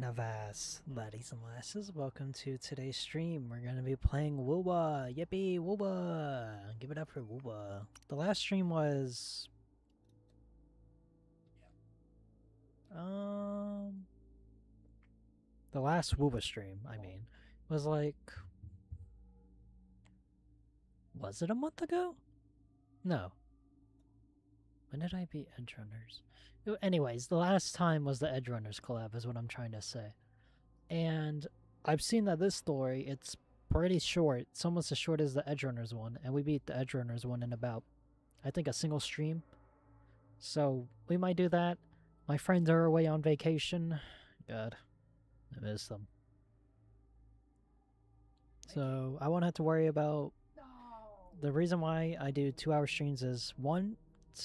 Avast, laddies and lasses, welcome to today's stream. We're gonna be playing Woowa. Yippee, Woowa! Give it up for Woowa. The last stream was... The last Woowa stream, I mean, was like... Was it a month ago? No. When did I beat Edgerunners? Anyways, the last time was the Edgerunners collab is what I'm trying to say. And I've seen that this story, it's pretty short. It's almost as short as the Edgerunners one, and we beat the Edgerunners one in about, I think, a single stream. So we might do that. My friends are away on vacation. God, I miss them. So I won't have to worry about... The reason why I do 2-hour streams is, one,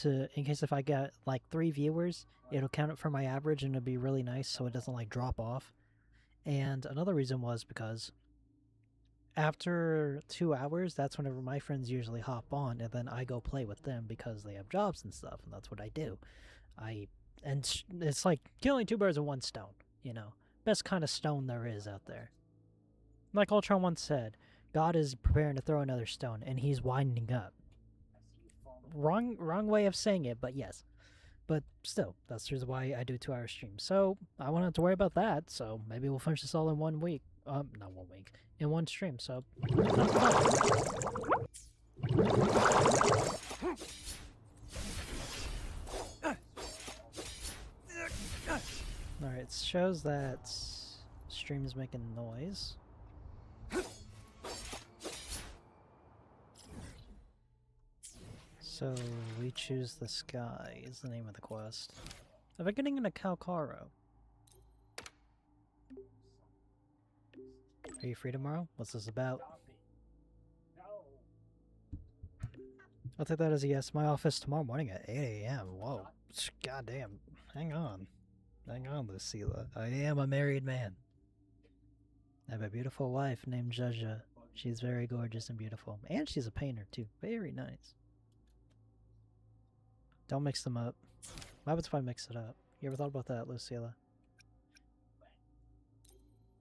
in case if I get like 3 viewers, it'll count it for my average and it'll be really nice so it doesn't like drop off. And another reason was because after 2 hours, that's whenever my friends usually hop on, and then I go play with them because they have jobs and stuff, and that's what I do. And it's like killing 2 birds with 1 stone, you know, best kind of stone there is out there. Like Ultron once said, God is preparing to throw another stone, and he's winding up. Wrong way of saying it, but yes. But still, that's the reason why I do 2-hour streams. So I won't have to worry about that. So maybe we'll finish this all in 1 week. Not 1 week, in 1 stream. So that's fine. All right, it shows that stream is making noise. So we choose the sky is the name of the quest. Am I getting into Calcaro? Are you free tomorrow? What's this about? I'll take that as a yes. My office tomorrow morning at 8 AM. Whoa. Goddamn. Hang on. Hang on, Lucilla. I am a married man. I have a beautiful wife named Jaja. She's very gorgeous and beautiful. And she's a painter too. Very nice. Don't mix them up. What happens if I mix it up? You ever thought about that, Lucilla?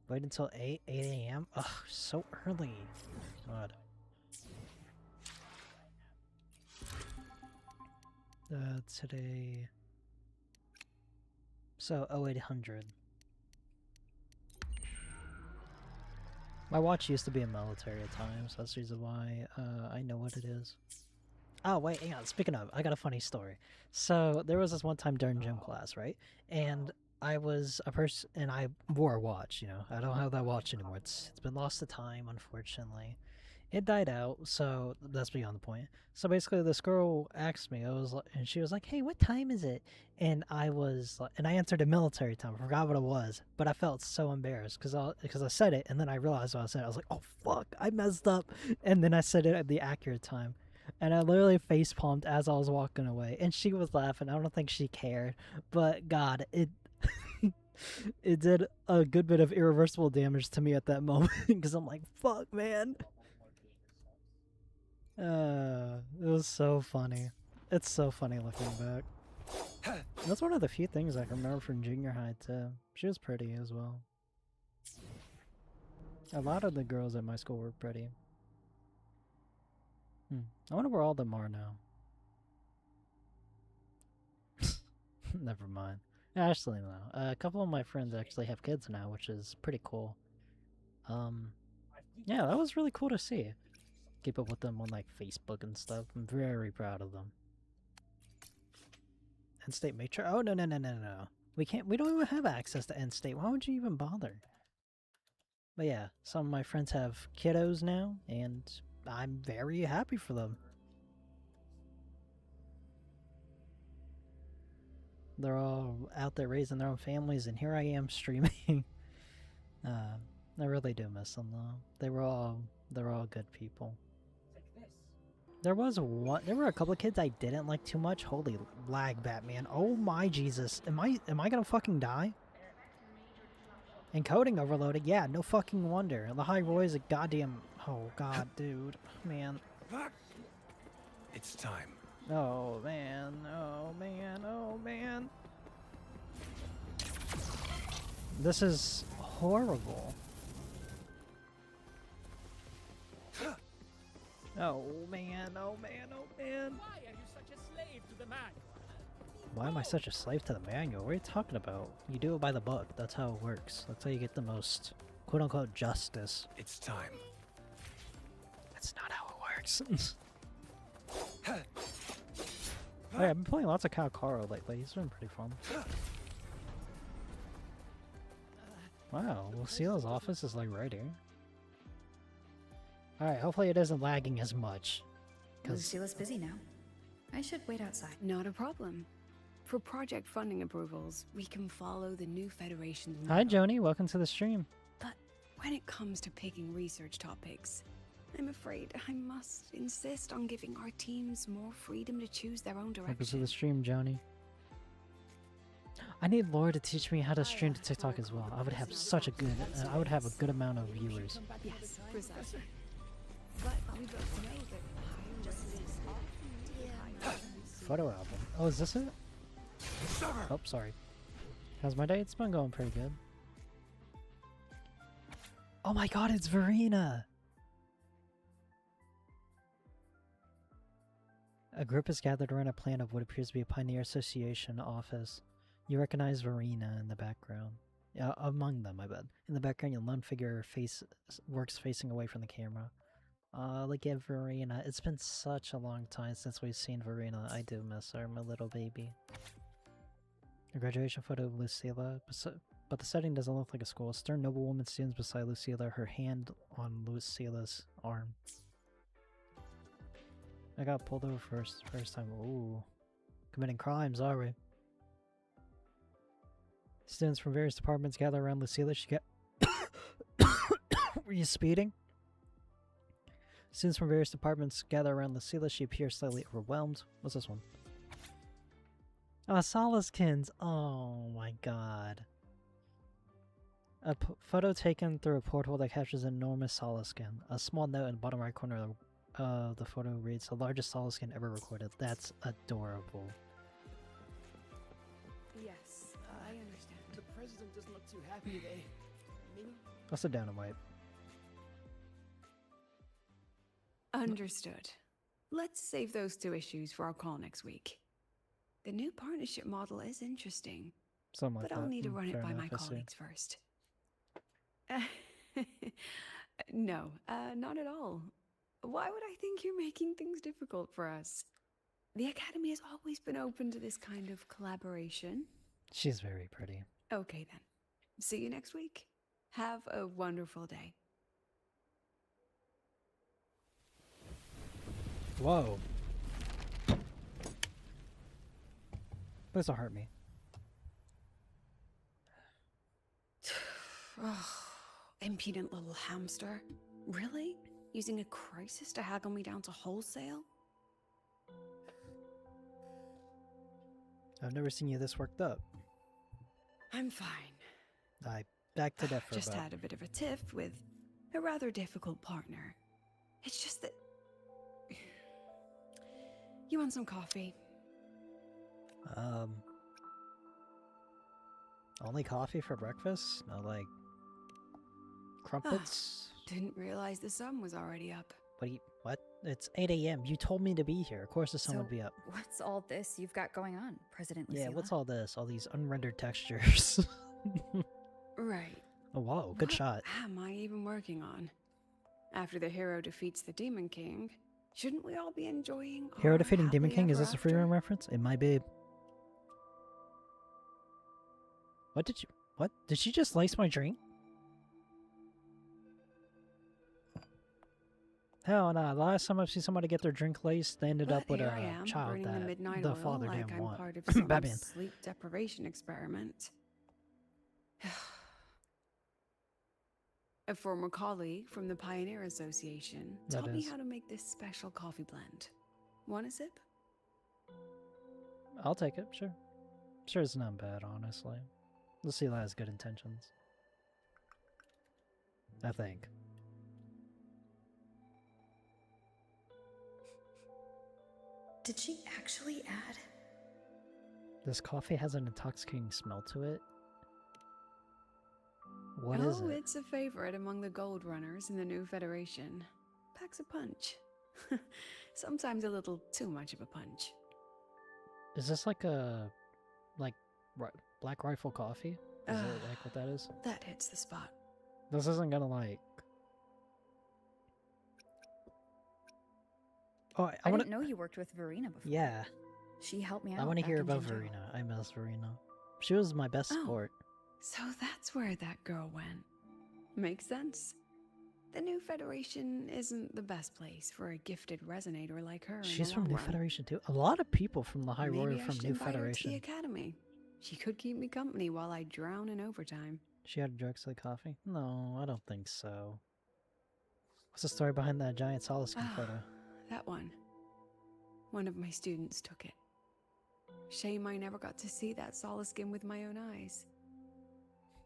Wait until 8 AM? Ugh, so early. God. Today... So, 0800. My watch used to be in military at times. That's the reason why I know what it is. Oh, wait, hang on. Speaking of, I got a funny story. So, there was this one time during gym class, right? And I was a person, and I wore a watch, you know? I don't have that watch anymore. It's been lost to time, unfortunately. It died out, so that's beyond the point. So basically, this girl asked me, and she was like, "Hey, what time is it?" And I answered in military time. I forgot what it was, but I felt so embarrassed because I said it, and then I realized what I said. I was like, "Oh fuck, I messed up," and then I said it at the accurate time. And I literally face palmed as I was walking away, and she was laughing. I don't think she cared, but God, it it did a good bit of irreversible damage to me at that moment because I'm like, "Fuck, man." It was so funny. It's so funny looking back. That's one of the few things I can remember from junior high too. She was pretty as well. A lot of the girls at my school were pretty. I wonder where all of them are now. Never mind. Actually, no. A couple of my friends actually have kids now, which is pretty cool. Yeah, that was really cool to see. Keep up with them on like Facebook and stuff. I'm very proud of them. End state matrix. Oh no. We don't even have access to end state. Why would you even bother? But yeah, some of my friends have kiddos now, and I'm very happy for them. They're all out there raising their own families, and here I am streaming. I really do miss them though. They're all good people. There were a couple of kids I didn't like too much. Holy lag, Batman. Oh my Jesus. Am I gonna fucking die? Encoding overloaded? Yeah, no fucking wonder. The high Roy is a goddamn... Oh god, dude. Man. It's time. Oh man. Oh man. Oh man. This is horrible. Oh man, oh man, oh man. Why are you such a slave to the manual? Why am I such a slave to the manual? What are you talking about? You do it by the book. That's how it works. That's how you get the most quote-unquote justice. It's time. That's not how it works. Hey, I've been playing lots of Karo lately. He's been pretty fun. Wow, Lucilla's office is like right here. Alright, hopefully it isn't lagging as much. Lucilla's busy now. I should wait outside. Not a problem. For project funding approvals, we can follow the new Federation's Hi model. Joni, welcome to the stream. But when it comes to picking research topics, I'm afraid I must insist on giving our teams more freedom to choose their own Welcome to direction. the stream, Joni. I need Laura to teach me how to stream to TikTok as well. I would have such a good, I would have a good amount of viewers. Yes, precisely. But we both know that Photo album. Oh, is this it? Oh, sorry. How's my day? It's been going pretty good. Oh my god, it's Verena! A group is gathered around a plan of what appears to be a Pioneer Association office. You recognize Verena in the background. Yeah, among them, I bet. In the background, your lone figure works facing away from the camera. Look at Verena. It's been such a long time since we've seen Verena. I do miss her, my little baby. A graduation photo of Lucilla, but the setting doesn't look like a school. A stern noblewoman stands beside Lucilla, her hand on Lucilla's arm. I got pulled over first time. Ooh. Committing crimes, are we? Students from various departments gather around Lucilla. She got... Were you speeding? Students from various departments gather around Lucilla. She appears slightly overwhelmed. What's this one? Oh, Solaskins. Oh my god. A photo taken through a porthole that captures an enormous Solaskin. A small note in the bottom right corner of the photo reads, "The largest Solaskin ever recorded." That's adorable. yes, I understand. The president doesn't look too happy today. Maybe? What's a dynamite? Understood. Let's save those two issues for our call next week. The new partnership model is interesting, Something like but that. I'll need to run it Fair by my enough, I see. colleagues first. No, not at all. Why would I think you're making things difficult for us? The Academy has always been open to this kind of collaboration. She's very pretty. Okay then. See you next week. Have a wonderful day. Whoa. Please don't hurt me. Impudent little hamster. Really? Using a crisis to haggle me down to wholesale? I've never seen you this worked up. I'm fine. I back to death for Just about. had a bit of a tiff with a rather difficult partner. It's just that... You want some coffee? Only coffee for breakfast? No, like crumpets? Didn't realize the sun was already up. What? It's 8 a.m. You told me to be here. Of course the sun would be up. What's all this you've got going on, President Lucilla? Yeah, what's all this? All these unrendered textures. Right. Oh, whoa, good What shot. am I even working on? After the hero defeats the Demon King, shouldn't we all be enjoying Hero our defeating Demon happily King? Is ever this a free after? roam reference? It might be. What? Did she just lace my drink? Hell no. The last time I've seen somebody get their drink laced, they ended up But with here a I am, child burning the midnight that the oil father like didn't I'm want. part of some Batman. sleep deprivation experiment. A former colleague from the Pioneer Association That taught me is. how to make this special coffee blend. Want a sip? I'll take it, sure. Sure, it's not bad, honestly. Lucilla has good intentions. I think. Did she actually add? This coffee has an intoxicating smell to it. What is Oh, it? it's a favorite among the Gold Runners in the new Federation. Packs a punch. Sometimes a little too much of a punch. Is this like a Black Rifle coffee? Is it like what that is? That hits the spot. This isn't gonna like. Oh, I I want didn't know you worked with Verena before. Yeah, She helped me out. I want to back hear in about Jinzhou. Verena. I miss Verena. She was my best Oh. sport. So that's where that girl went. Makes sense. The new Federation isn't the best place for a gifted resonator like her. in She's the from long New run. Federation too. A lot of people from the High Roar Maybe are I from should New invite her to Federation. the academy. She could keep me company while I drown in overtime. She had drugs like coffee? No, I don't think so. What's the story behind that giant Solaskin Ah, photo? That one. One of my students took it. Shame I never got to see that Solaskin with my own eyes.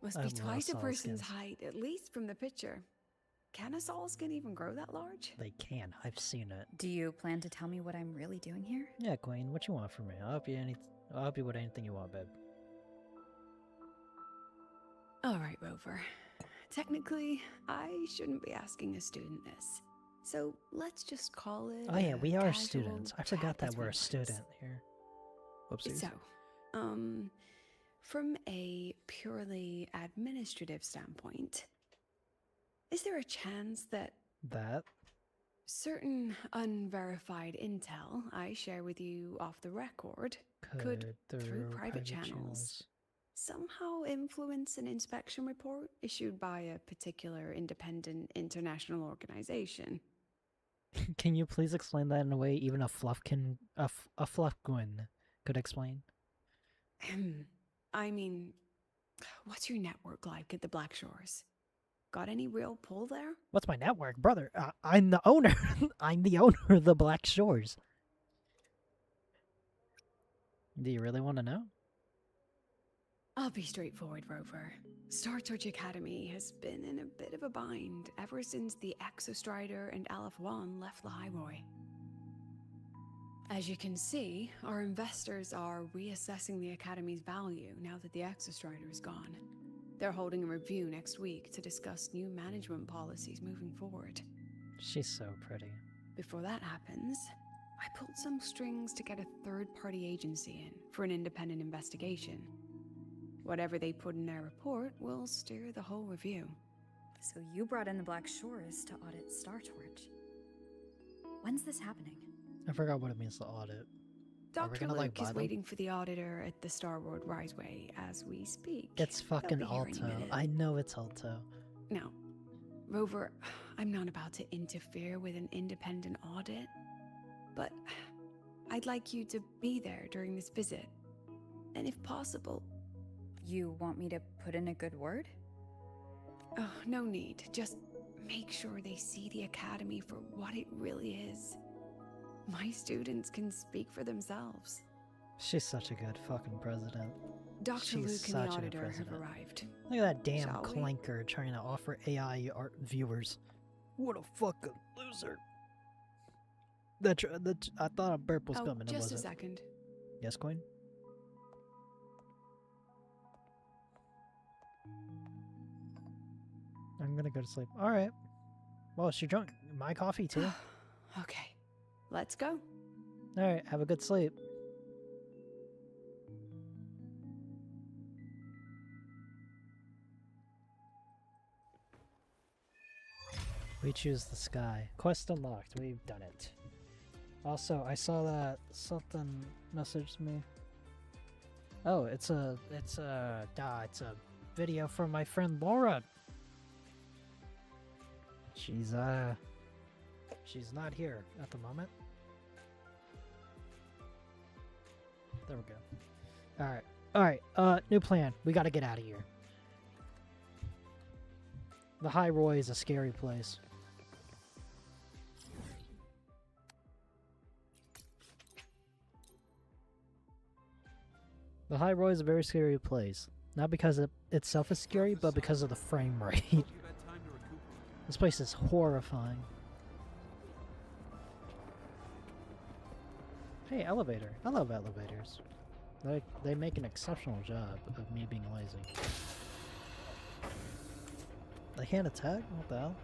Must I be love twice a person's Solaskins. height, at least from the picture. Can a Solaskin even grow that large? They can. I've seen it. Do you plan to tell me what I'm really doing here? Yeah, Queen. What you want from me? I'll help you. I'll help you with anything you want, babe. All right, Rover. Technically, I shouldn't be asking a student this. So let's just call it. Oh yeah, a we are casual students. I forgot chat that we're a between student friends. here. Whoopsies. So, from a purely administrative standpoint, is there a chance that That? certain unverified intel I share with you off the record could, through private channels, somehow influence an inspection report issued by a particular independent international organization? Can you please explain that in a way even a fluffkin could explain? I mean, what's your network like at the Black Shores? Got any real pull there? What's my network, brother? I'm the owner. I'm the owner of the Black Shores. Do you really want to know? I'll be straightforward, Rover. Star Search Academy has been in a bit of a bind ever since the Exostrider and Aleph One left the High Roy. As you can see, our investors are reassessing the Academy's value now that the Exostrider is gone. They're holding a review next week to discuss new management policies moving forward. She's so pretty. Before that happens, I pulled some strings to get a third-party agency in for an independent investigation. Whatever they put in their report will steer the whole review. So you brought in the Black Shores to audit Star Torch. When's this happening? I forgot what it means to audit. Are we Dr. gonna, Luke like, buy is them? waiting for the auditor at the Starboard Riseway as we speak. It's They'll fucking be here any Alto. minute. I know it's Alto. Now, Rover, I'm not about to interfere with an independent audit, but I'd like you to be there during this visit. And if possible... You want me to put in a good word? Oh, no need. Just make sure they see the Academy for what it really is. My students can speak for themselves. She's such a good fucking president. Dr. She's Luke and such the a good auditor have president. arrived. Look at that damn Shall we? clanker trying to offer AI art viewers. What a fucking loser. I thought a burp was Oh, coming. It just a wasn't. second. Yes, Queen? I'm gonna go to sleep. Alright. Well, she drank my coffee too. Okay, let's go. Alright, have a good sleep. We choose the sky. Quest unlocked. We've done it. Also, I saw that something messaged me. Oh, it's a video from my friend Laura. She's not here at the moment. There we go. Alright, new plan. We gotta get out of here. The High Roy is a scary place. The High Roy is a very scary place. Not because it itself is scary, but because of the frame rate. You've had time to recuperate. This place is horrifying. Hey, elevator. I love elevators. They make an exceptional job of me being lazy. They can't attack? What the hell?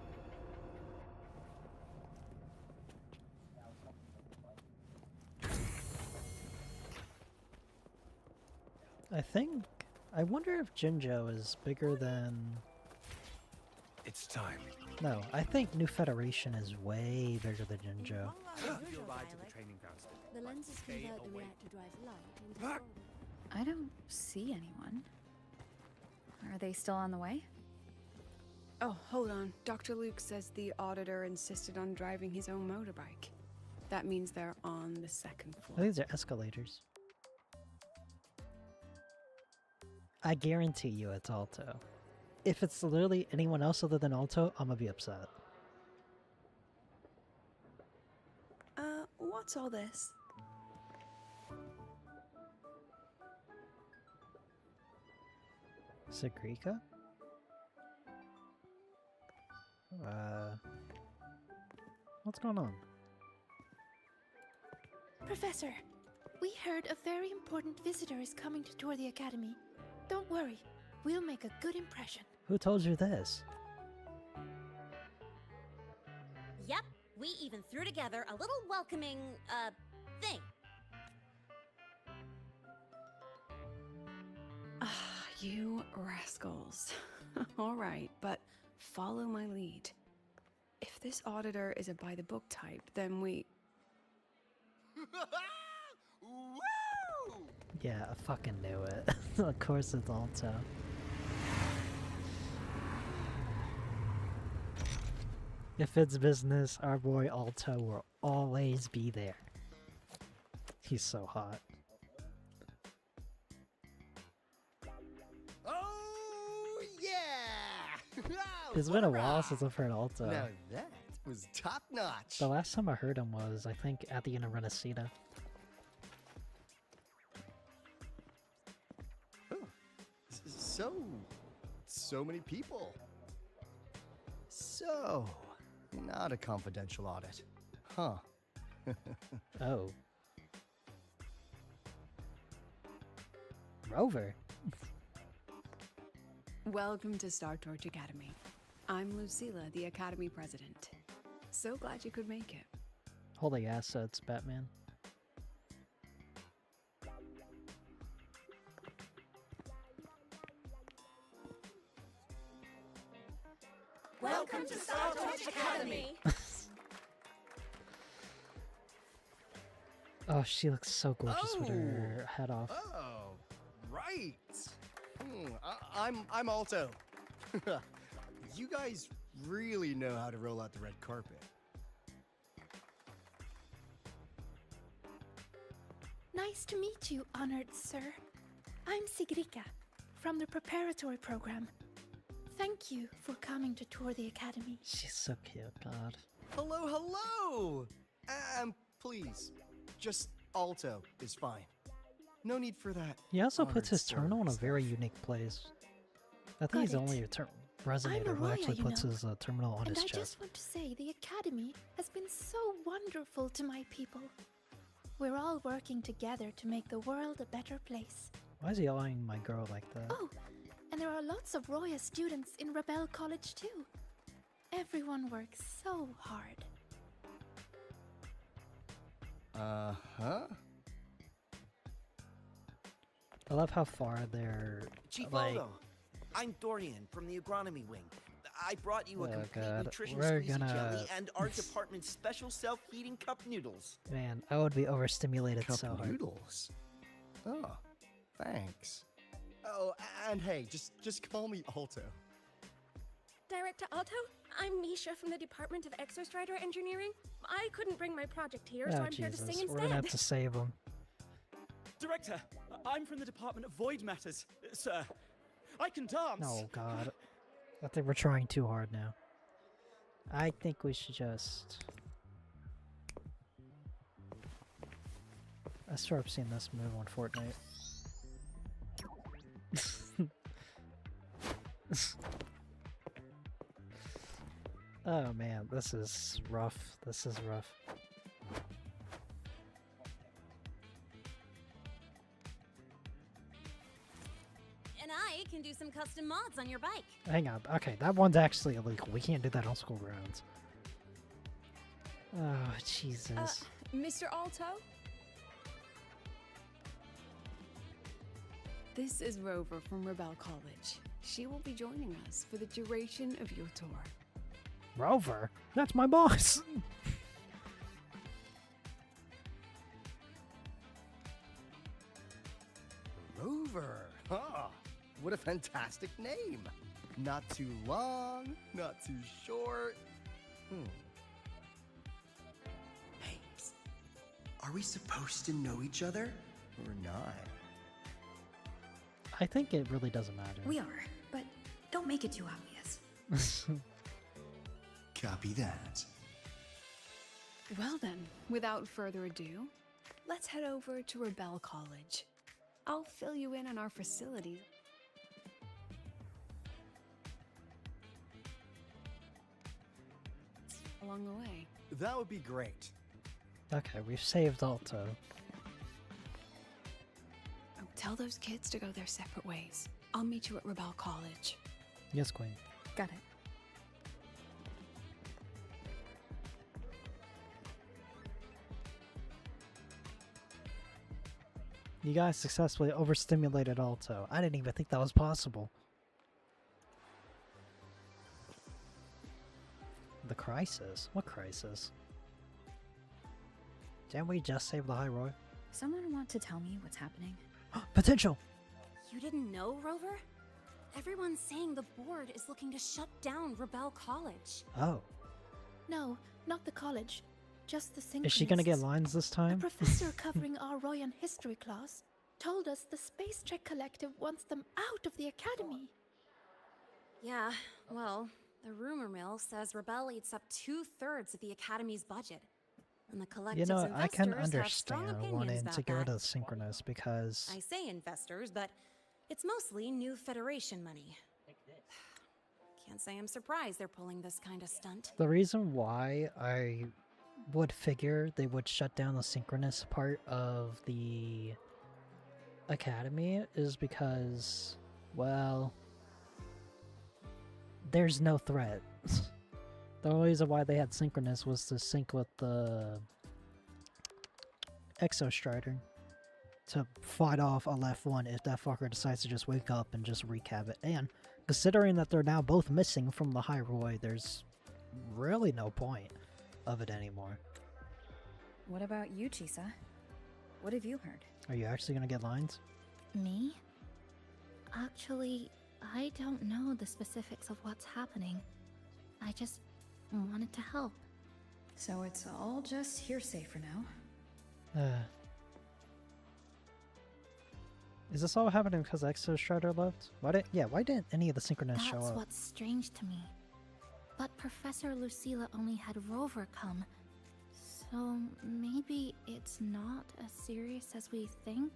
I wonder if Jinjo is bigger than... It's time. No, I think New Federation is way bigger than Jinjo. You'll ride to the training grounds. The lenses Stay convert the away. reactor drive's light into Ah! solid. I don't see anyone. Are they still on the way? Oh, hold on. Dr. Luke says the auditor insisted on driving his own motorbike. That means they're on the second I floor. think these are escalators. I guarantee you it's Alto. If it's literally anyone else other than Alto, I'm gonna be upset. What's all this? Sagrika? What's going on? Professor, we heard a very important visitor is coming to tour the academy. Don't worry, we'll make a good impression. Who told you this? Yep, we even threw together a little welcoming, thing. Ah, you rascals. All right, but follow my lead. If this auditor is a by-the-book type, then we... Woo! Yeah, I fucking knew it. Of course it's Alto. If it's business, our boy Alto will always be there. He's so hot. Oh yeah! It's been a while since I've heard Alto. Now that was top notch. The last time I heard him was, I think, at the end of Renacida. So many people. So, not a confidential audit, huh? Oh. Rover. Welcome to Star Torch Academy. I'm Lucilla, the Academy President. So glad you could make it. Holy assets, Batman. Welcome to Star Torch Academy! Oh, she looks so gorgeous with her head off. Oh, right. I'm Alto. You guys really know how to roll out the red carpet. Nice to meet you, honored sir. I'm Sigrika, from the preparatory program. Thank you for coming to tour the academy. She's so cute, God. Hello, hello! Please, just Alto is fine. No need for that. He also puts honored his sir terminal in a stuff. very unique place. I think Got he's the it. only resonator who Mariah, actually you puts know. his terminal on And his I chest. just want to say the academy has been so wonderful to my people. We're all working together to make the world a better place. Why is he eyeing my girl like that? Oh, and there are lots of Roya students in Rebel College too. Everyone works so hard. Uh-huh. I love how far they're Chief like. Aldo, I'm Dorian from the agronomy wing. I brought you a Oh, complete God. nutrition We're squeezy gonna- jelly and our department's special self-heating cup noodles. Man, I would be overstimulated Cup so hard. noodles. Oh, thanks. Oh, and hey, just call me Alto. Director Alto, I'm Misha from the Department of Exostrider Engineering. I couldn't bring my project here, so Oh I'm here to Jesus, sing we're gonna have instead. to save him. Director, I'm from the Department of Void Matters, sir. I can dance. Oh God, I think we're trying too hard now. I think we should just. I swear I've seen this move on Fortnite. Oh man, this is rough. This is rough. And I can do some custom mods on your bike. Hang on. Okay, that one's actually illegal. We can't do that on school grounds. Oh, Jesus. Mr. Alto? This is Rover from Rebel College. She will be joining us for the duration of your tour. Rover? That's my boss! Rover. Huh. What a fantastic name. Not too long, not too short. Hey, are we supposed to know each other or not? I think it really doesn't matter. We are, but don't make it too obvious. Copy that. Well then, without further ado, let's head over to Rebel College. I'll fill you in on our facilities. Along the way. That would be great. Okay, we've saved Alto. Oh, tell those kids to go their separate ways. I'll meet you at Rebel College. Yes, Queen. Got it. You guys successfully overstimulated Alto. I didn't even think that was possible. The crisis? What crisis? Didn't we just save the High Roy? Someone want to tell me what's happening? Potential! You didn't know, Rover? Everyone's saying the board is looking to shut down Rebel College. Oh. No, not the college. Just the synchronists. Is she gonna get lines this A time? professor covering our Royan history class told us the Space Trek Collective wants them out of the academy. Yeah, well, the rumor mill says Rebel eats up 2/3 of the academy's budget. And the You collective's know, I can investors have strong understand opinions wanting about to get rid that. of the synchronous because I say investors, but it's mostly new Federation money. Can't say I'm surprised they're pulling this kind of stunt. the reason why I would figure they would shut down the synchronous part of the academy is because, well, there's no threat. The only reason why they had synchronous was to sync with the Exostrider to fight off a left one if that fucker decides to just wake up and just wreak havoc. And considering that they're now both missing from the High Roy, there's really no point of it anymore. What about you, Chisa? What have you heard? Are you actually gonna get lines? Me? Actually, I don't know the specifics of what's happening. I just wanted to help. So it's all just hearsay for now. Is this all happening because Exostrider left? Why didn't any of the synchronous show That's up? what's strange to me. But Professor Lucilla only had Rover come. So maybe it's not as serious as we think?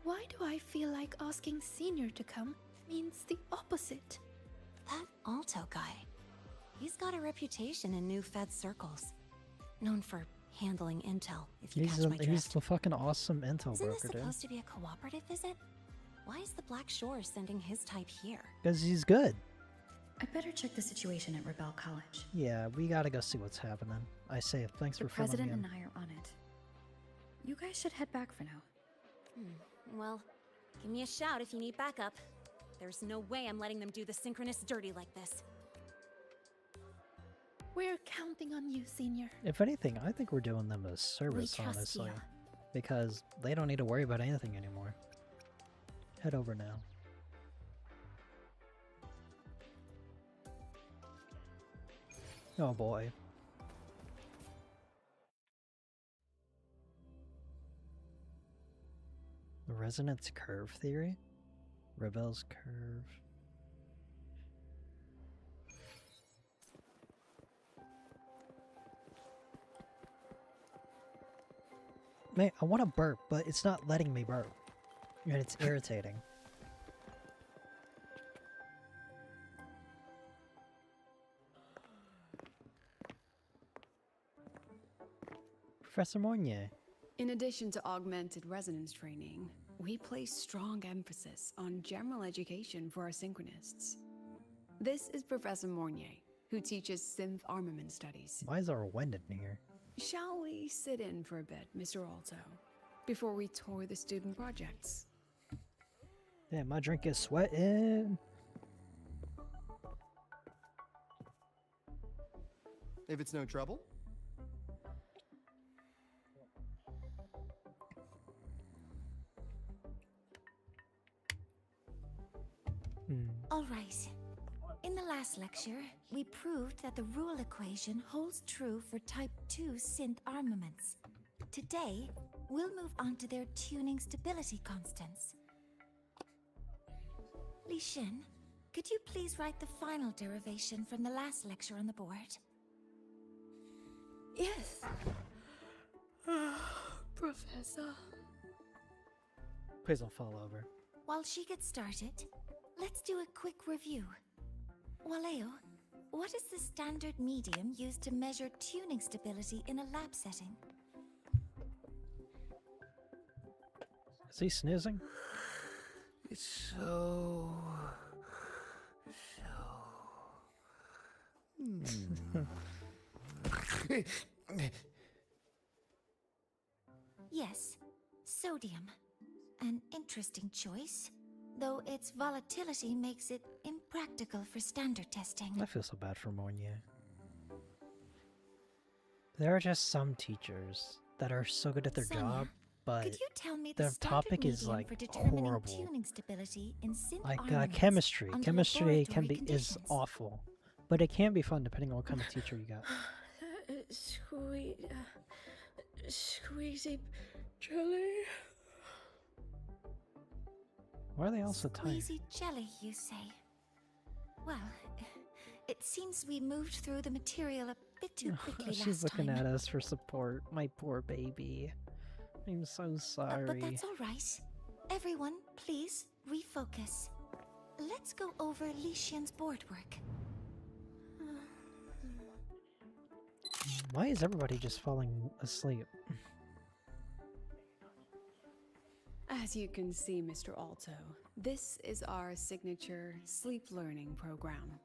Why do I feel like asking Senior to come means the opposite? That Alto guy. He's got a reputation in new Fed circles. Known for handling intel, if you catch my He's drift. the fucking awesome intel Isn't this broker, dude. supposed to be a cooperative visit? Why is the Black Shore sending his type here? Because he's good. I better check the situation at Rebel College. Yeah, we gotta go see what's happening. I say thanks The for filling president me in. and I are on it. You guys should head back for now. Well, give me a shout if you need backup. There's no way I'm letting them do the synchronous dirty like this. We're counting on you, Senior. If anything, I think we're doing them a service, trust honestly. you. Because they don't need to worry about anything anymore. Head over now. Oh boy. The resonance curve theory? Rebel's curve. Man, I want to burp, but it's not letting me burp. And it's irritating. Professor Mounier. In addition to augmented resonance training, we place strong emphasis on general education for our synchronists. This is Professor Mornier, who teaches synth armament studies. Why is our wind in here? Shall we sit in for a bit, Mr. Alto, before we tour the student projects? Yeah, my drink is sweating. If it's no trouble. All right. In the last lecture, we proved that the rule equation holds true for Type 2 synth armaments. Today, we'll move on to their tuning stability constants. Li Xin, could you please write the final derivation from the last lecture on the board? Yes. Professor. Please don't fall over. While she gets started, let's do a quick review. Waleo, what is the standard medium used to measure tuning stability in a lab setting? Is he snoozing? It's so... Yes, sodium. An interesting choice, though its volatility makes it impractical for standard testing. I feel so bad for Mornier. There are just some teachers that are so good at their Sonia, job, but could you tell me their the standard topic is medium like for determining horrible. tuning stability in synth Like armaments chemistry. under Chemistry can be laboratory is conditions? awful, but it can be fun depending on what kind of teacher you got. Squeezy jelly. Why are they all so tired? Squeezy jelly, you say? Well, it seems we moved through the material a bit too quickly She's last looking time. at us for support. My poor baby. I'm so sorry. But that's all right. Everyone, please refocus. Let's go over Li Xian's board work. Why is everybody just falling asleep? As you can see, Mr. Alto, this is our signature sleep learning program.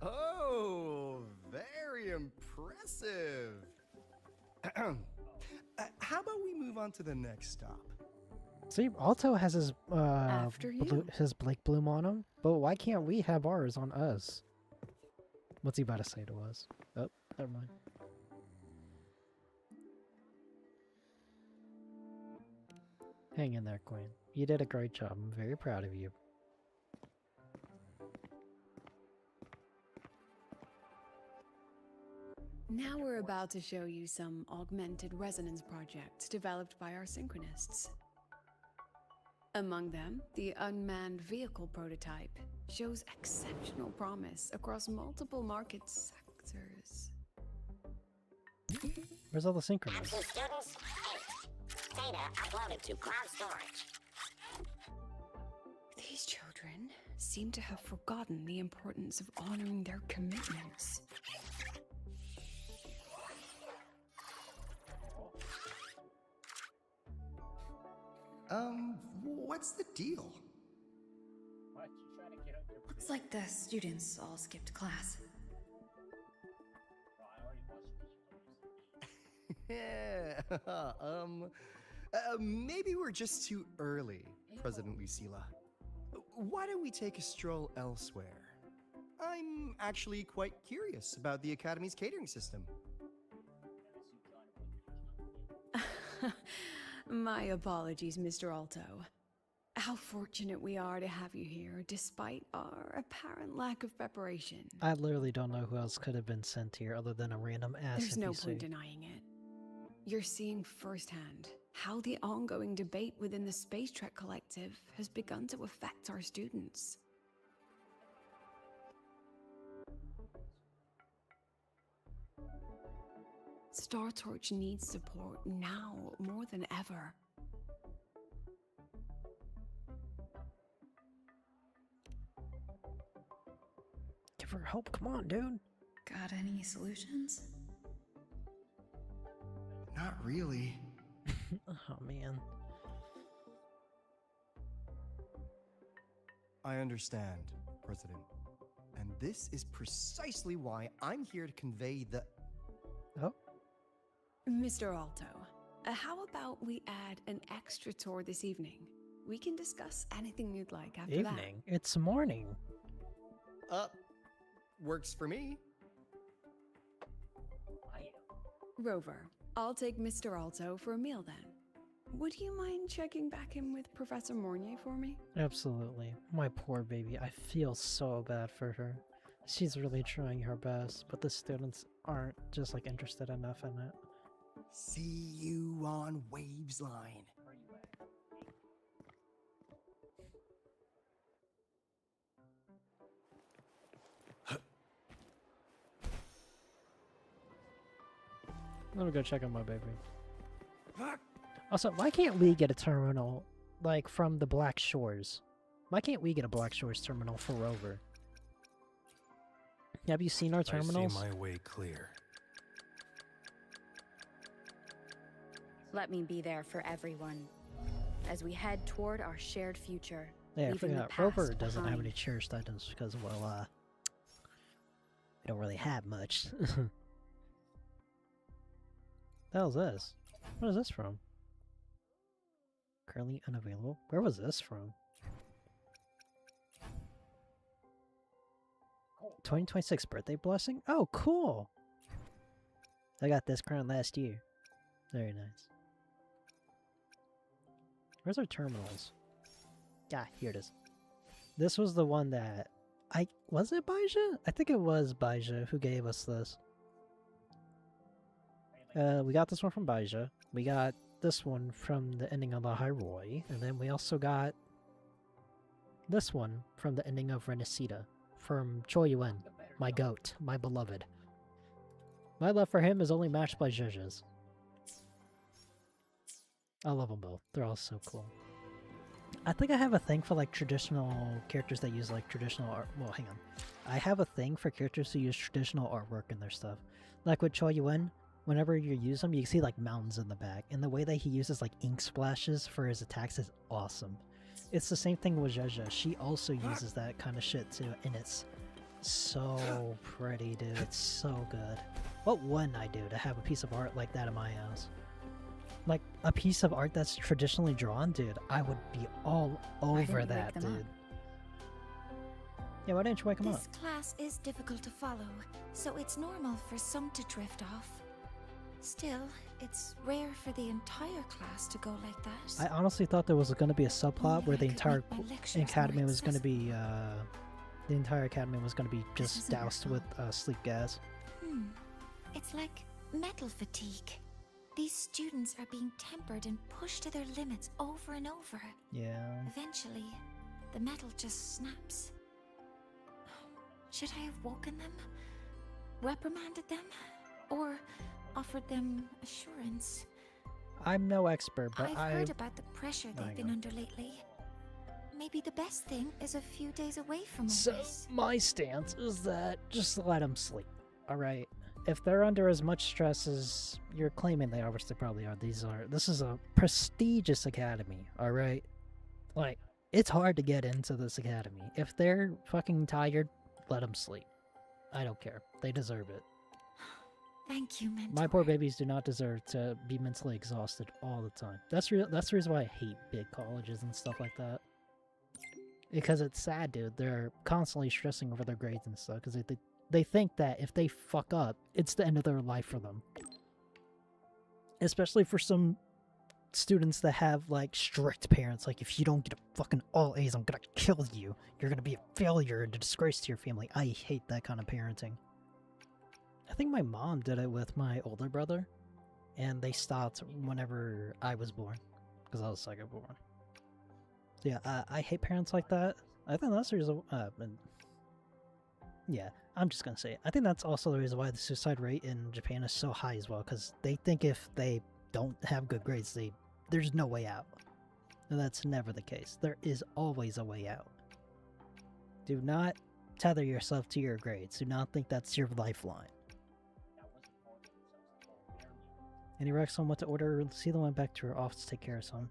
Oh, very impressive. How about we move on to the next stop? See, Alto has his After you. his Blake Bloom on him, but why can't we have ours on us? What's he about to say to us? Oh, never mind. Hang in there, Queen. You did a great job. I'm very proud of you. Now we're about to show you some augmented resonance projects developed by our synchronists. Among them, the unmanned vehicle prototype shows exceptional promise across multiple market sectors. Where's all the synchronous? Absent students, 8. Data uploaded to cloud storage. These children seem to have forgotten the importance of honoring their commitments. What's the deal? Looks like the students all skipped class. Yeah, maybe we're just too early, President Lucilla. Why don't we take a stroll elsewhere? I'm actually quite curious about the Academy's catering system. My apologies, Mr. Alto. How fortunate we are to have you here, despite our apparent lack of preparation. I literally don't know who else could have been sent here other than a random ass There's no NPC. point denying it. You're seeing firsthand how the ongoing debate within the Space Trek Collective has begun to affect our students. Star Torch needs support now more than ever. Give her help, come on, dude. Got any solutions? Not really. Oh, man. I understand, President. And this is precisely why I'm here to convey the... Oh? Mr. Alto, how about we add an extra tour this evening? We can discuss anything you'd like after that. Evening? It's morning. Works for me. Rover, I'll take Mr. Alto for a meal then. Would you mind checking back in with Professor Mornier for me? Absolutely. My poor baby. I feel so bad for her. She's really trying her best, but the students aren't just like interested enough in it. See you on Waves Line. Let me go check on my baby. Also, why can't we get a terminal, like, from the Black Shores? Why can't we get a Black Shores terminal for Rover? Have you seen our terminals? I see my way clear. Let me be there for everyone as we head toward our shared future. Yeah, I leaving the forgot. past Rover doesn't have behind. any cherished items because, well, we don't really have much. The hell's this? What is this from? Currently unavailable? Where was this from? 2026 birthday blessing? Oh, cool! I got this crown last year. Very nice. Where's our terminals? Ah, here it is. This was the one that... Was it Baija? I think it was Baija who gave us this. We got this one from Baija. We got this one from the ending of the Hyrule. And then we also got this one from the ending of Renacida. From Choi Yuen, my goat, my beloved. My love for him is only matched by Zhezh's. I love them both. They're all so cool. I think I have a thing for like traditional characters that use like traditional art. Well, hang on. I have a thing for characters who use traditional artwork in their stuff. Like with Choi Yuen, whenever you use him, you can see like mountains in the back. And the way that he uses like ink splashes for his attacks is awesome. It's the same thing with Zhezh. She also uses that kind of shit too. And it's so pretty, dude. It's so good. What wouldn't I do to have a piece of art like that in my house? Like, a piece of art that's traditionally drawn, dude, I would be all over that, dude. Yeah, why didn't you wake him up? This class is difficult to follow, so it's normal for some to drift off. Still, it's rare for the entire class to go like that. I honestly thought there was going to be a subplot where the entire academy was going to be, just doused with sleep gas. It's like metal fatigue. These students are being tempered and pushed to their limits over and over. Yeah. Eventually, the metal just snaps. Should I have woken them? Reprimanded them? Or offered them assurance? I'm no expert, but I've heard about the pressure they've been under lately. Maybe the best thing is a few days away from all this. My stance is that just let them sleep, alright? If they're under as much stress as you're claiming they are, which they probably are, this is a prestigious academy, alright? Like, it's hard to get into this academy. If they're fucking tired, let them sleep. I don't care. They deserve it. Thank you, mentor. My poor babies do not deserve to be mentally exhausted all the time. That's the reason why I hate big colleges and stuff like that. Because it's sad, dude. They're constantly stressing over their grades and stuff, because they think that if they fuck up, it's the end of their life for them. Especially for some students that have, like, strict parents. Like, if you don't get a fucking all A's, I'm gonna kill you. You're gonna be a failure and a disgrace to your family. I hate that kind of parenting. I think my mom did it with my older brother, and they stopped whenever I was born, because I was second born. So yeah, I hate parents like that. I think that's the reason. Yeah, I'm just gonna say it. I think that's also the reason why the suicide rate in Japan is so high as well, because they think if they don't have good grades, there's no way out. And that's never the case. There is always a way out. Do not tether yourself to your grades. Do not think that's your lifeline. Any recs on what to order? Lucilla went back to her office to take care of some.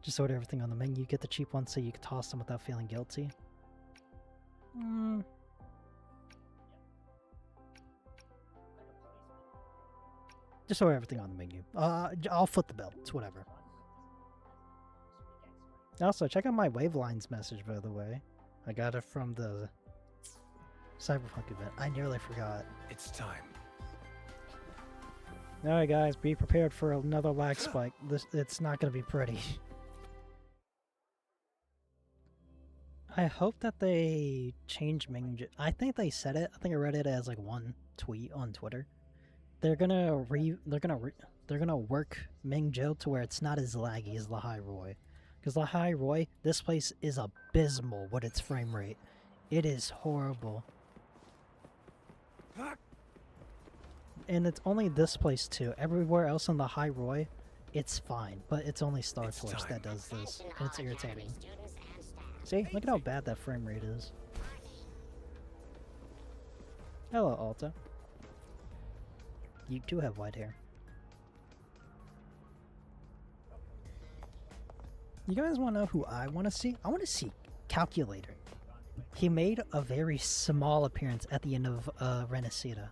Just order everything on the menu. Get the cheap ones so you can toss them without feeling guilty. Just order everything on the menu. I'll foot the bill. It's whatever. Also, check out my Wavelines message, by the way. I got it from the Cyberpunk event. I nearly forgot. It's time. Alright guys, be prepared for another lag spike. It's not going to be pretty. I hope that they change Ming. I think they said it. I think I read it as like one tweet on Twitter. They're gonna work Mingzhou to where it's not as laggy as Lahai Roi. Because Lahai Roi, this place is abysmal with its frame rate. It is horrible. And it's only this place too. Everywhere else in Lahai Roi, it's fine. But it's only Star Torch that does this. And it's irritating. See? Look at how bad that frame rate is. Hello, Alta. You do have white hair. You guys want to know who I want to see? I want to see Calculator. He made a very small appearance at the end of Renacida.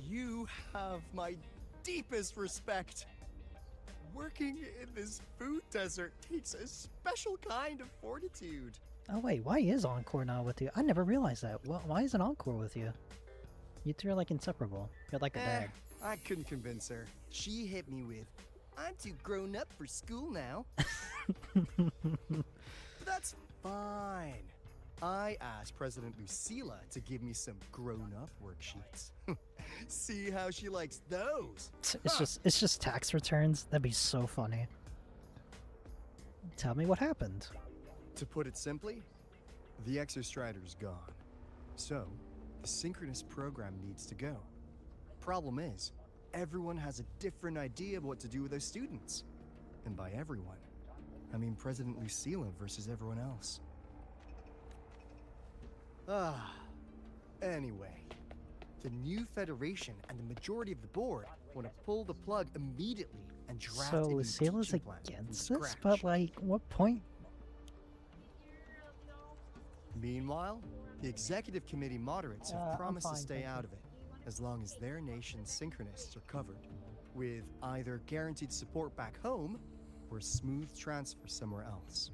You have my deepest respect. Working in this food desert takes a special kind of fortitude. Oh wait, why is Encore not with you? I never realized that. Well, why isn't Encore with you? You two are like inseparable. You're like a dad. I couldn't convince her. She hit me with, "I'm too grown up for school now." That's fine. I asked President Lucilla to give me some grown-up worksheets. See how she likes those. It's just tax returns. That'd be so funny. Tell me what happened. To put it simply, the Exostrider's gone. So, the synchronous program needs to go. Problem is, everyone has a different idea of what to do with those students. And by everyone, I mean President Lucilla versus everyone else. Anyway, the new Federation and the majority of the board want to pull the plug immediately and draft So a new Lucilla's teaching plan against from this? scratch. But like, what point? Meanwhile, the executive committee moderates have promised to stay out of it, as long as their nation's synchronists are covered, with either guaranteed support back home or a smooth transfer somewhere else.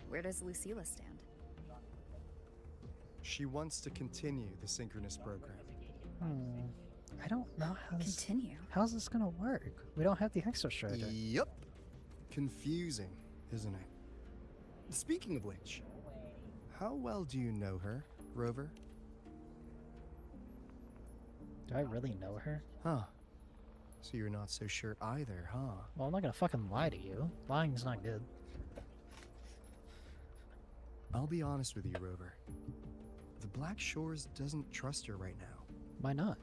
Where does Lucilla stand? She wants to continue the synchronous program. I don't know how this... Continue? How's this gonna work? We don't have the Exostrider. Yep. Confusing, isn't it? Speaking of which, how well do you know her, Rover? Do I really know her? Huh. So you're not so sure either, huh? Well, I'm not gonna fucking lie to you. Lying's not good. I'll be honest with you, Rover. The Black Shores doesn't trust her right now. Why not?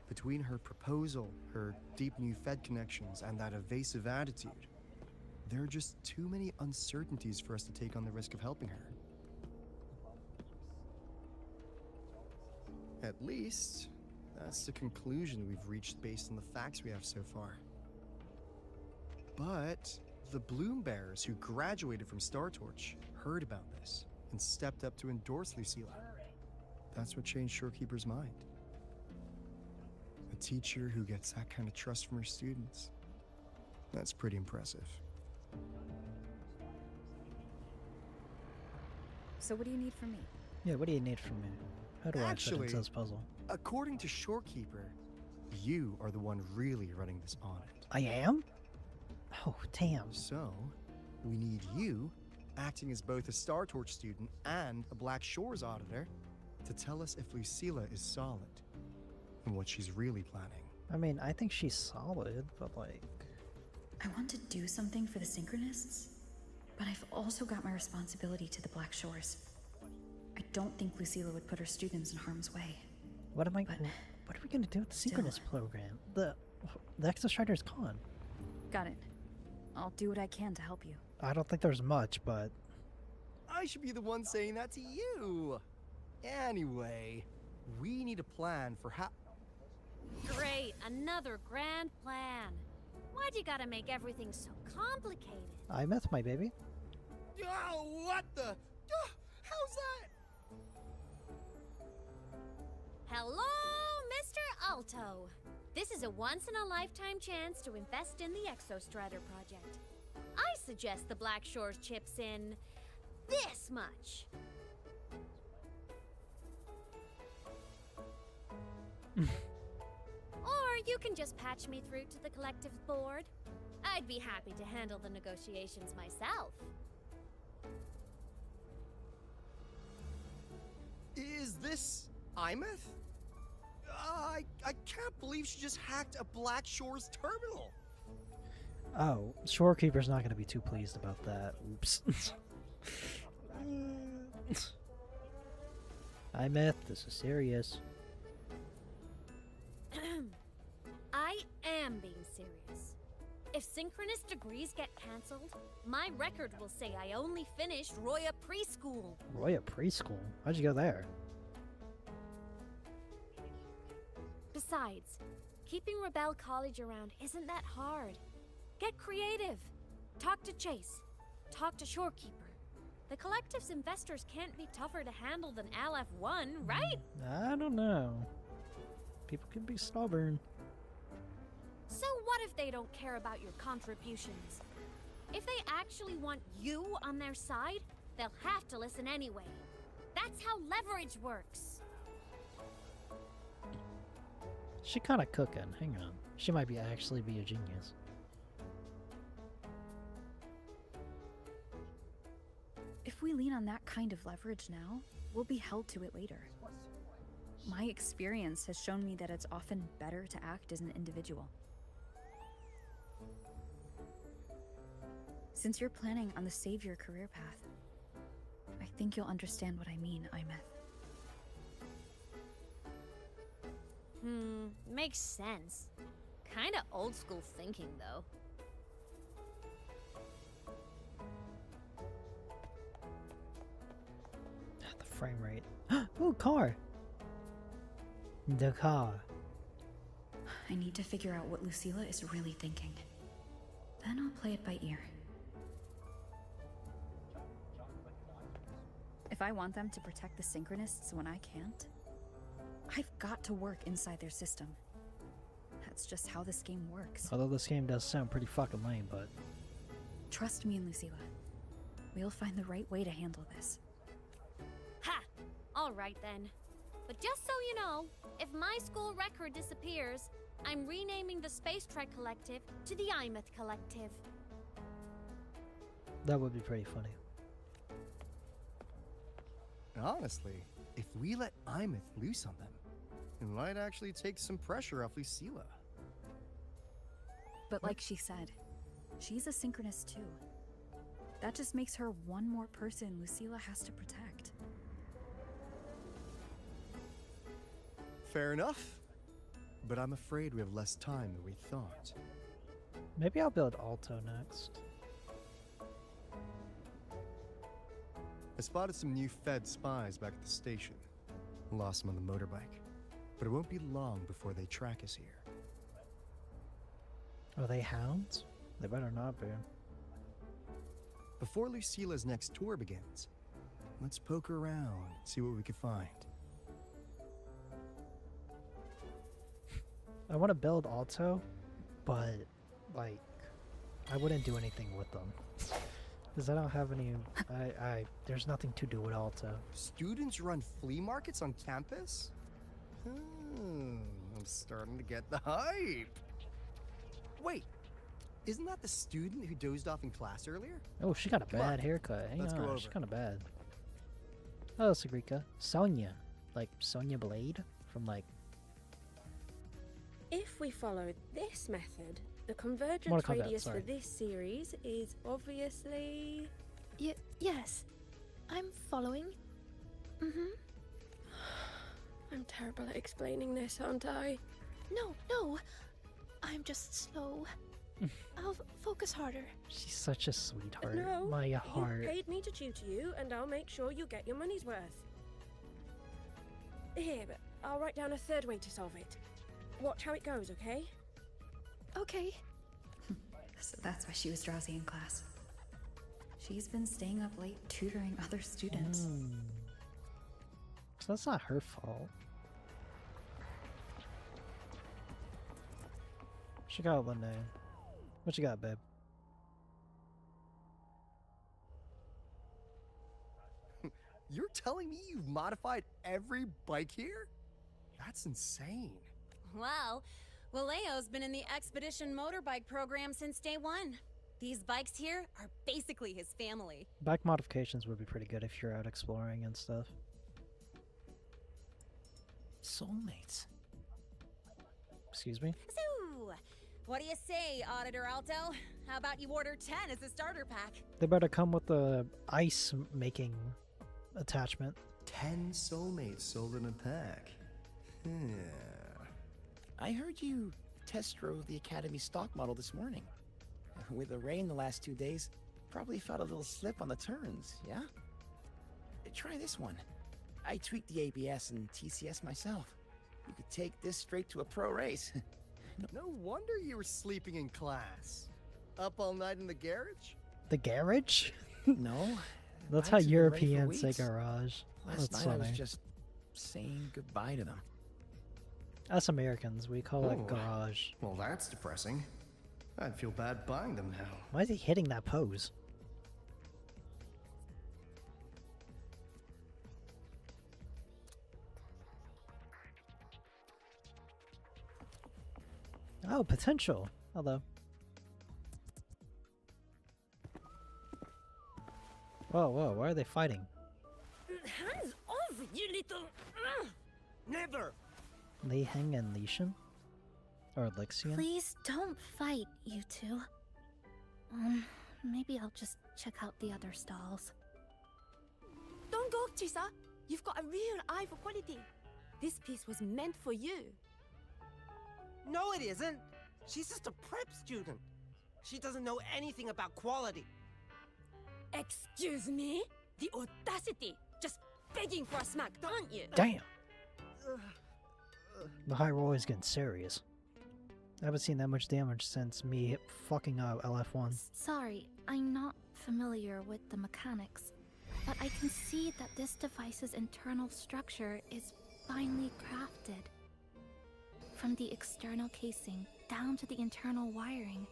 Between her proposal, her deep new Fed connections, and that evasive attitude, there are just too many uncertainties for us to take on the risk of helping her. At least, that's the conclusion we've reached based on the facts we have so far. But the Bloom Bearers who graduated from Star Torch heard about this and stepped up to endorse Lucilla. That's what changed Shorekeeper's mind. A teacher who gets that kind of trust from her students. That's pretty impressive. So what do you need from me? Yeah, what do you need from me? How do I fit into this puzzle? According to Shorekeeper, you are the one really running this audit. I am? Oh, damn. So, we need you, acting as both a Star Torch student and a Black Shores auditor, to tell us if Lucilla is solid and what she's really planning. I mean, I think she's solid, but like... I want to do something for the Synchronists, but I've also got my responsibility to the Black Shores. I don't think Lucilla would put her students in harm's way. What are we gonna do with the Synchronous program? The Exostrider's gone. Got it. I'll do what I can to help you. I don't think there's much, but... I should be the one saying that to you. Anyway, we need a plan for how... Great, another grand plan. Why'd you gotta make everything so complicated? I met my baby. Oh, what the... how's that? Hello, Mr. Alto. This is a once-in-a-lifetime chance to invest in the Exostrider project. I suggest the Black Shores chips in this much. Or you can just patch me through to the collective's board. I'd be happy to handle the negotiations myself. Is this Imeth? I can't believe she just hacked a Black Shores terminal. Oh, Shorekeeper's not going to be too pleased about that. Oops. Imeth, this is serious. I am being serious. If synchronous degrees get cancelled, my record will say I only finished Roya Preschool. Roya Preschool? How'd you go there? Besides, keeping Rebel College around isn't that hard. Get creative. Talk to Chase. Talk to Shorekeeper. The collective's investors can't be tougher to handle than LF1, right? I don't know. People can be stubborn. So what if they don't care about your contributions? If they actually want you on their side, they'll have to listen anyway. That's how leverage works. She kind of cooking. Hang on. She might actually be a genius. If we lean on that kind of leverage now, we'll be held to it later. My experience has shown me that it's often better to act as an individual. Since you're planning on the savior career path, I think you'll understand what I mean, Imeth. Makes sense. Kinda old school thinking, though. The frame rate. Ooh, car! The car. I need to figure out what Lucilla is really thinking. Then I'll play it by ear. If I want them to protect the Synchronists when I can't, I've got to work inside their system. That's just how this game works. Although this game does sound pretty fucking lame, but... Trust me and Lucilla. We'll find the right way to handle this. Ha! Alright then. But just so you know, if my school record disappears, I'm renaming the Space Trek Collective to the Imeth Collective. That would be pretty funny. Honestly, if we let Imeth loose on them, it might actually take some pressure off Lucilla. But like she said, she's a synchronist too. That just makes her one more person Lucilla has to protect. Fair enough. But I'm afraid we have less time than we thought. Maybe I'll build Alto next. I spotted some new Fed spies back at the station. Lost them on the motorbike. But it won't be long before they track us here. Are they hounds? They better not be. Before Lucilla's next tour begins, let's poke around, see what we can find. I want to build Alto, but, like, I wouldn't do anything with them. Because I don't have any... there's nothing to do with Alto. Students run flea markets on campus? I'm starting to get the hype. Wait, isn't that the student who dozed off in class earlier? Oh, she got a bad haircut. Hang Let's go on, over. she's kind of bad. Oh, Sagrika. Sonya. Like, Sonya Blade? From, like... If we follow this method, the convergence Mortal Kombat, radius sorry. for this series is obviously... Yes. I'm following. I'm terrible at explaining this, aren't I? No. I'm just slow. I'll focus harder. She's such a sweetheart. No, My heart. You paid me to tutor you, and I'll make sure you get your money's worth. Here, but I'll write down a third way to solve it. Watch how it goes, okay? Okay. So that's why she was drowsy in class. She's been staying up late tutoring other students. So that's not her fault. She got one day. What you got, babe? You're telling me you've modified every bike here? That's insane. Well, Valeo's been in the Expedition motorbike program since day one. These bikes here are basically his family. Bike modifications would be pretty good if you're out exploring and stuff. Soulmates. Excuse me? So, what do you say, Auditor Alto? How about you order 10 as a starter pack? They better come with the ice making attachment. 10 soulmates sold in a pack. I heard you test drove the Academy stock model this morning. With the rain the last 2 days, probably felt a little slip on the turns, yeah? Try this one. I tweaked the ABS and TCS myself. You could take this straight to a pro race. No wonder you were sleeping in class. Up all night in the garage? The garage? No. That's Bikes how have been ready for Europeans say weeks. garage. Last That's night I was funny. just saying goodbye to them. Us Americans, we call it Oh. garage. Well, that's depressing. I'd feel bad buying them now. Why is he hitting that pose? Oh, potential. Hello. Whoa, whoa, why are they fighting? Hands off, you little... Never! Li Heng and Li Shen? Or Lixian? Please don't fight, you two. Maybe I'll just check out the other stalls. Don't go, Chisa. You've got a real eye for quality. This piece was meant for you. No, it isn't. She's just a prep student. She doesn't know anything about quality. Excuse me? The audacity! Just begging for a smack, aren't you? Damn! The high roll is getting serious. I haven't seen that much damage since me fucking up LF1. Sorry, I'm not familiar with the mechanics, but I can see that this device's internal structure is finely crafted. From the external casing down to the internal wiring,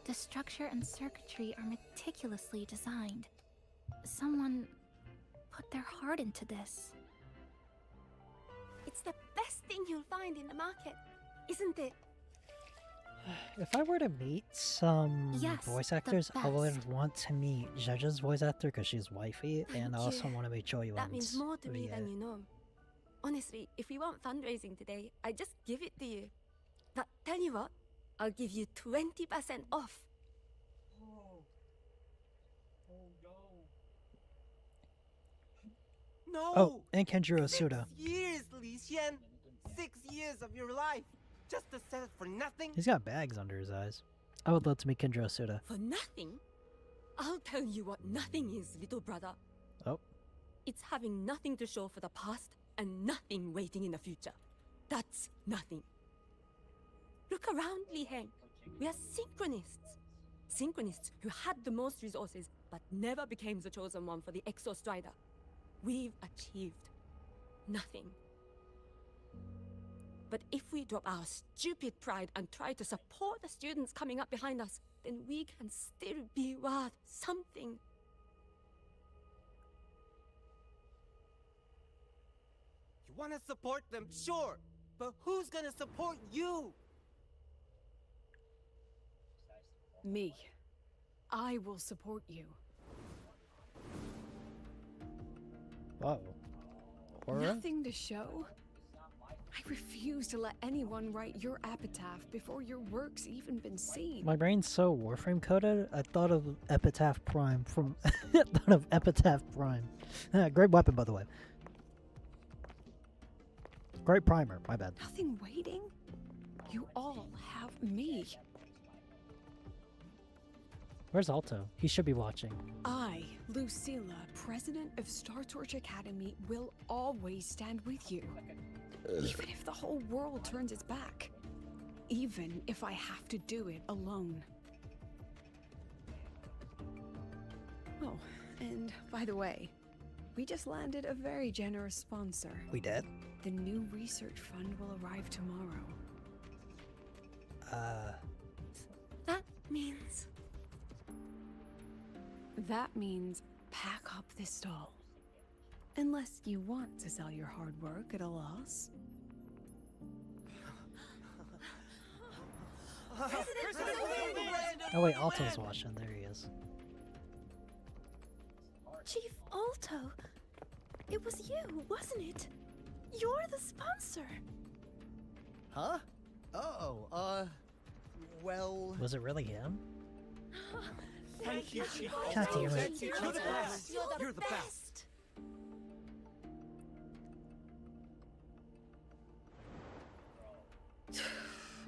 the structure and circuitry are meticulously designed. Someone put their heart into this. It's the best thing you'll find in the market, isn't it? If I were to meet some Yes, voice the actors, I would best. want to meet Zhejia's voice actor because she's wifey, and I also you. want to meet Choi That means Yun's. more to me than you know. Honestly, if we want fundraising today, I just give it to you. But tell you what, I'll give you 20% off. No! Oh, and Kenjiro 6 Suda. years, Li Xian! 6 years of your life! Just to settle for nothing? He's got bags under his eyes. I would love to meet Kenjiro Suda. For nothing? I'll tell you what nothing is, little brother. Oh. It's having nothing to show for the past and nothing waiting in the future. That's nothing. Look around, Li Heng. We are synchronists. Synchronists who had the most resources but never became the chosen one for the Exo Strider. We've achieved nothing. But if we drop our stupid pride and try to support the students coming up behind us, then we can still be worth something. You want to support them, sure. But who's gonna support you? Me. I will support you. Whoa. Horror? Nothing to show? I refuse to let anyone write your epitaph before your work's even been seen. My brain's so Warframe coded, I thought of Epitaph Prime from... I thought of Epitaph Prime. Great weapon, by the way. Great primer, my bad. Nothing waiting? You all have me. Where's Alto? He should be watching. I, Lucilla, president of Star Torch Academy, will always stand with you. Even if the whole world turns its back. Even if I have to do it alone. Oh, and by the way, we just landed a very generous sponsor. We did? The new research fund will arrive tomorrow. That means... That means pack up this stall. Unless you want to sell your hard work at a loss. Oh wait, Alto's watching. There he is. Chief Alto, it was you, wasn't it? You're the sponsor. Huh? Oh, well... Was it really him? Thank you, Chief. God damn it. You're the best. You're the best.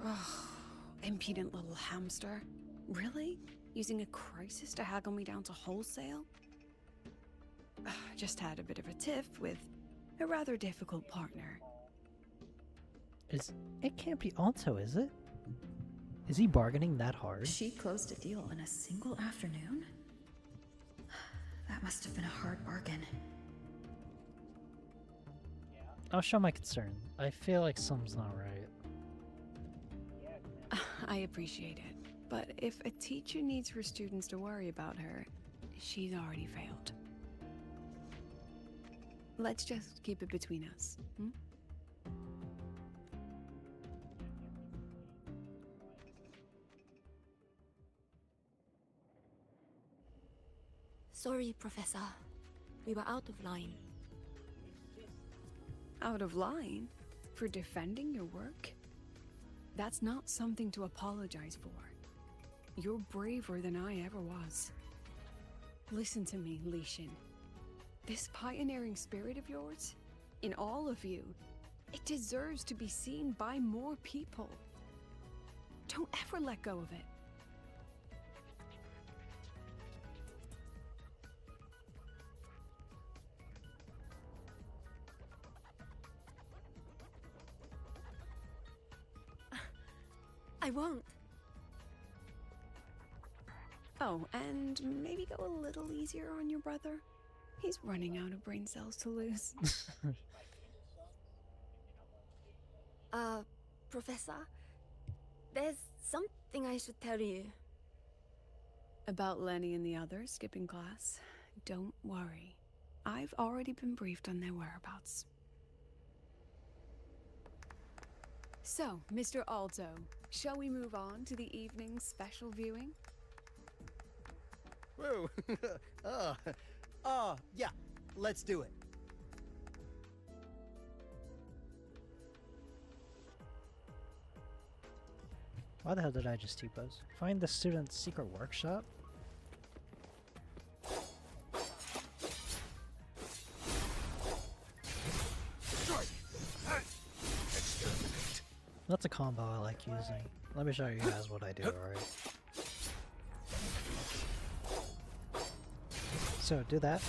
Oh, impudent little hamster. Really? Using a crisis to haggle me down to wholesale? Just had a bit of a tiff with a rather difficult partner. It can't be Alto, is it? Is he bargaining that hard? She closed a deal in a single afternoon? That must have been a hard bargain. I'll show my concern. I feel like something's not right. I appreciate it, but if a teacher needs her students to worry about her, she's already failed. Let's just keep it between us, hmm? Sorry, Professor. We were out of line. Out of line? For defending your work? That's not something to apologize for. You're braver than I ever was. Listen to me, Li Xin. This pioneering spirit of yours, in all of you, it deserves to be seen by more people. Don't ever let go of it. I won't. Oh, and maybe go a little easier on your brother. He's running out of brain cells to lose. Professor, there's something I should tell you. About Lenny and the others skipping class? Don't worry. I've already been briefed on their whereabouts. So, Mr. Alto, shall we move on to the evening's special viewing? Whoa. Yeah, let's do it. Why the hell did I just T-pose? Find the student's secret workshop? That's a combo I like using. Let me show you guys what I do, alright? So do that,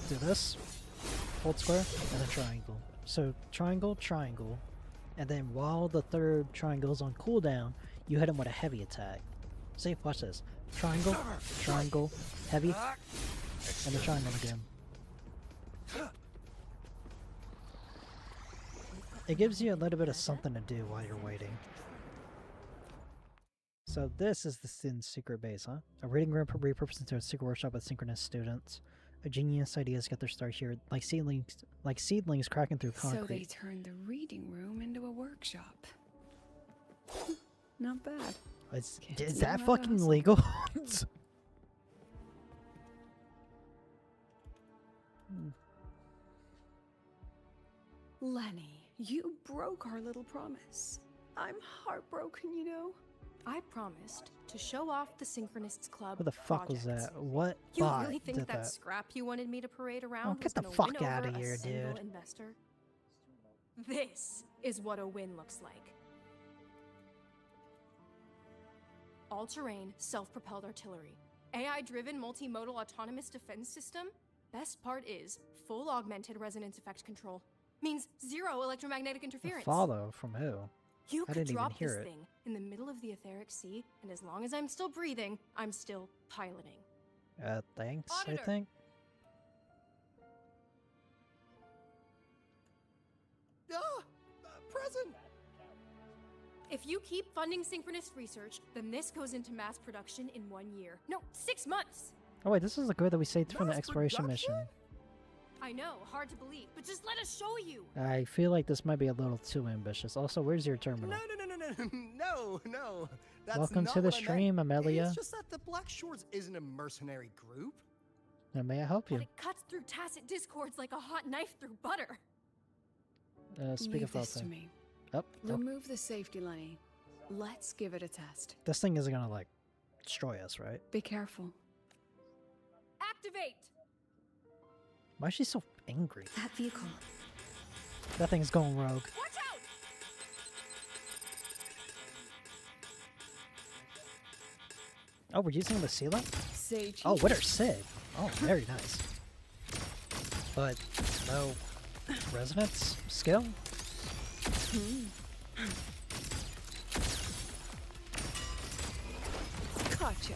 do this, hold square, and then triangle. So triangle, triangle, and then while the third triangle is on cooldown, you hit him with a heavy attack. See, watch this. Triangle, triangle, heavy, and the triangle again. It gives you a little bit of something to do while you're waiting. So this is the student's secret base, huh? A reading room repurposed into a secret workshop with synchronous students. A genius ideas get their start here, like seedlings cracking through concrete. So they turned the reading room into a workshop. Not bad. Is that fucking legal? Lenny, you broke our little promise. I'm heartbroken, you know. I promised to show off the Synchronists Club. What the fuck was that? What You bot really think did that that? scrap you wanted me to parade around Oh, was get the gonna fuck win outta over here, a single dude. investor? This is what a win looks like. All-terrain, self-propelled artillery. AI-driven multimodal autonomous defense system? Best part is, full augmented resonance effect control. Means zero electromagnetic interference. Follow from who? You I could didn't drop even hear this it. thing in the middle of the etheric sea, and as long as I'm still breathing, I'm still piloting. Thanks, Auditor. I think. Present! If you keep funding synchronous research, then this goes into mass production in 1 year. No, 6 months! Oh wait, this is the code that we saved from the exploration mission. I know, hard to believe, but just let us show you! I feel like this might be a little too ambitious. Also, where's your terminal? No. That's Welcome not to the what I meant. stream, Amelia. It's just that the Black Shores isn't a mercenary group. Now, may I help you? But it cuts through tacit discords like a hot knife through butter. Speak Leave of this to Falco. me. Oh, Remove the safety, Lenny. Let's give it a test. this thing isn't gonna like destroy us, right? Be careful. Activate! Why is she so angry? That vehicle. That thing's going rogue. Watch out! Oh, we're using Lucilla? Say cheese. Oh, what are Sid? Oh, very nice. But no resonance skill? Gotcha.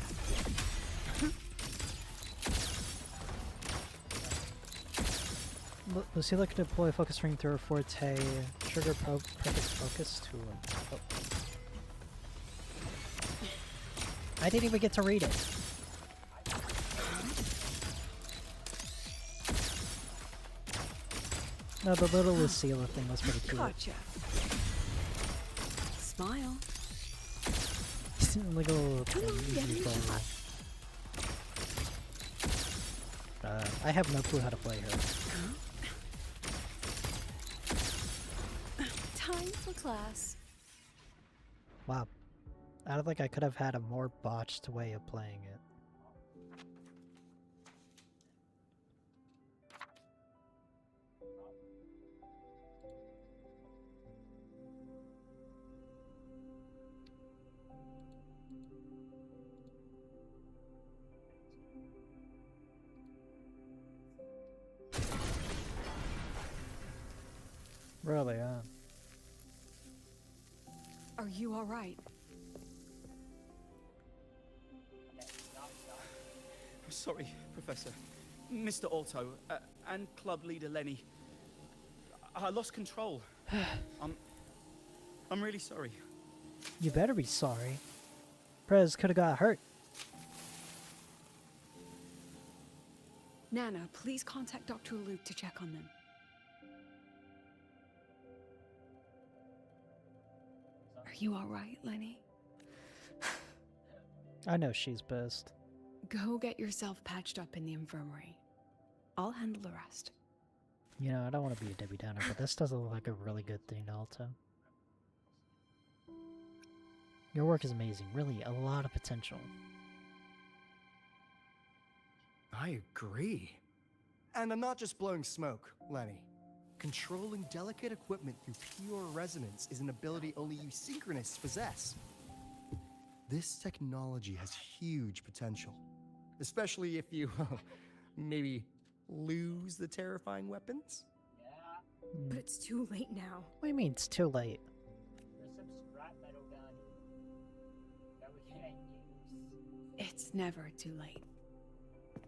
Lucilla could deploy focus ring through her forte, trigger perfect focus to... Oh. I didn't even get to read it. No, the little Lucilla thing was pretty cute. Gotcha. Smile. Like a little easy I have no clue how to play her. Time for class. Wow. I don't think I could have had a more botched way of playing it. Really, Are you alright? Sorry, Professor. Mr. Alto, and club leader Lenny. I lost control. I'm really sorry. You better be sorry. Prez could have got hurt. Nana, please contact Dr. Luke to check on them. Are you alright, Lenny? I know she's pissed. Go get yourself patched up in the infirmary. I'll handle the rest. You know, I don't want to be a Debbie Downer, but this does look like a really good thing, Alto. Your work is amazing. Really, a lot of potential. I agree. And I'm not just blowing smoke, Lenny. Controlling delicate equipment through pure resonance is an ability only you synchronists possess. This technology has huge potential, especially if you, maybe lose the terrifying weapons? But it's too late now. What do you mean it's too late? It's never too late.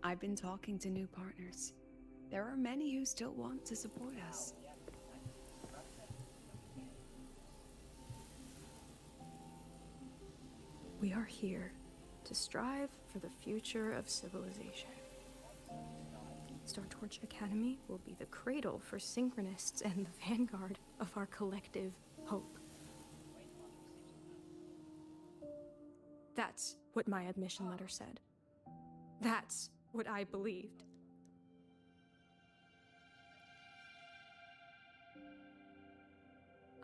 I've been talking to new partners. There are many who still want to support us. We are here to strive for the future of civilization. Star Torch Academy will be the cradle for synchronists and the vanguard of our collective hope. That's what my admission letter said. That's what I believed.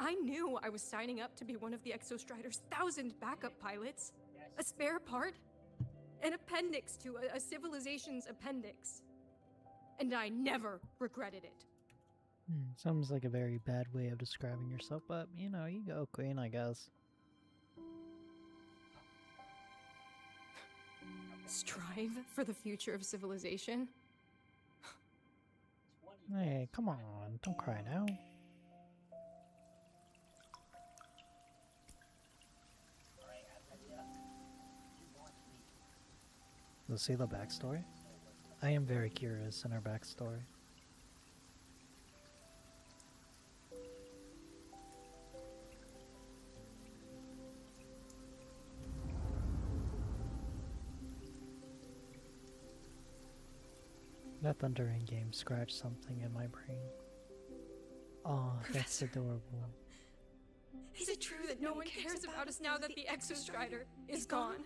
I knew I was signing up to be one of the Exostrider's 1,000 backup pilots. A spare part. An appendix to a civilization's appendix. And I never regretted it. Sounds like a very bad way of describing yourself, but you know, you go, Queen, I guess. Strive for the future of civilization? Hey, come on, don't cry now. Lucilla backstory? I am very curious in her backstory. That thundering game scratched something in my brain. Aw, that's adorable. Is it true that no one cares about us now that the Exostrider is gone?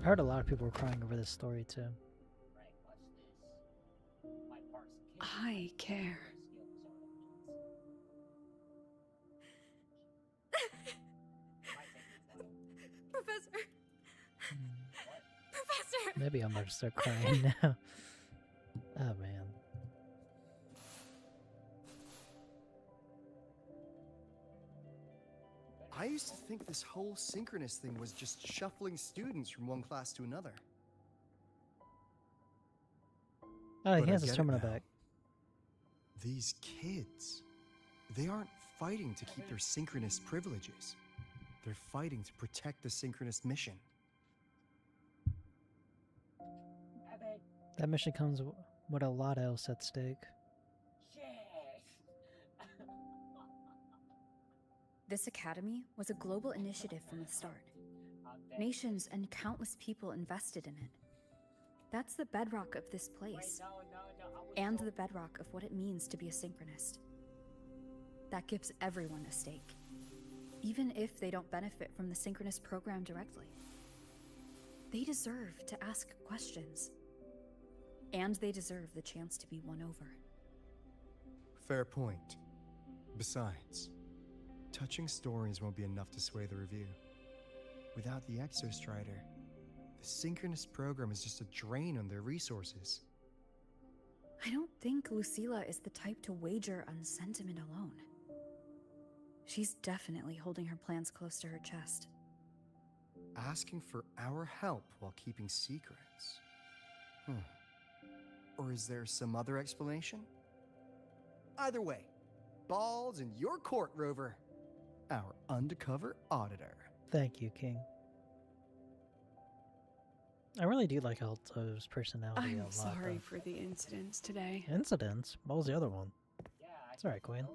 I heard a lot of people were crying over this story too. I care. Professor! Professor! Maybe I'm gonna start crying now. Oh man. I used to think this whole synchronous thing was just shuffling students from one class to another. Oh, he But I has his get it terminal now. back. These kids, they aren't fighting to keep their synchronous privileges. They're fighting to protect the synchronous mission. That mission comes with a lot else at stake. This academy was a global initiative from the start. Nations and countless people invested in it. That's the bedrock of this place, and the bedrock of what it means to be a synchronist. That gives everyone a stake, even if they don't benefit from the synchronous program directly. They deserve to ask questions, and they deserve the chance to be won over. Fair point. Besides, touching stories won't be enough to sway the review. Without the Exostrider, the synchronous program is just a drain on their resources. I don't think Lucilla is the type to wager on sentiment alone. She's definitely holding her plans close to her chest. Asking for our help while keeping secrets. Or is there some other explanation? Either way, ball's in your court, Rover. Our undercover auditor. Thank you, King. I really do like Alto's personality a I'm lot. sorry though. for the incidents today. Incidents? What was the other one? It's alright, Queen.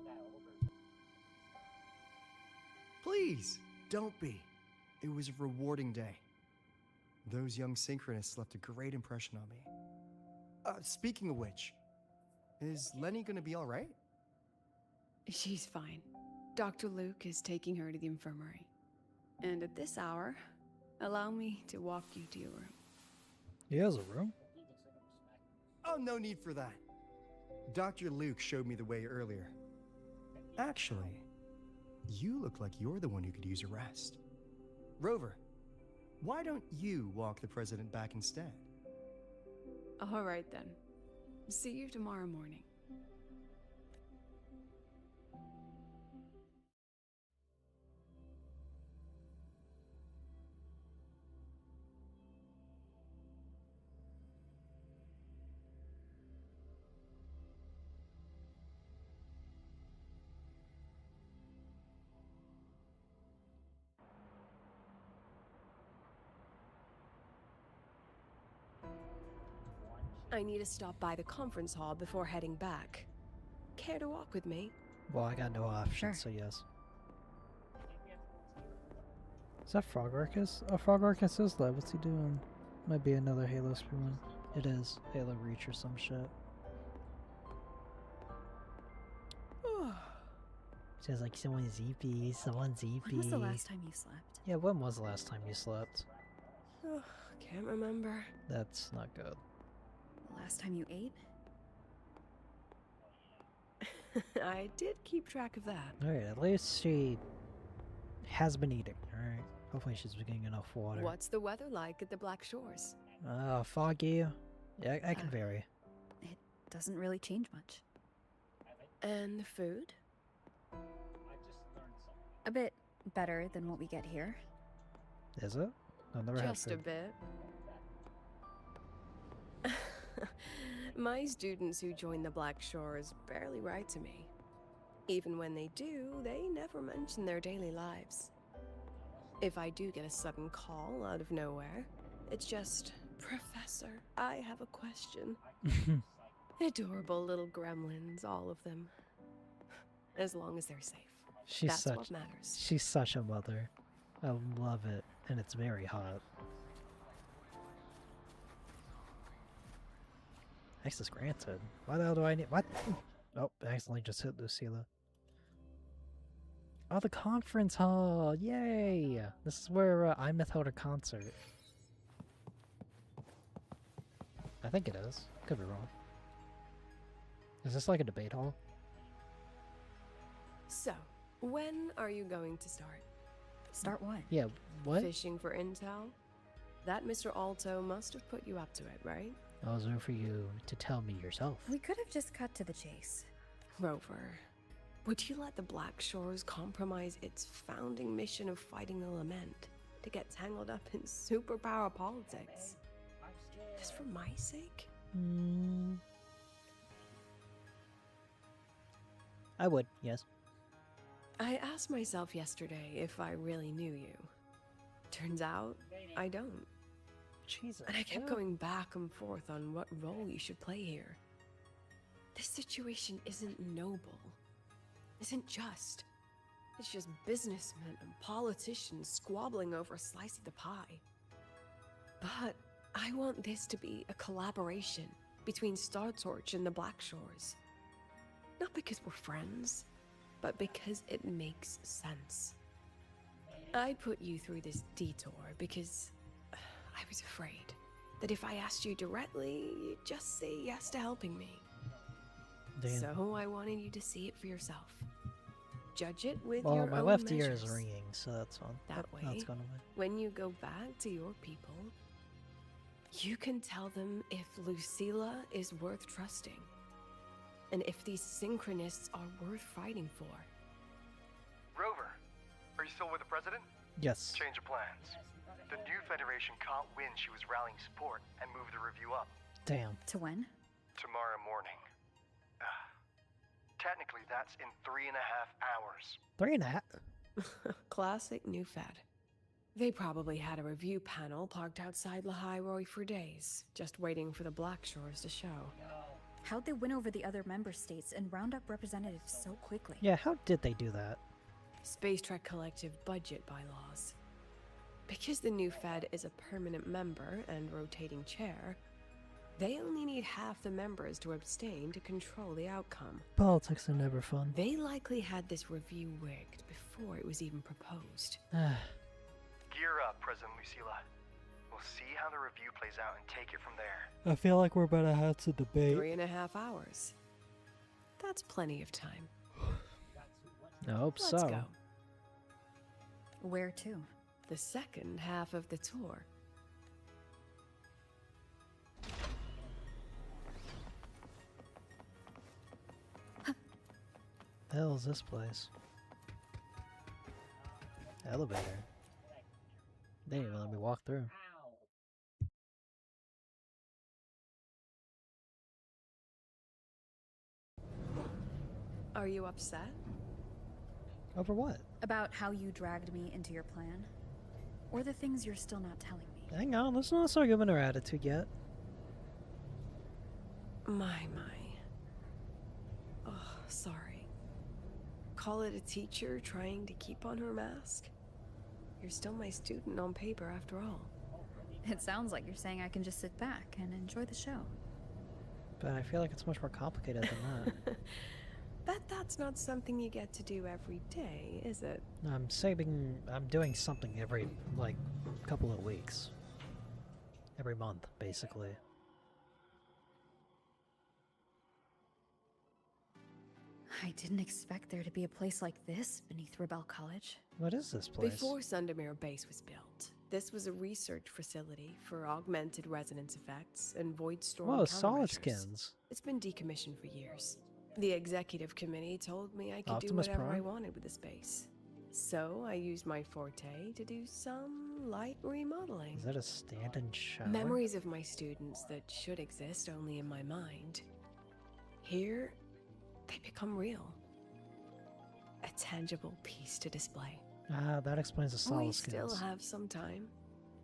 Please, don't be. It was a rewarding day. Those young synchronists left a great impression on me. Speaking of which, is Lenny gonna be alright? She's fine. Dr. Luke is taking her to the infirmary. And at this hour, allow me to walk you to your room. He has a room? Oh, no need for that. Dr. Luke showed me the way earlier. Actually, you look like you're the one who could use a rest. Rover, why don't you walk the president back instead? All right then. See you tomorrow morning. I need to stop by the conference hall before heading back. Care to walk with me? Well, I got no option, so yes. Is that Frog Arcus? Oh, Frog Arcus is live. What's he doing? Might be another Halo speedrun. It is. Halo Reach or some shit. Sounds like someone's ZP, someone's ZP. When was the last time you slept? Yeah, when was the last time you slept? Can't remember. That's not good. The last time you ate? I did keep track of that. Alright, at least she has been eating, alright? Hopefully she's been getting enough water. What's the weather like at the Black Shores? Foggy. Yeah, I can vary. It doesn't really change much. And the food? A bit better than what we get here. Is it? I've never Just had a food. bit. My students who join the Black Shores barely write to me. Even when they do, they never mention their daily lives. If I do get a sudden call out of nowhere, it's just, Professor, I have a question. Adorable little gremlins, all of them. As long as they're safe. That's what matters. She's such a mother. I love it, and it's very hot. Access granted. Why the hell do I need— what? Oh, I accidentally just hit Lucilla. Oh, the conference hall! Yay! This is where iMyth held a concert. I think it is. Could be wrong. Is this like a debate hall? So, when are you going to start? Start what? Yeah, what? Fishing for intel? That Mr. Alto must have put you up to it, right? I was waiting for you to tell me yourself. We could have just cut to the chase. Rover, would you let the Black Shores compromise its founding mission of fighting the Lament to get tangled up in superpower politics? Just for my sake? I would, yes. I asked myself yesterday if I really knew you. Turns out, I don't. Jesus. And I kept going back and forth on what role you should play here. This situation isn't noble, isn't just. It's just businessmen and politicians squabbling over a slice of the pie. But I want this to be a collaboration between Star Torch and the Black Shores. Not because we're friends, but because it makes sense. I put you through this detour because I was afraid that if I asked you directly, you'd just say yes to helping me. Damn. So I wanted you to see it for yourself. Judge it with well, your my own left ear measures. is ringing, so that's on. That way, That's gone away. when you go back to your people, you can tell them if Lucilla is worth trusting, and if these synchronists are worth fighting for. Rover, are you still with the president? Yes. Change of plans. The new Federation caught wind she was rallying support and moved the review up. Damn. To when? Tomorrow morning. Technically, that's in 3.5 hours. 3.5? Classic new Fed. They probably had a review panel parked outside Lahai for days, just waiting for the Black Shores to show. How'd they win over the other member states and round up representatives so quickly? Yeah, how did they do that? Space Trek Collective budget bylaws. Because the new Fed is a permanent member and rotating chair, they only need half the members to abstain to control the outcome. Politics are never fun. They likely had this review rigged before it was even proposed. Gear up, President Lucilla. We'll see how the review plays out and take it from there. I feel like we're about to have to debate. 3.5 hours. That's plenty of time. I hope Let's so. go. Where to? The second half of the tour. The hell is this place? Elevator. They didn't even let me walk through. Are you upset? Over what? About how you dragged me into your plan? Or the things you're still not telling me? Hang on, let's not start giving her attitude yet. My. Oh, sorry. Call it a teacher trying to keep on her mask? You're still my student on paper after all. It sounds like you're saying I can just sit back and enjoy the show. But I feel like it's much more complicated than that. Bet that's not something you get to do every day, is it? I'm doing something every, like, couple of weeks. Every month, basically. I didn't expect there to be a place like this beneath Rebel College. What is this place? Before Sundermere Base was built, this was a research facility for augmented resonance effects and void storm Whoa, solid countermeasures. skins. It's been decommissioned for years. The executive committee told me I could do Optimus whatever I Prime? wanted with the space. So I used my forte to do some light remodeling. Is that a stand-in shower? Memories of my students that should exist only in my mind. Here, they become real. A tangible piece to display. Ah, that explains the solace We skills. still have some time.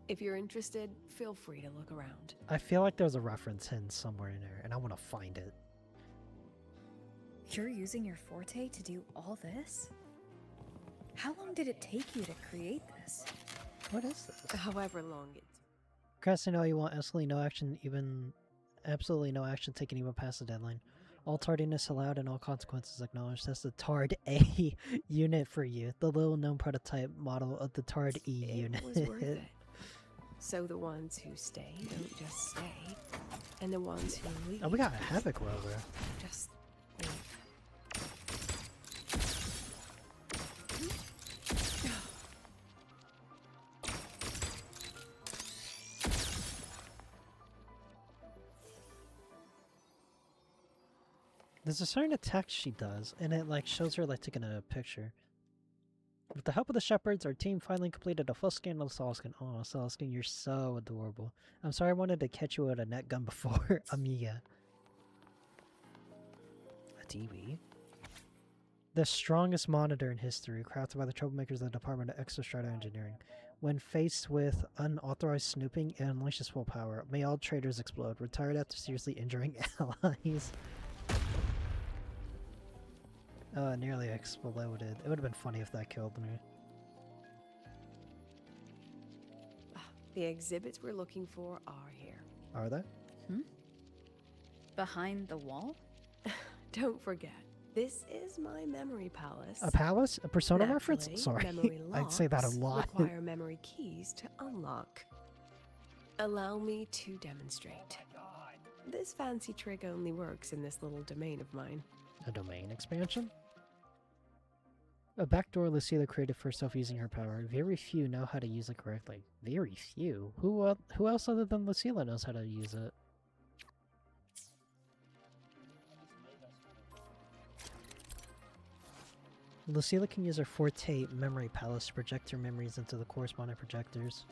If you're interested, feel free to look around. I feel like there's a reference hidden somewhere in there, and I want to find it. You're using your forte to do all this? How long did it take you to create this? What is this? However long it. Procrastinate all you want, absolutely no action taken even past the deadline. All tardiness allowed and all consequences acknowledged. That's the Tard A unit for you. The little known prototype model of the Tard E unit. It was worth it. So the ones who stay don't just stay, and the ones who leave. Oh, we got a Havoc Rover. Just leave. There's a certain attack she does, and it like shows her like taking a picture. With the help of the shepherds, our team finally completed a full scan of Salaskin. Oh, Salaskin, you're so adorable. I'm sorry I wanted to catch you with a net gun before, Amiga. A TV? The strongest monitor in history, crafted by the troublemakers of the Department of Exostrato Engineering. When faced with unauthorized snooping, it unleashes full power. May all traitors explode. Retired after seriously injuring allies. Oh, it nearly exploded. It would have been funny if that killed me. The exhibits we're looking for are here. Are they? Behind the wall? Don't forget, this is my memory palace. A palace? A Persona reference? Naturally, Sorry. memory I'd say that a lot. Require memory keys to unlock. Allow me to demonstrate. This fancy trick only works in this little domain of mine. A domain expansion? A backdoor Lucilla created for herself using her power. Very few know how to use it correctly. Very few? Who else other than Lucilla knows how to use it? Lucilla can use her Forte memory palace to project her memories into the corresponding projectors.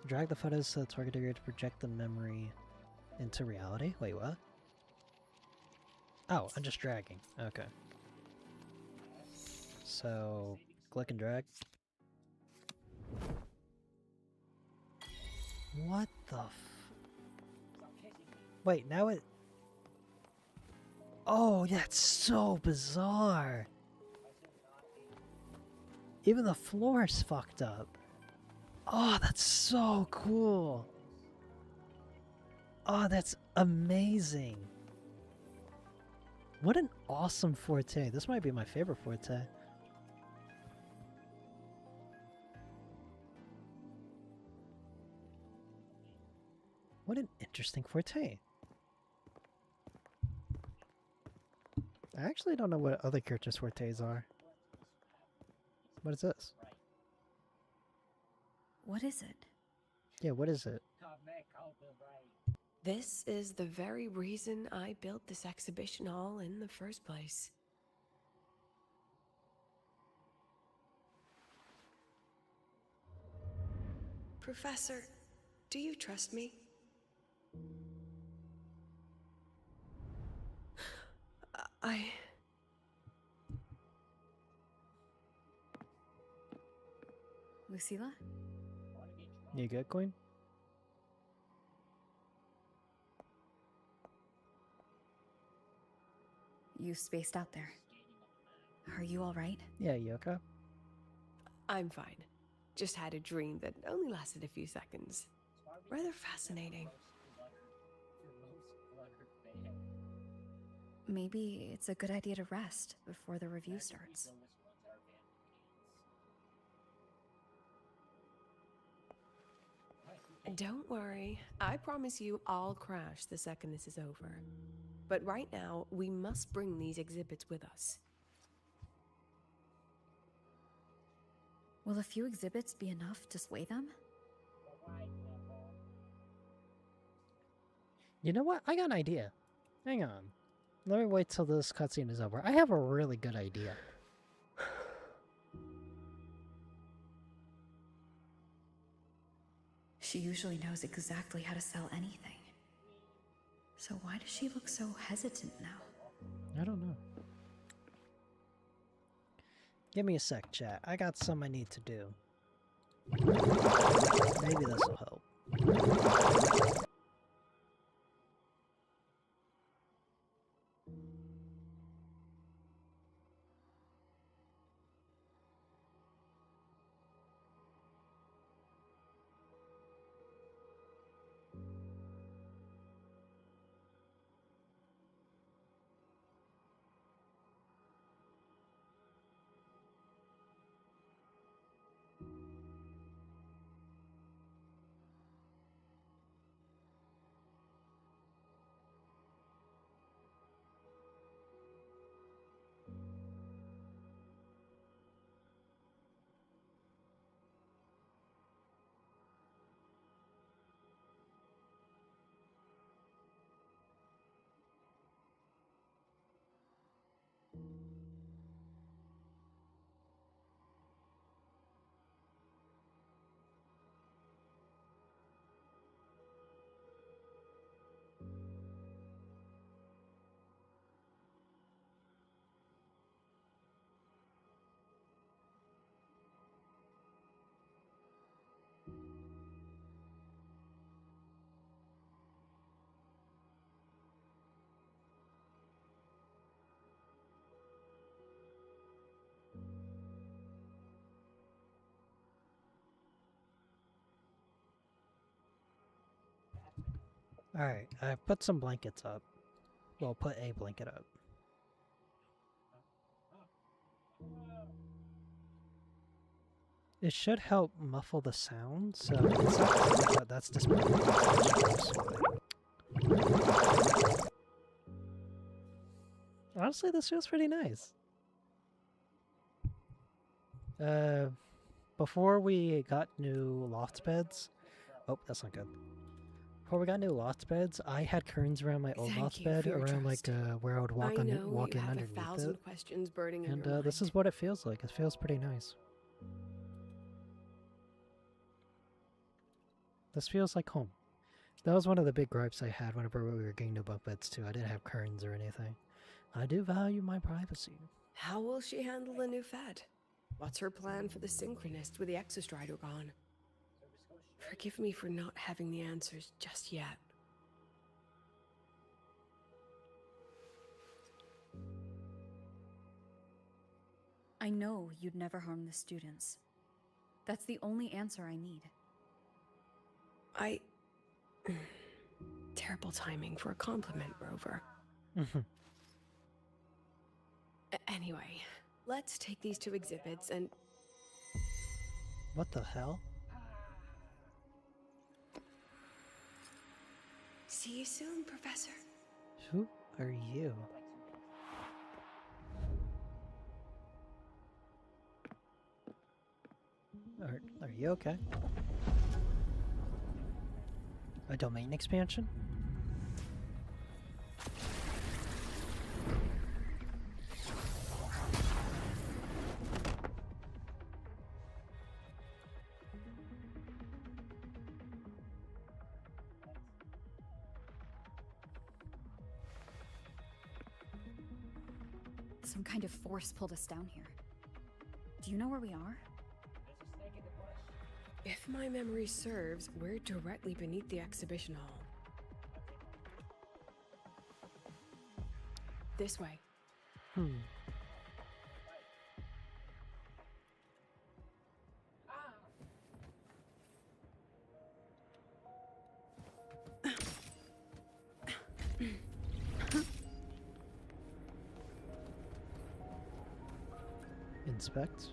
Drag the photos to the target area to project the memory into reality? Wait, what? Oh, I'm just dragging. Okay. So, click and drag. What the Wait, now it... Oh, that's so bizarre! Even the floor is fucked up. Oh, that's so cool! Oh, that's amazing! What an awesome Forte. This might be my favorite Forte. What an interesting Forte. I actually don't know what other characters' Fortes are. What is this? What is it? Yeah, what is it? This is the very reason I built this exhibition hall in the first place. Professor, do you trust me? Lucilla? You good, Queen? You spaced out there. Are you alright? Yeah, you okay? I'm fine. Just had a dream that only lasted a few seconds. Rather fascinating. Maybe it's a good idea to rest before the review starts. Don't worry. I promise you I'll crash the second this is over. But right now, we must bring these exhibits with us. Will a few exhibits be enough to sway them? You know what? I got an idea. Hang on. Let me wait till this cutscene is over. I have a really good idea. She usually knows exactly how to sell anything. So why does she look so hesitant now? I don't know. Give me a sec, chat. I got some I need to do. Maybe this will help. Alright, I put some blankets up. Well, put a blanket up. It should help muffle the sound, so it's not, that's just honestly, this feels pretty nice. Before we got new loft beds, oh, that's not good. Before we got new loft beds, I had curtains around my old loft bed, around like where I would walk in underneath it. Questions burning and this is what it feels like. It feels pretty nice. This feels like home. That was one of the big gripes I had whenever we were getting new bunk beds too. I didn't have curtains or anything. I do value my privacy. How will she handle the new Fed? What's her plan for the Synchronist with the Exostrider gone? Forgive me for not having the answers just yet. I know you'd never harm the students. That's the only answer I need. Terrible timing for a compliment, Rover. Anyway, let's take these two exhibits and... What the hell? See you soon, Professor. Who are you? Are you okay? A domain expansion? Some kind of force pulled us down here. Do you know where we are? If my memory serves, we're directly beneath the exhibition hall. This way. Inspect.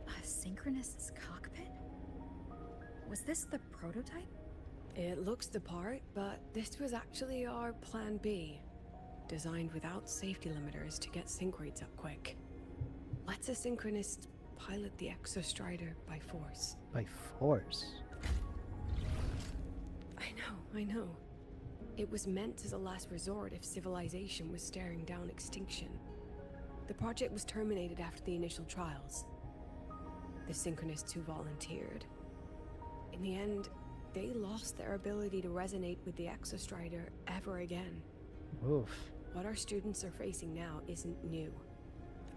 A Synchronist's cockpit? Was this the prototype? It looks the part, but this was actually our plan B. Designed without safety limiters to get sync rates up quick. Lets a Synchronist pilot the Exostrider by force. By force? I know. It was meant as a last resort if civilization was staring down extinction. The project was terminated after the initial trials. the Synchronists who volunteered. In the end, they lost their ability to resonate with the Exostrider ever again. Oof. What our students are facing now isn't new.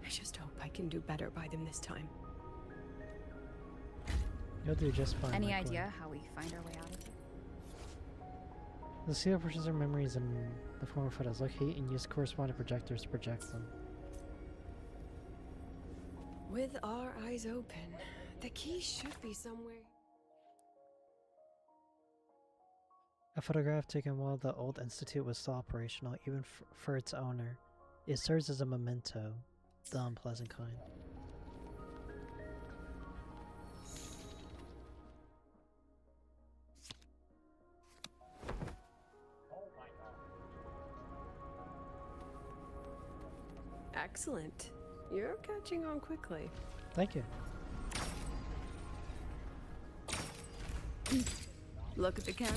I just hope I can do better by them this time. You'll do just fine. Any Michael. idea how we find our way out of here? Lucilla pushes her memories in the form of photos. Locate and use corresponding projectors to project them. With our eyes open, the key should be somewhere. A photograph taken while the old institute was still operational, even for its owner. It serves as a memento, the unpleasant kind. Excellent. You're catching on quickly. Thank you. Look at the camera.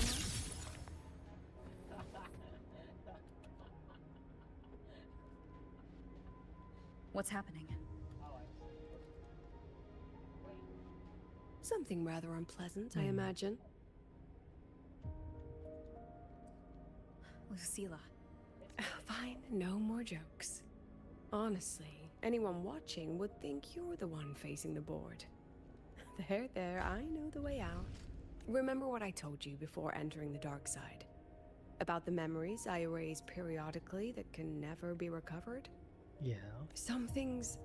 What's happening? Something rather unpleasant, I imagine. Lucilla. Fine, no more jokes. Honestly, anyone watching would think you're the one facing the board. There, I know the way out. Remember what I told you before entering the dark side? About the memories I erase periodically that can never be recovered? Yeah. Some things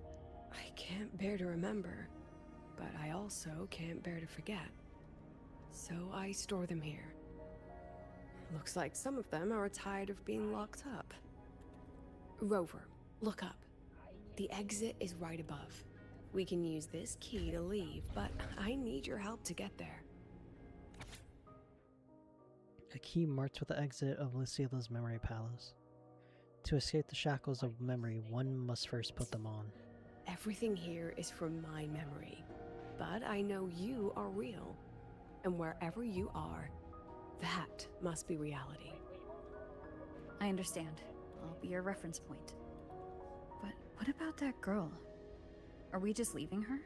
I can't bear to remember, but I also can't bear to forget. So I store them here. Looks like some of them are tired of being locked up. Rover, look up. The exit is right above. We can use this key to leave, but I need your help to get there. A key marked with the exit of Lucilla's memory palace. To escape the shackles of memory, one must first put them on. Everything here is from my memory, but I know you are real. And wherever you are, that must be reality. I understand. I'll be your reference point. But what about that girl? Are we just leaving her?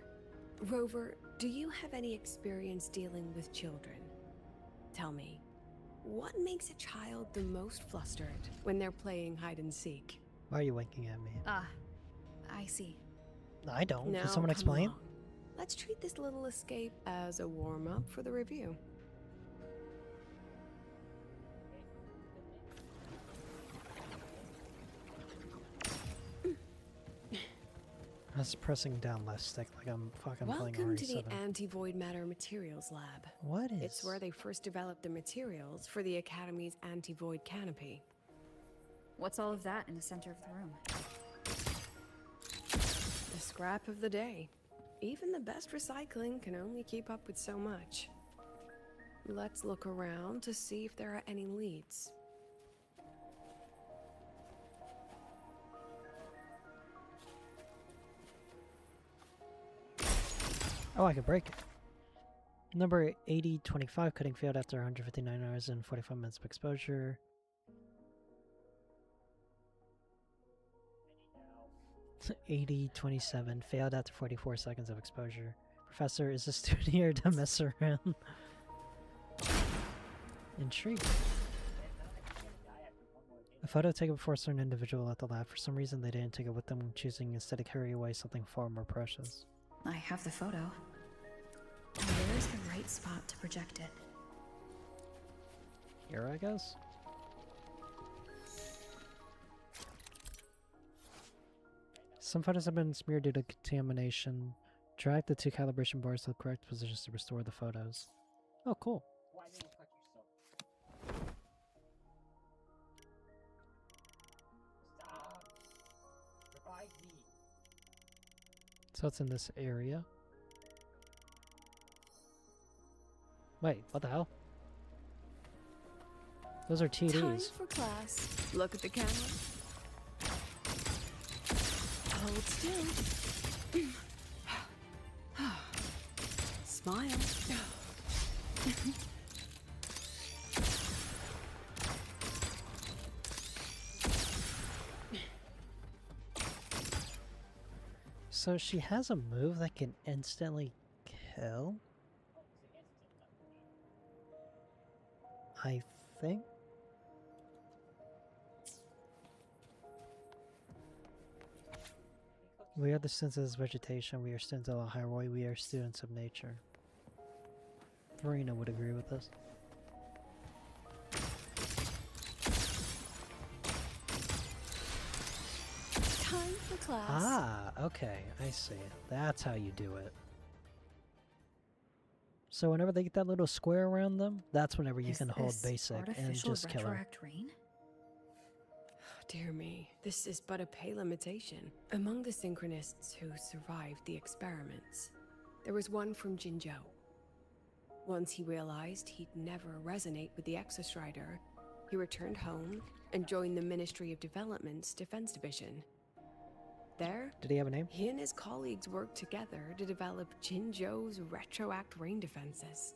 Rover, do you have any experience dealing with children? Tell me, what makes a child the most flustered when they're playing hide and seek? Why are you winking at me? Ah, I see. I don't. Now, Can someone come explain? along. Let's treat this little escape as a warm-up for the review. I was pressing down left stick like I'm fucking playing Welcome RE7. to the Anti-Void Matter Materials Lab. What is... It's where they first developed the materials for the Academy's anti-void canopy. What's all of that in the center of the room? The scrap of the day. Even the best recycling can only keep up with so much. Let's look around to see if there are any leads. Oh, I can break it. Number 8025, cutting failed after 159 hours and 45 minutes of exposure. $80.27 failed after 44 seconds of exposure. Professor, is the student here to mess around? Intriguing. A photo taken before a certain individual at the lab. For some reason, they didn't take it with them, choosing instead to carry away something far more precious. I have the photo. Where's the right spot to project it? Here, I guess? Some photos have been smeared due to contamination. Drag the two calibration bars to the correct positions to restore the photos. Oh, cool. So it's in this area. Wait, what the hell? Those are TDs. Time for class. Look at the camera. Hold still. Smile. So she has a move that can instantly hell? I think. We are the students of vegetation. We are students of Highway. We are students of nature. Verena would agree with this. Time for class. Ah, okay. I see. That's how you do it. So whenever they get that little square around them, that's whenever you can hold basic and just kill her. Rain? Dear me, this is but a pale imitation. Among the synchronists who survived the experiments, there was one from Jinzhou. Once he realized he'd never resonate with the Exostrider, he returned home and joined the Ministry of Development's Defense Division. There, did he have a name? He and his colleagues worked together to develop Jinzhou's retroact rain defenses.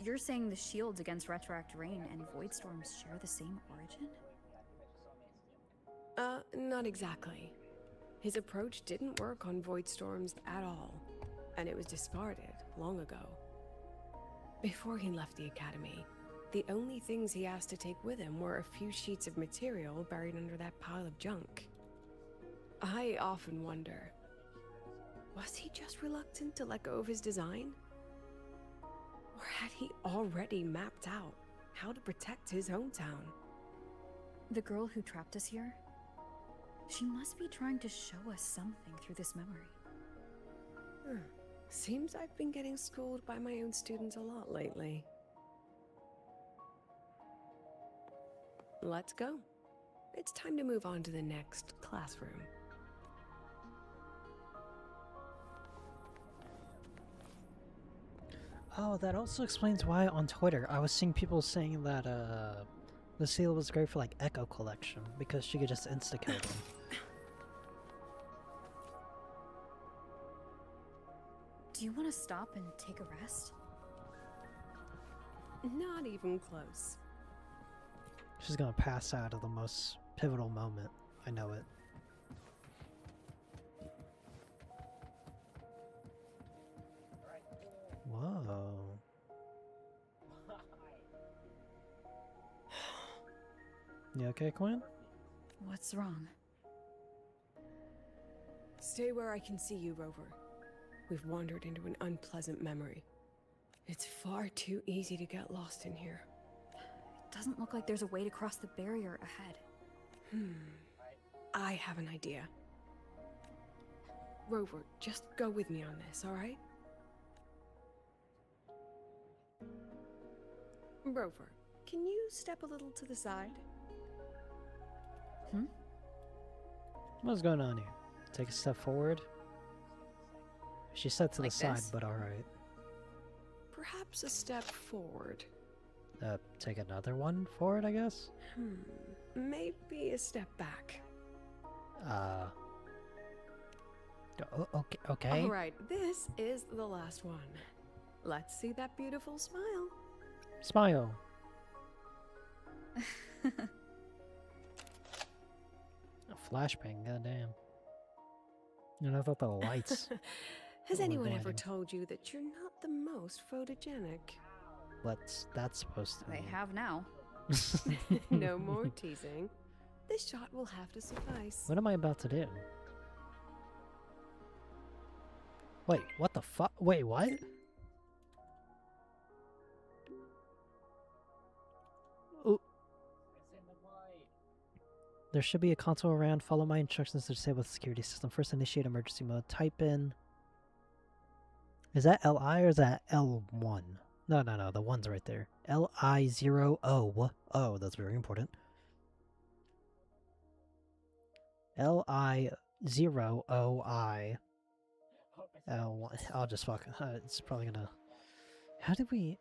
You're saying the shields against retroact rain and void storms share the same origin? Not exactly. His approach didn't work on void storms at all, and it was discarded long ago. Before he left the academy, the only things he asked to take with him were a few sheets of material buried under that pile of junk. I often wonder, was he just reluctant to let go of his design? Or had he already mapped out how to protect his hometown? The girl who trapped us here? She must be trying to show us something through this memory. Seems I've been getting schooled by my own students a lot lately. Let's go. It's time to move on to the next classroom. Oh, that also explains why on Twitter I was seeing people saying that Lucilla was great for like Echo Collection because she could just insta-kill them. Do you want to stop and take a rest? Not even close. She's gonna pass out at the most pivotal moment. I know it. Whoa. You okay, Quinn? What's wrong? Stay where I can see you, Rover. We've wandered into an unpleasant memory. It's far too easy to get lost in here. It doesn't look like there's a way to cross the barrier ahead. I have an idea. Rover, just go with me on this, alright? Rover, can you step a little to the side? What's going on here? Take a step forward? She said to Like the side, this? but alright. Perhaps a step forward. Take another one forward, I guess? Maybe a step back. Okay. Alright, this is the last one. Let's see that beautiful smile. Smile. A flashbang, goddamn. And I thought the lights. Has were anyone ever blinding. told you that you're not the most photogenic? What's that supposed to They mean? have now. No more teasing. This shot will have to suffice. What am I about to do? Wait, what the fuck? Wait, what? Ooh. There should be a console around. Follow my instructions to disable the security system. First, initiate emergency mode. Type in... Is that LI or is that L1? No, the one's right there. LI0O. Oh, that's very important. LI0OI. L1. I'll just fuck. It's probably gonna... How did we...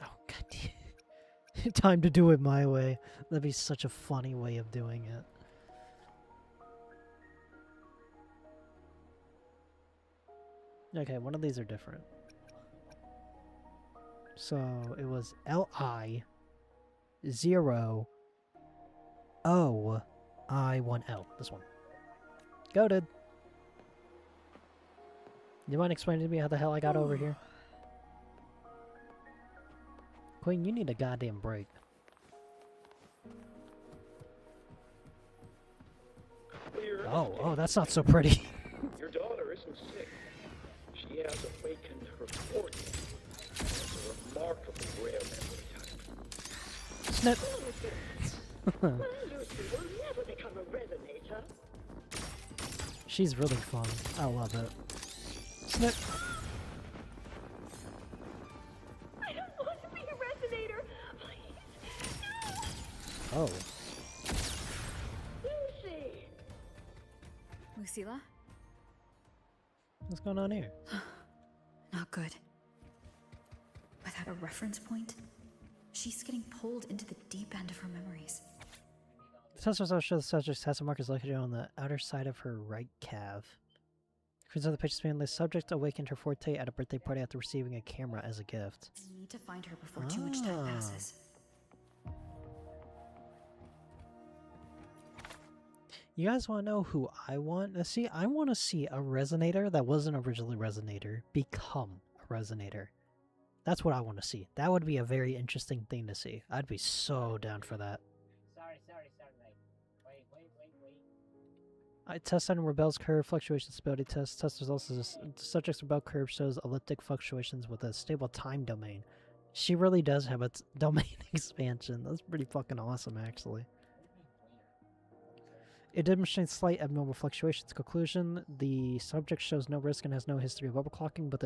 Oh, god damn. Time to do it my way. That'd be such a funny way of doing it. Okay, one of these are different. So it was LI 0 O I 1 L. This one. Goated. You mind explaining to me how the hell I got over here? Queen, you need a goddamn break. Oh, that's not so pretty. Your daughter isn't sick. She has awakened her fortune. It's a remarkable rare memory type. Snip. Lucy will never become a resonator. She's really fun. I love it. Snip. I don't want to be a resonator. Please. Oh. Lucy. Lucilla? What's going on here? Not good. Without a reference point, she's getting pulled into the deep end of her memories. The test results show the subject's has markers located on the outer side of her right calf. According to the patient's family, the subject awakened her forte at a birthday party after receiving a camera as a gift. We need to find her before too much time passes. You guys want to know who I want to see? I want to see a resonator that wasn't originally resonator become a resonator. That's what I want to see. That would be a very interesting thing to see. I'd be so down for that. Sorry. Wait. I test on Rebel's curve fluctuation stability test. Test results is the subject's Rebel curve shows elliptic fluctuations with a stable time domain. She really does have a domain expansion. That's pretty fucking awesome, actually. It demonstrates slight abnormal fluctuations. Conclusion: the subject shows no risk and has no history of overclocking, but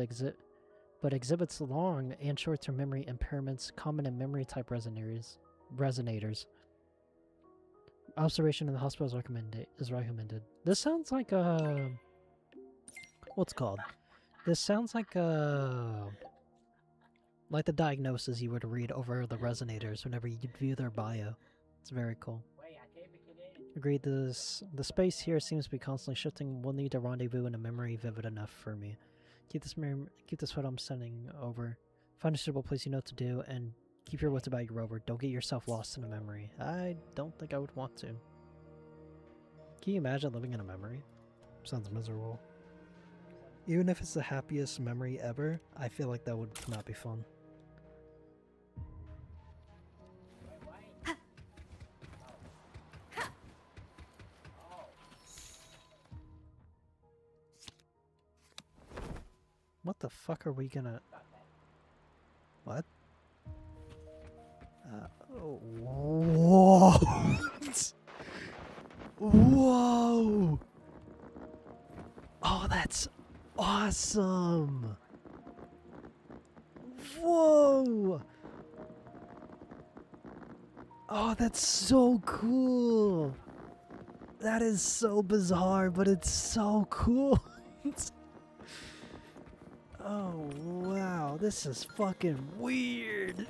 exhibits long and short-term memory impairments common in memory-type resonators. Observation in the hospital is recommended. This sounds like a... What's it called? This sounds like a... Like the diagnosis you would read over the resonators whenever you view their bio. It's very cool. Agreed, the space here seems to be constantly shifting. We'll need a rendezvous in a memory vivid enough for me. Keep this photo I'm sending over. Find a suitable place you know what to do, and keep your wits about your rover. Don't get yourself lost in a memory. I don't think I would want to. Can you imagine living in a memory? Sounds miserable. Even if it's the happiest memory ever, I feel like that would not be fun. What the fuck are we gonna... What? Whoa! Whoa! Oh, that's awesome! Whoa! Oh, that's so cool! That is so bizarre, but it's so cool! Oh, wow, this is fucking weird.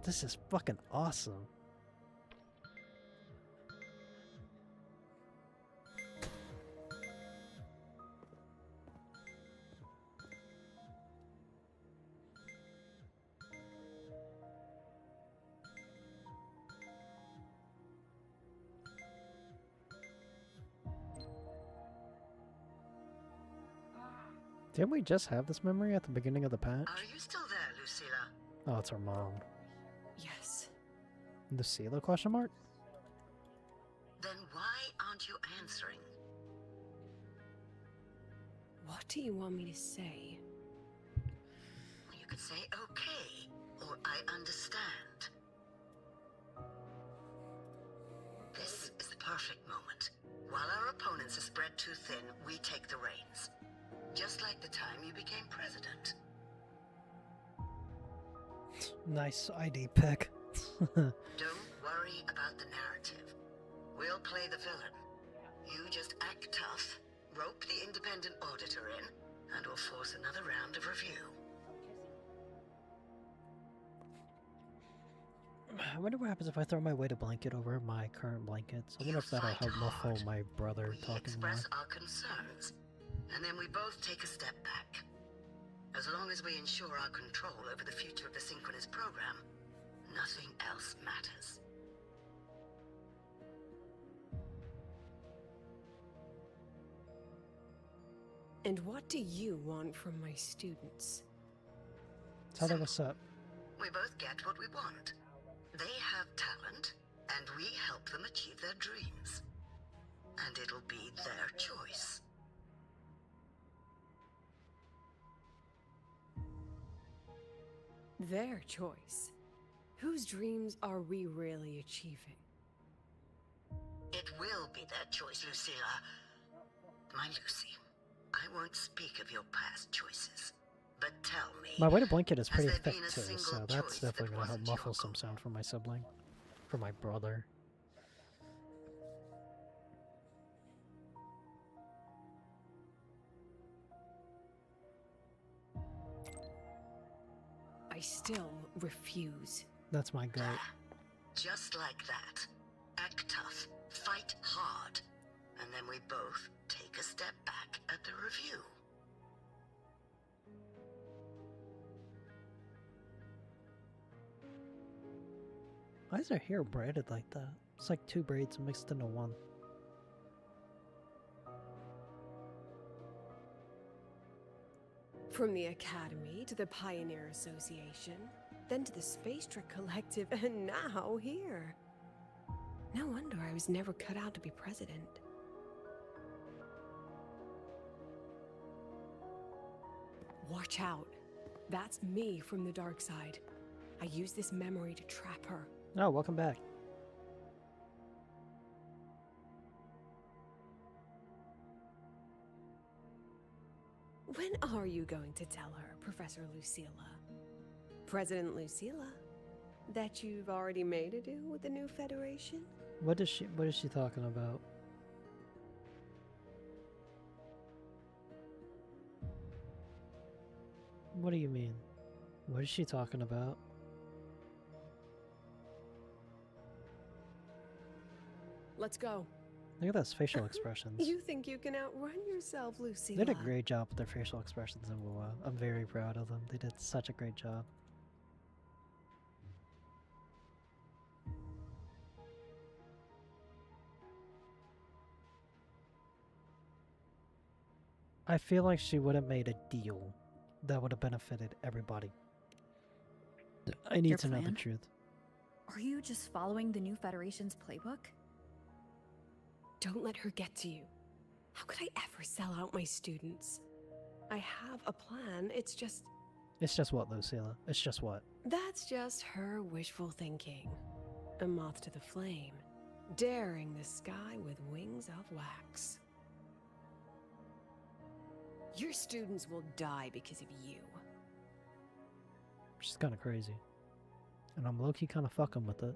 This is fucking awesome. Didn't we just have this memory at the beginning of the patch? Are you still there, Lucilla? Oh, it's her mom. Yes. Lucilla, question mark? Then why aren't you answering? What do you want me to say? You could say okay, or I understand. This is the perfect moment. While our opponents are spread too thin, we take the reins. Just like the time you became president. Nice ID pick. Don't worry about the narrative. We'll play the villain. You just act tough, rope the independent auditor in, and we'll force another round of review. I wonder what happens if I throw my weighted blanket over my current blankets. I wonder if that'll help muffle my brother talking more. Express our concerns, and then we both take a step back. As long as we ensure our control over the future of the Synchronous program, nothing else matters. And what do you want from my students? Tell them what's up. We both get what we want. They have talent, and we help them achieve their dreams. And it'll be their choice. Their choice? Whose dreams are we really achieving? It will be their choice, Lucilla. My Lucy, I won't speak of your past choices, but tell me... My weighted blanket is pretty has there thick been a too, single so that's choice definitely that gonna help wasn't muffle your some sound from my sibling. From my brother. I still refuse. That's my goat. Just like that. Act tough, fight hard, and then we both take a step back at the review. Why is her hair braided like that? It's like two braids mixed into one. From the Academy to the Pioneer Association, then to the Space Trick Collective, and now here. No wonder I was never cut out to be president. Watch out. That's me from the dark side. I use this memory to trap her. Oh, welcome back. When are you going to tell her, Professor Lucilla? President Lucilla? That you've already made a deal with the new Federation? What is she talking about? What do you mean? What is she talking about? Let's go. Look at those facial expressions. You think you can outrun yourself, Lucilla? They did a great job with their facial expressions in WoW. I'm very proud of them. They did such a great job. I feel like she would have made a deal that would have benefited everybody. I need to know the truth. Are you just following the new Federation's playbook? Don't let her get to you. How could I ever sell out my students? I have a plan, it's just... It's just what, Lucilla? It's just what? That's just her wishful thinking. A moth to the flame, daring the sky with wings of wax. Your students will die because of you. She's kind of crazy. And I'm low-key kind of fucking with it.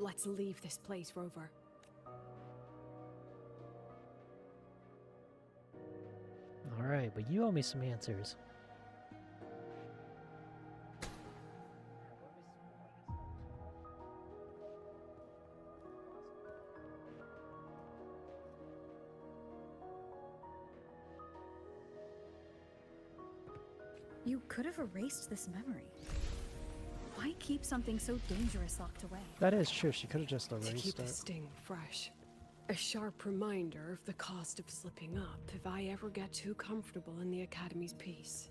Let's leave this place, Rover. Alright, but you owe me some answers. You could have erased this memory. Why keep something so dangerous locked away? That is true, she could have just erased it. To keep the sting fresh. A sharp reminder of the cost of slipping up if I ever get too comfortable in the Academy's peace.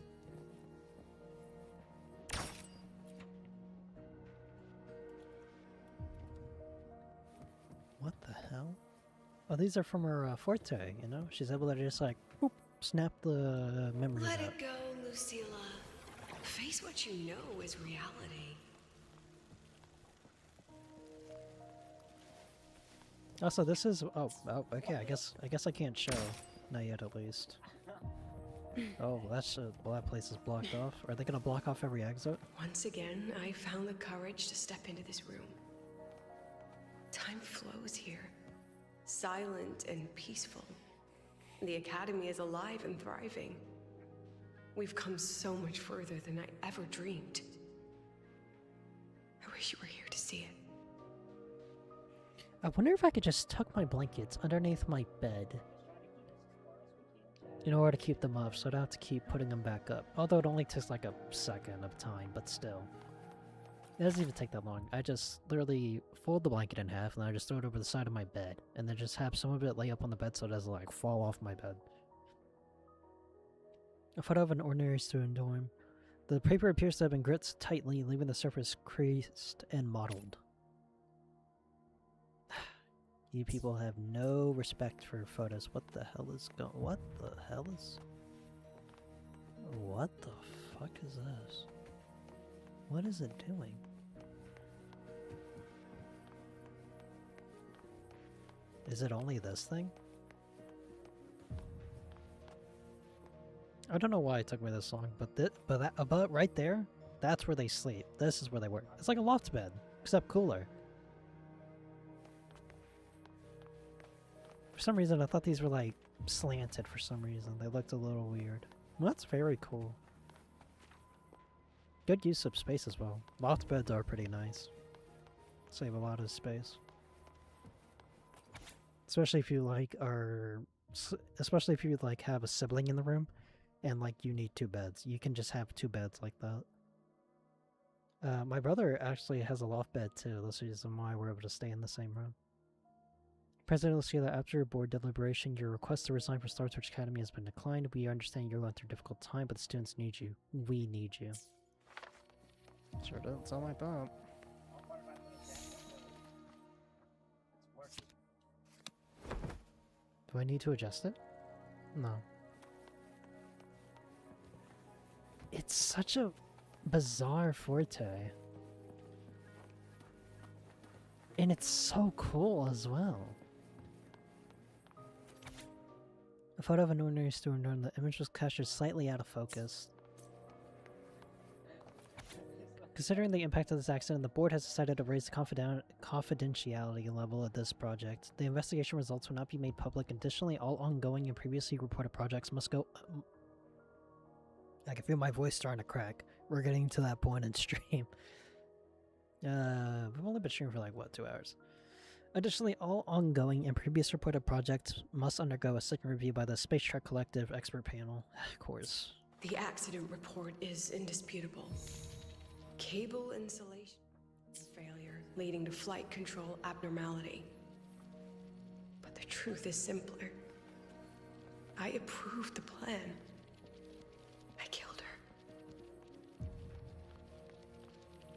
What the hell? Oh, these are from her forte, you know? She's able to just like, boop, snap the memories Let out. it go, Lucilla. Face what you know is reality. Also, this is okay. I guess I can't show, not yet at least. Oh, well, that place is blocked off. Are they gonna block off every exit? Once again, I found the courage to step into this room. Time flows here, silent and peaceful. The Academy is alive and thriving. We've come so much further than I ever dreamed. I wish you were here to see it. I wonder if I could just tuck my blankets underneath my bed in order to keep them up, so I don't have to keep putting them back up. Although it only takes like a second of time, but still. It doesn't even take that long. I just literally fold the blanket in half and then I just throw it over the side of my bed. And then just have some of it lay up on the bed so it doesn't like fall off my bed. A photo of an ordinary student dorm. The paper appears to have been gripped tightly, leaving the surface creased and mottled. You people have no respect for photos. What the hell is going? What the hell is? What the fuck is this? What is it doing? Is it only this thing? I don't know why it took me this long, but right there, that's where they sleep. This is where they work. It's like a loft bed, except cooler. For some reason, I thought these were like slanted for some reason. They looked a little weird. Well, that's very cool. Good use of space as well. Loft beds are pretty nice. Save a lot of space. Especially if you like especially if you like have a sibling in the room and like you need 2 beds. You can just have 2 beds like that. My brother actually has a loft bed too. That's the reason why we're able to stay in the same room. President Lucilla, after your board deliberation, your request to resign from Star Torch Academy has been declined. We understand you're going through a difficult time, but the students need you. We need you. Sure doesn't sound like that. Do I need to adjust it? No. It's such a bizarre forte. And it's so cool as well. A photo of an ordinary student and the image was captured slightly out of focus. Considering the impact of this accident, the board has decided to raise the confidentiality level of this project. The investigation results will not be made public. Additionally, all ongoing and previously reported projects must go... I can feel my voice starting to crack. We're getting to that point in stream. We've only been streaming for like, what, 2 hours? Additionally, all ongoing and previous reported projects must undergo a second review by the Space Trek Collective expert panel. Of course. The accident report is indisputable. Cable insulation failure leading to flight control abnormality. But the truth is simpler. I approved the plan. I killed her.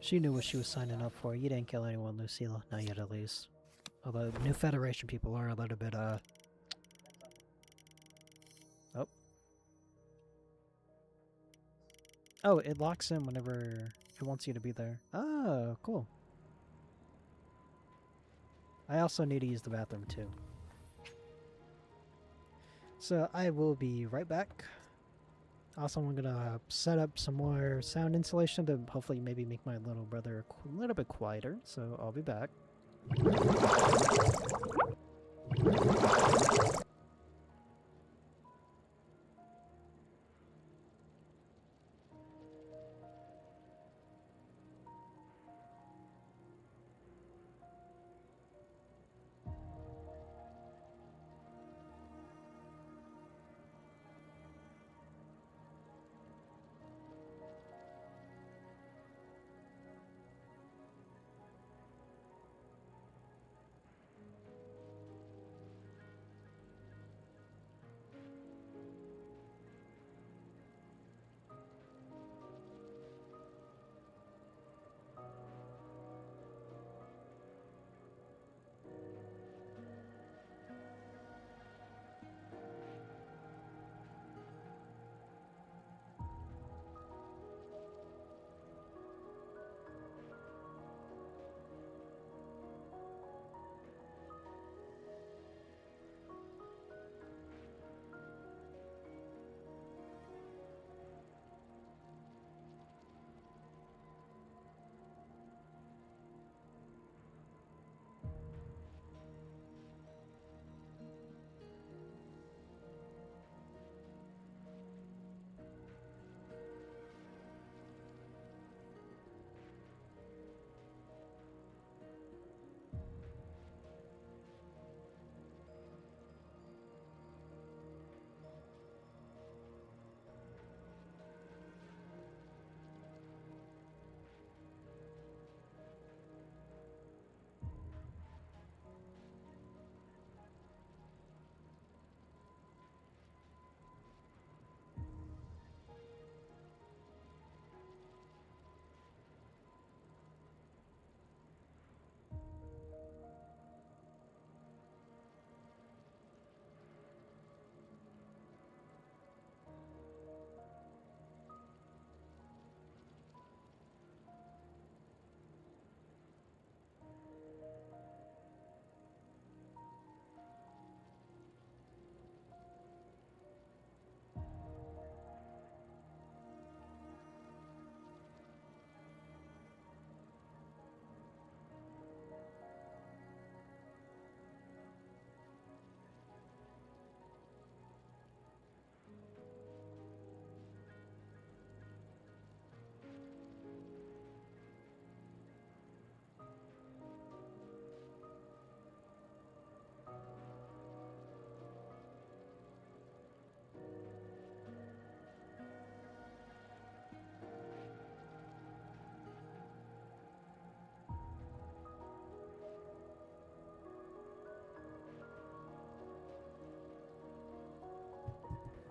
She knew what she was signing up for. You didn't kill anyone, Lucilla. Not yet, at least. Although, New Federation people are a little bit, Oh. Oh, it locks in whenever it wants you to be there. Oh, cool. I also need to use the bathroom, too. So, I will be right back. Also, I'm gonna set up some more sound insulation to hopefully maybe make my little brother a little bit quieter. So, I'll be back.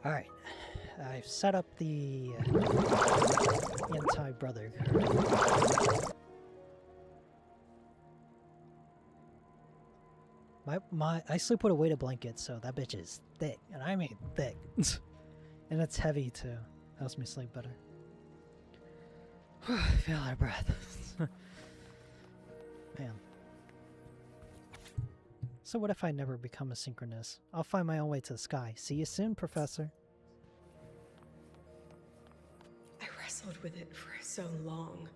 Alright. I've set up the anti-brother. I sleep with a weighted blanket, so that bitch is thick, and I mean thick. And it's heavy too. Helps me sleep better. I feel out of breath. Man. So what if I never become a synchronous? I'll find my own way to the sky. See you soon, Professor. I wrestled with it for so long.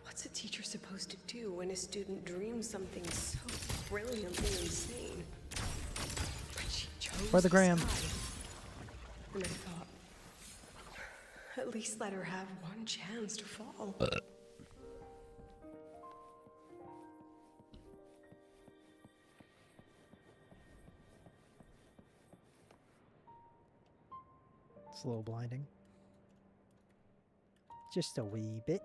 What's a teacher supposed to do when a student dreams something so brilliantly insane? But she chose For the gram. sky. And I thought, at least let her have one chance to fall. It's a little blinding. Just a wee bit.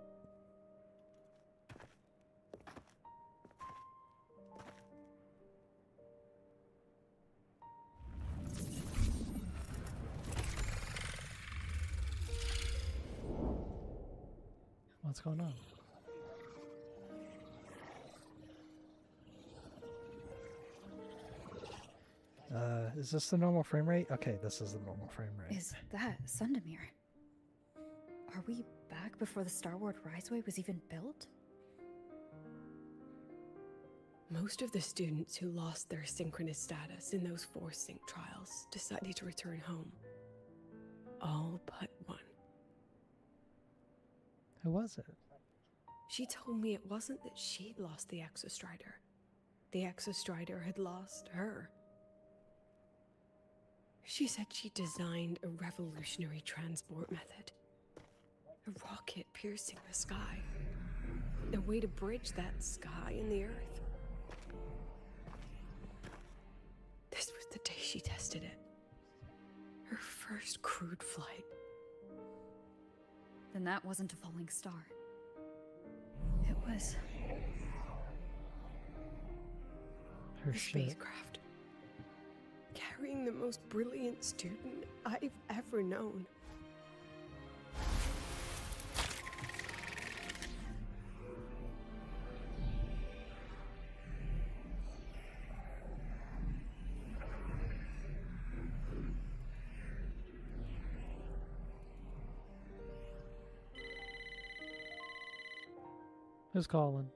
What's going on? Is this the normal frame rate? Okay, this is the normal frame rate. Is that Sundamir? Are we back before the Starward Riseway was even built? Most of the students who lost their synchronous status in those four sync trials decided to return home. All but one. Who was it? She told me it wasn't that she'd lost the Exostrider. The Exostrider had lost her. She said she designed a revolutionary transport method. A rocket piercing the sky. A way to bridge that sky and the Earth. This was the day she tested it. Her first crewed flight. Then that wasn't a falling star. It was... her spacecraft. Carrying the most brilliant student I've ever known. Who's calling?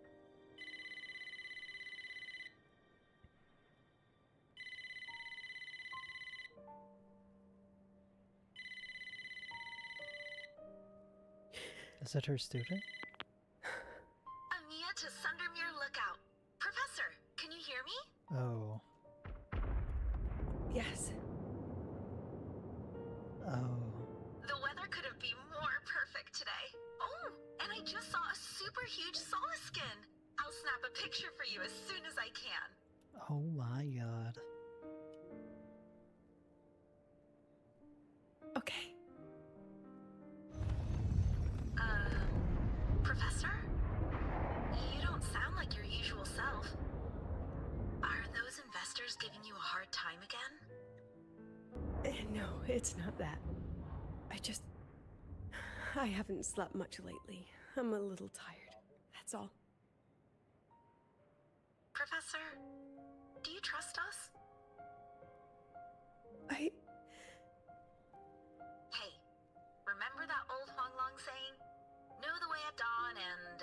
Is it her student? Amiya to Sundermere Lookout. Professor, can you hear me? Oh. Yes. Oh. The weather couldn't be more perfect today. Oh, and I just saw a super huge Solaskin. I'll snap a picture for you as soon as I can. Oh my god. Okay. Professor? You don't sound like your usual self. Are those investors giving you a hard time again? No, it's not that. I haven't slept much lately. I'm a little tired. That's all. Professor, do you trust us? Hey, remember that old Huanglong saying? Know the way at dawn and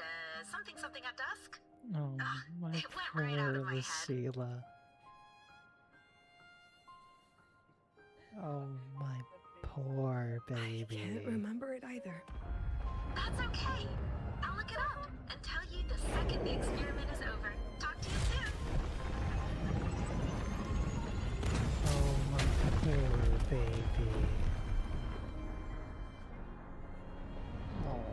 something at dusk? Oh, my it went right out of my head. Lucilla. Oh, my poor baby. I can't remember it either. That's okay. I'll look it up and tell you the second the experiment is over. Talk to you soon. Oh, my poor baby. Oh.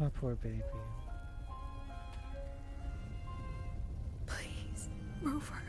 My poor baby. Please, Rover.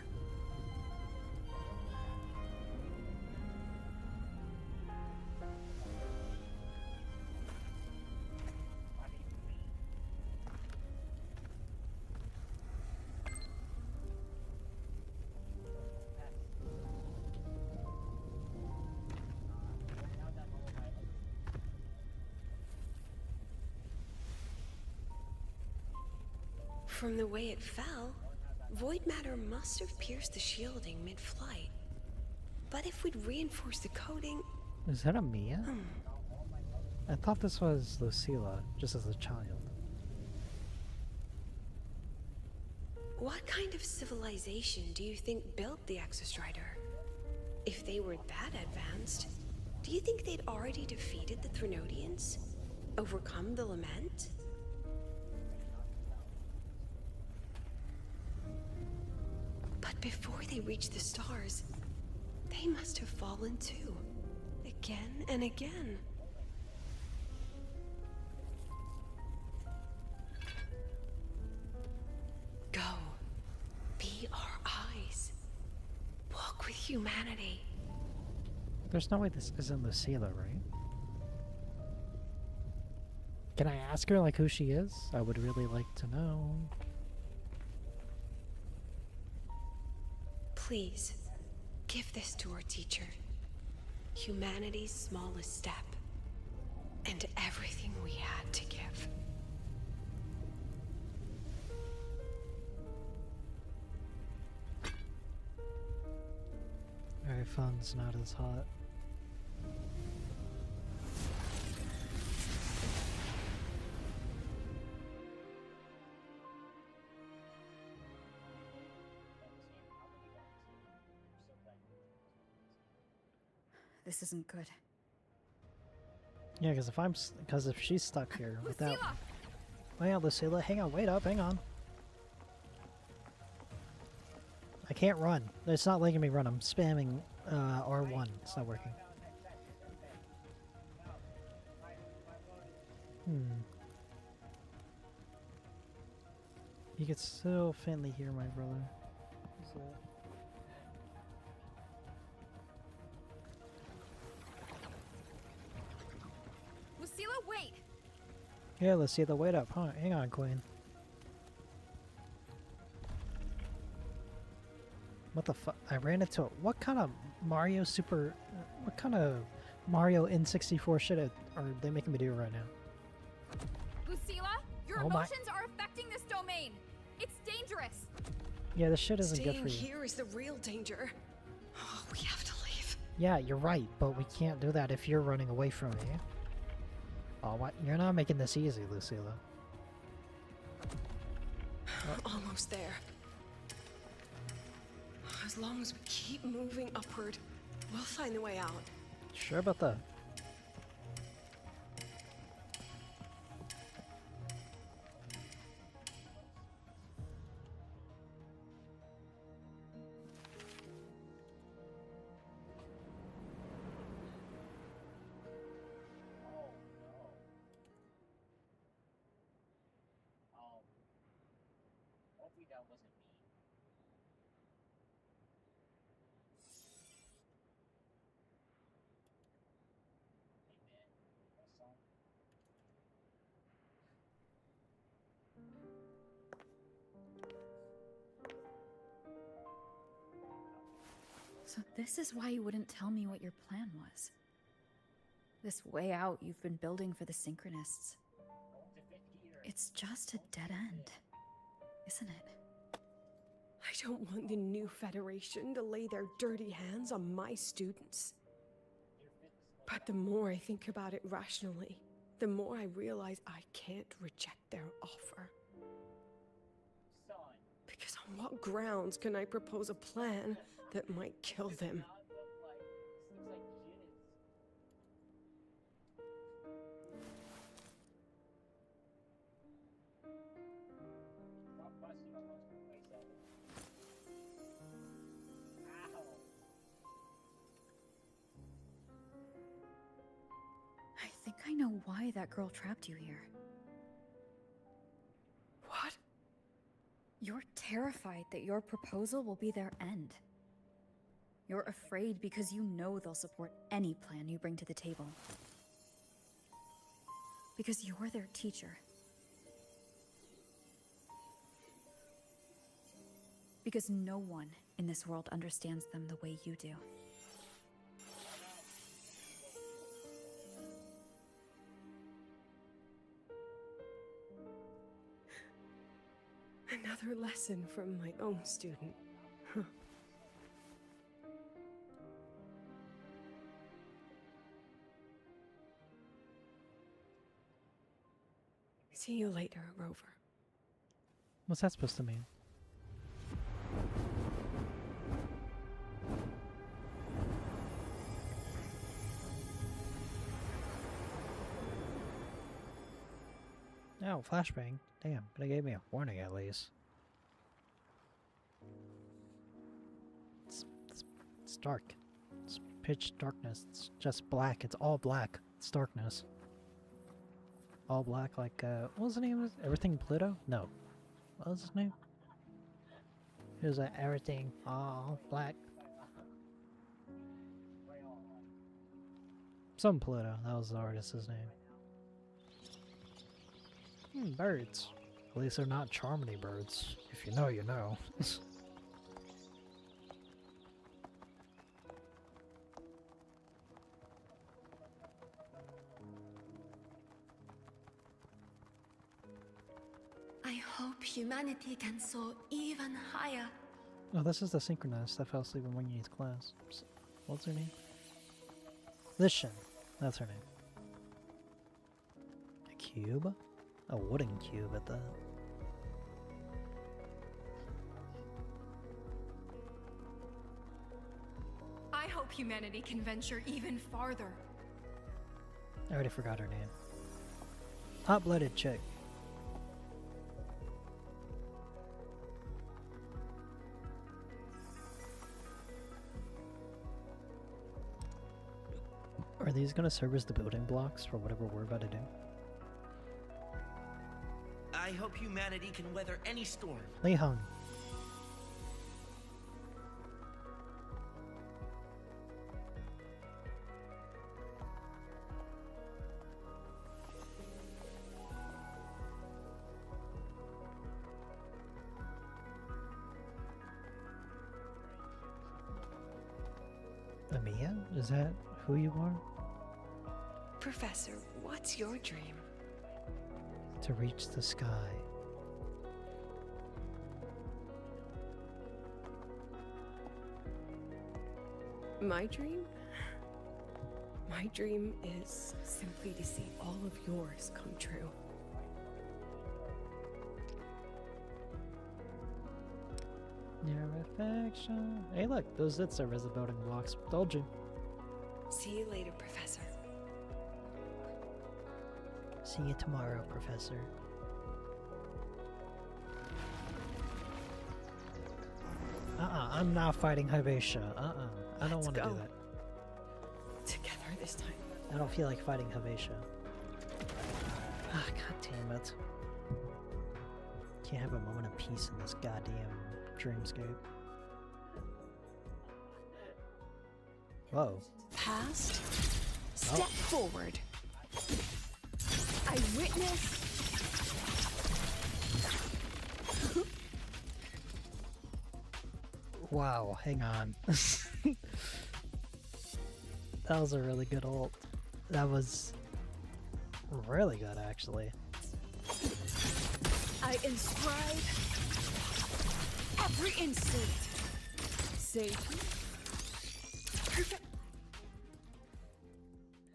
From the way it fell, void matter must have pierced the shielding mid-flight. But if we'd reinforced the coating... Is that a Mia? I thought this was Lucilla, just as a child. What kind of civilization do you think built the Exostrider? If they were that advanced, do you think they'd already defeated the Threnodians? Overcome the Lament? But before they reached the stars, they must have fallen too. Again and again. Go. Be our eyes. Walk with humanity. There's no way this isn't Lucilla, right? Can I ask her, like, who she is? I would really like to know. Please, give this to our teacher. Humanity's smallest step. And everything we had to give. Alright, phone's not as hot. This isn't good. Yeah, because if she's stuck here without... Hang on, Lucilla, hang on, wait up, hang on. I can't run. It's not letting me run. I'm spamming R1. It's not working. You can still faintly hear my brother. So. Lucilla, wait! Yeah, Lucilla, wait up. Hang on, Queen. What the fuck? I ran into it. What kind of Mario Super... What kind of Mario N64 shit are they making me do right now? Lucilla, your emotions are affecting this domain. It's dangerous. Yeah, this shit isn't good Staying for you. here is the real danger. Oh, we have to leave. Yeah, you're right, but we can't do that if you're running away from me. Oh, what? You're not making this easy, Lucilla. Almost there. As long as we keep moving upward, we'll find the way out. Sure about that. So this is why you wouldn't tell me what your plan was. This way out you've been building for the Synchronists. It's just a dead end, isn't it? I don't want the new Federation to lay their dirty hands on my students. But the more I think about it rationally, the more I realize I can't reject their offer. Because on what grounds can I propose a plan that might kill them? I think I know why that girl trapped you here. You're terrified that your proposal will be their end. You're afraid because you know they'll support any plan you bring to the table. Because you're their teacher. Because no one in this world understands them the way you do. Another lesson from my own student. Huh. See you later, Rover. What's that supposed to mean? Oh, flashbang. Damn, but it gave me a warning at least. It's dark. It's pitch darkness. It's just black. It's all black. It's darkness. All black like, what was the name of it? Everything Pluto? No. What was his name? It was like everything all black. Some Pluto. That was the artist's name. Birds. At least they're not Charmony birds. If you know, you know. I hope humanity can soar even higher. Oh, this is the synchronist that fell asleep in Wing Yi's class. What's her name? Lishan. That's her name. A cube? A wooden cube at that. I hope humanity can venture even farther. I already forgot her name. Hot-blooded chick. Are these gonna serve as the building blocks for whatever we're about to do? I hope humanity can weather any storm. Li Hung. Amia? Is that who you are? Professor, what's your dream? To reach the sky. My dream? My dream is simply to see all of yours come true. Your affection. Hey look, those did serve as the building blocks. Told you. See you later, Professor. See you tomorrow, Professor. I'm not fighting Hibesha. I don't want to do that. Together this time. I don't feel like fighting Hibesha. God damn it. Can't have a moment of peace in this goddamn dreamscape. Whoa. Past, step forward. I witness. Wow, hang on. That was a really good ult. That was really good, actually. I inscribe every instinct. Safety. Perfect.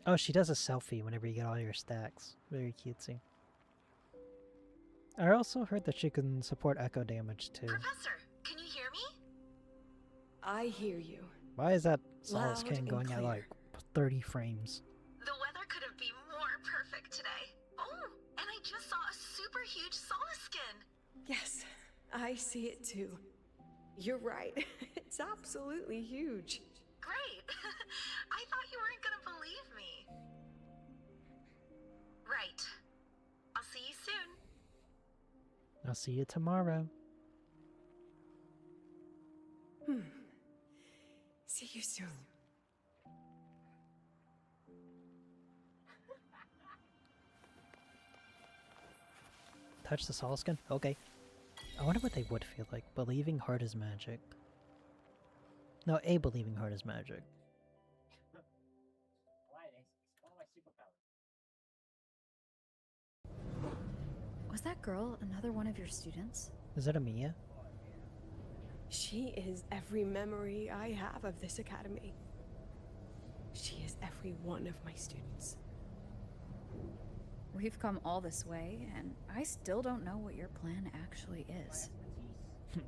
Oh, she does a selfie whenever you get all your stacks. Very cutesy. I also heard that she can support echo damage too. Professor, can you hear me? I hear you. Why is that Solace Loud King and going at clear. like 30 frames? The weather couldn't be more perfect today. Oh, and I just saw a super huge Solace skin. Yes, I see it too. You're right. It's absolutely huge. Great. I thought you weren't gonna believe me. Right. I'll see you soon. I'll see you tomorrow. soon. Touch the soul skin? Okay. I wonder what they would feel like. Believing heart is magic. No, a believing heart is magic. Was that girl another one of your students? Is it a Mia? She is every memory I have of this academy. She is every one of my students. We've come all this way, and I still don't know what your plan actually is.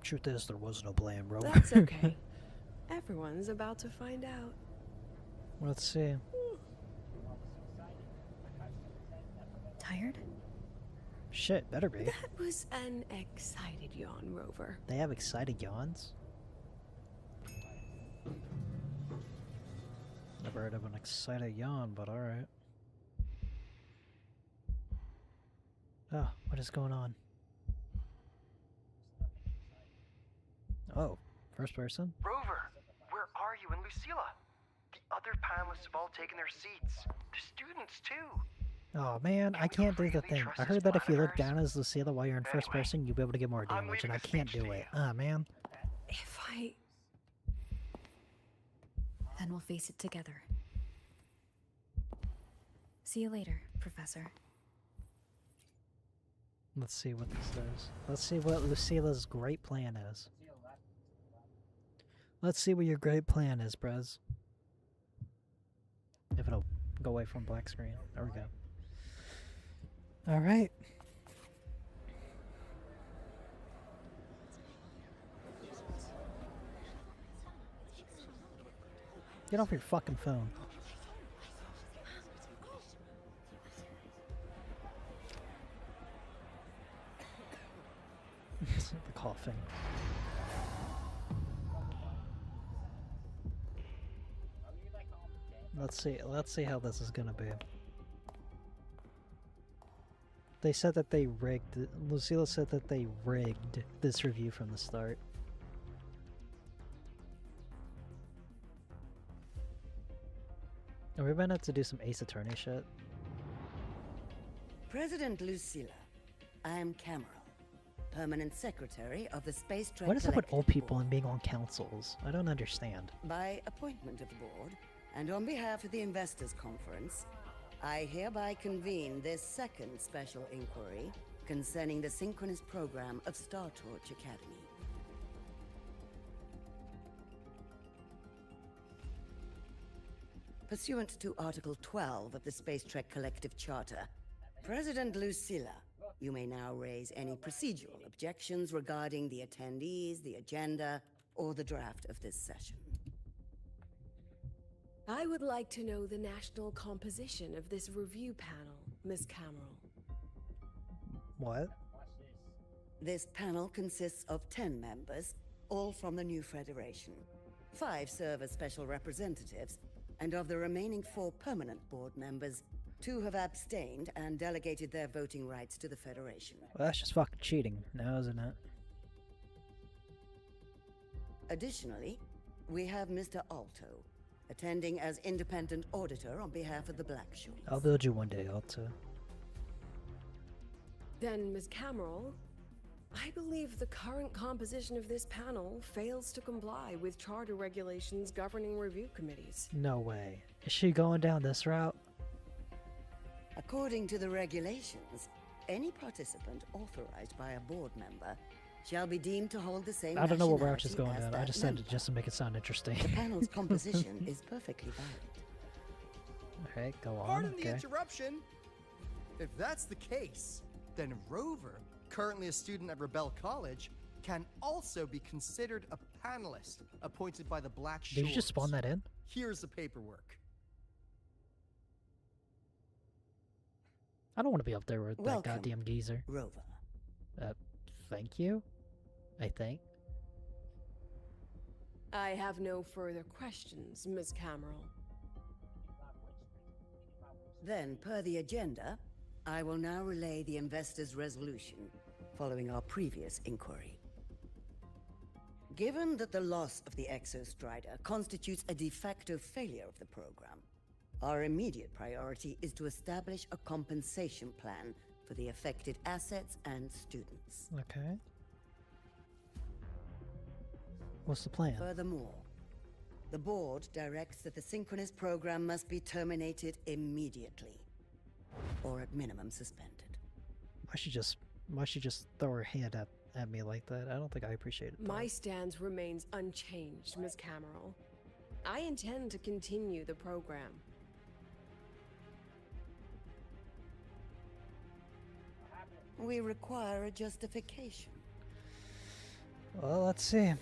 Truth is, there was no plan, bro. That's okay. Everyone's about to find out. Let's see. Tired? Shit, better be. That was an excited yawn, Rover. They have excited yawns? Never heard of an excited yawn, but alright. Oh, what is going on? Oh, first person? Rover, where are you and Lucilla? The other panelists have all taken their seats. The students too. Oh man, I can't do the thing. I heard that if you look down as Lucilla while you're in first person, you'll be able to get more damage, and I can't do it. Ah, man. If I... Then we'll face it together. See you later, Professor. Let's see what this does. Let's see what Lucilla's great plan is. Let's see what your great plan is, Brez. If it'll go away from black screen. There we go. Alright. Get off your fucking phone. The coughing. Let's see how this is gonna be. They said that they rigged Lucilla said that they rigged this review from the start. Are we about to have to do some Ace Attorney shit? President Lucilla, I am Cameron, Permanent Secretary of the Space Trek What is up with Collective old people Board. and being on councils? I don't understand. By appointment of the board, and on behalf of the Investors Conference, I hereby convene this second special inquiry concerning the synchronous program of Star Torch Academy. Pursuant to Article 12 of the Space Trek Collective Charter, President Lucilla, you may now raise any procedural objections regarding the attendees, the agenda, or the draft of this session. I would like to know the national composition of this review panel, Miss Cameron. What? This panel consists of 10 members, all from the new Federation. 5 serve as special representatives, and of the remaining 4 permanent board members, 2 have abstained and delegated their voting rights to the Federation. Well, that's just fucking cheating now, isn't it? Additionally, we have Mr. Alto, attending as independent auditor on behalf of the Black Shores. I'll build you one day, Alta. Then, Ms. Cameron, I believe the current composition of this panel fails to comply with charter regulations governing review committees. No way. Is she going down this route? According to the regulations, any participant authorized by a board member shall be deemed to hold the same I don't know what route she's going nationality as down. I that just said member. it just to make it sound interesting. The panel's composition is perfectly valid. Alright, go on. Pardon the Okay. interruption. If that's the case, then Rover, currently a student at Rebel College, can also be considered a panelist appointed by the Black Shores. Did you just spawn that in? Here's the paperwork. I don't want to be up there with that Welcome, goddamn geezer. Rover. Thank you? I think. I have no further questions, Ms. Cameron. Then, per the agenda, I will now relay the investors' resolution following our previous inquiry. Given that the loss of the Exostrider constitutes a de facto failure of the program, our immediate priority is to establish a compensation plan for the affected assets and students. Okay. What's the plan? Furthermore, the board directs that the Synchronous program must be terminated immediately, or at minimum suspended. Why she just throw her hand at me like that? I don't think I appreciate it. My stance remains unchanged, Ms. Cameron. I intend to continue the program. We require a justification. Well, let's see.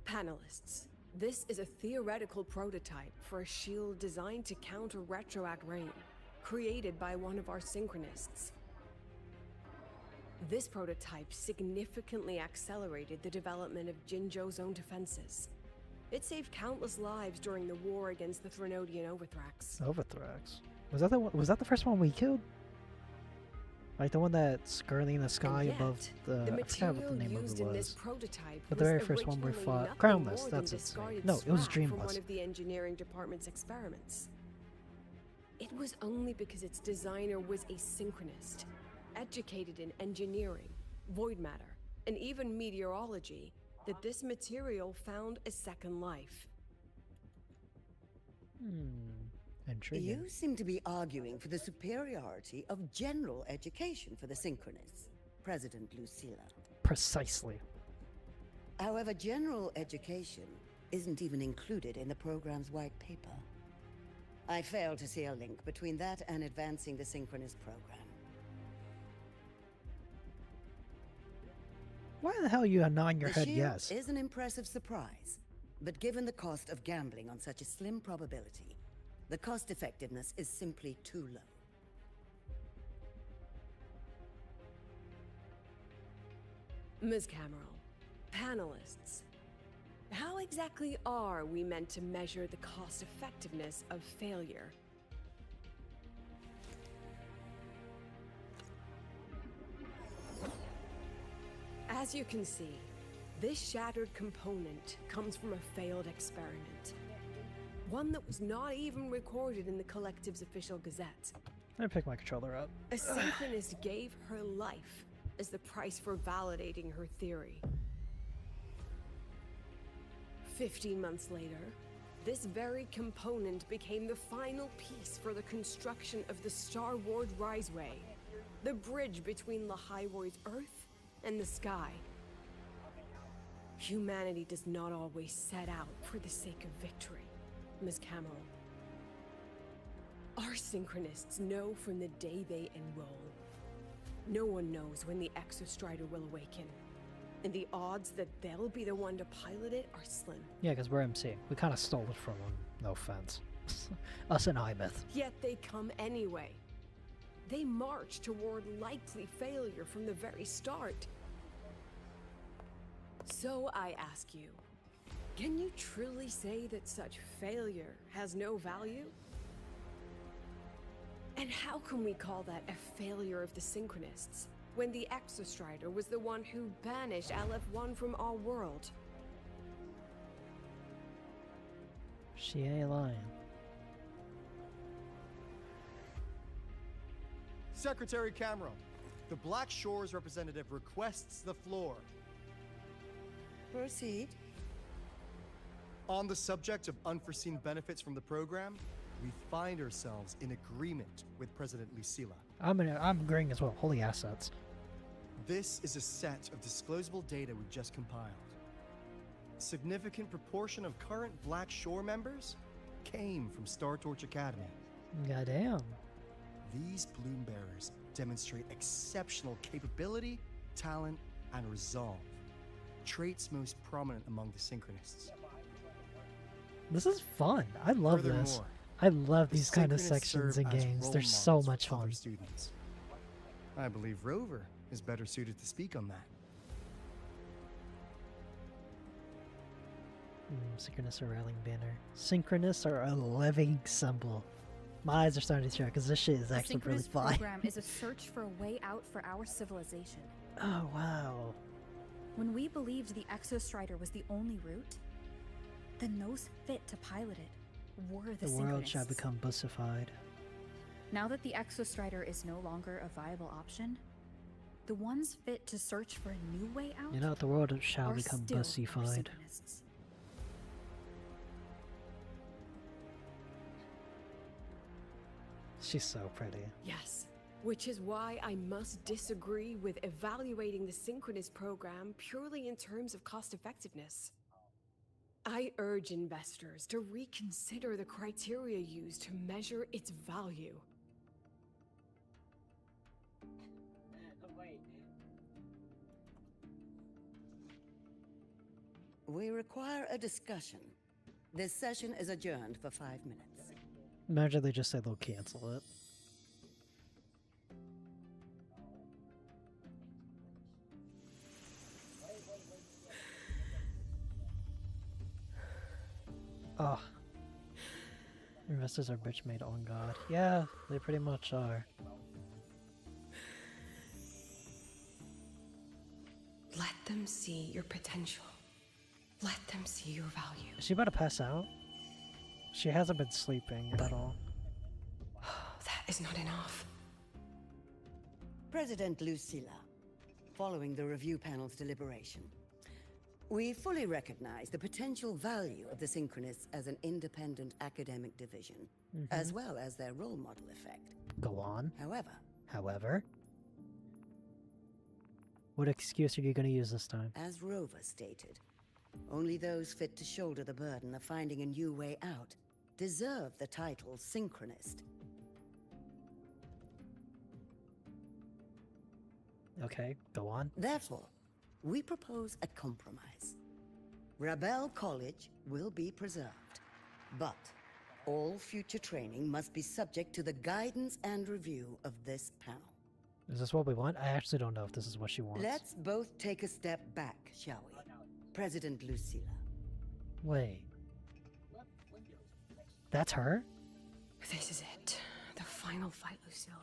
Panelists, this is a theoretical prototype for a shield designed to counter retroact rain, created by one of our synchronists. This prototype significantly accelerated the development of Jinzhou's own defenses. It saved countless lives during the war against the Threnodian Overthrax. Overthrax? Was that the first one we killed? Like the one that's skirting in the sky above the I forgot what the name of it was. But the very first one we fought Crownless, that's it. No, it was From one Dreamless. of the engineering department's experiments. It was only because its designer was a synchronist, educated in engineering, void matter, and even meteorology, that this material found a second life. Intriguing. You seem to be arguing for the superiority of general education for the Synchronists, President Lucilla. Precisely. However, general education isn't even included in the program's white paper. I fail to see a link between that and advancing the Synchronist program. Why the hell are you nodding your The head shield yes? is an impressive surprise, but given the cost of gambling on such a slim probability, the cost effectiveness is simply too low. Ms. Cameron, panelists, how exactly are we meant to measure the cost effectiveness of failure? As you can see, this shattered component comes from a failed experiment. One that was not even recorded in the Collective's official gazette. Let me pick my controller up. A synchronist gave her life as the price for validating her theory. 15 months later, this very component became the final piece for the construction of the Star Ward Riseway, the bridge between Lahaiwoi's Earth and the sky. Humanity does not always set out for the sake of victory, Ms. Cameron. Our synchronists know from the day they enroll. No one knows when the Exostrider will awaken, and the odds that they'll be the one to pilot it are slim. Yeah, because we're MC. We kind of stole it from them. No offense. Us and Imeth. Yet they come anyway. They march toward likely failure from the very start. So I ask you, can you truly say that such failure has no value? And how can we call that a failure of the Synchronists, when the Exostrider was the one who banished LF1 from our world? She ain't lying. Secretary Cameron, the Black Shores representative requests the floor. Proceed. On the subject of unforeseen benefits from the program, we find ourselves in agreement with President Lucilla. I'm agreeing as well. Holy assets. This is a set of disclosable data we've just compiled. A significant proportion of current Black Shore members came from Star Torch Academy. Goddamn. These Bloom Bearers demonstrate exceptional capability, talent, and resolve. Traits most prominent among the Synchronists. This is fun. I love this. Furthermore, I love the these kind of Synchronists sections serve in as games. role They're so models much for other fun. students. I believe Rover is better suited to speak on that. Synchronous or rallying banner. Synchronous are a living symbol. My eyes are starting to tear because this shit is The actually really Synchronous fun. program is a search for a way out for our civilization. Oh, wow. When we believed the Exostrider was the only route, then those fit to pilot it were the The world shall Synchronists. become bussified. Now that the Exostrider is no longer a viable option, the ones fit to search for a new way out You know, the world shall are become still our bussified. Synchronists. She's so pretty. Yes. Which is why I must disagree with evaluating the Synchronous program purely in terms of cost effectiveness. I urge investors to reconsider the criteria used to measure its value. We require a discussion. This session is adjourned for 5 minutes. Imagine they just say they'll cancel it. Oh. Investors are bitch made on God. Yeah, they pretty much are. Let them see your potential. Let them see your value. Is she about to pass out? She hasn't been sleeping at all. That is not enough. President Lucilla, following the review panel's deliberation, we fully recognize the potential value of the Synchronists as an independent academic division, as well as their role model effect. Go on. However, what excuse are you going to use this time? as Rover stated, only those fit to shoulder the burden of finding a new way out deserve the title Synchronist. Okay, go on. Therefore, we propose a compromise. Rebel College will be preserved, but all future training must be subject to the guidance and review of this panel. Is this what we want? I actually don't know if this is what she wants. Let's both take a step back, shall we? President Lucilla. Wait. That's her? This is it. The final fight, Lucilla.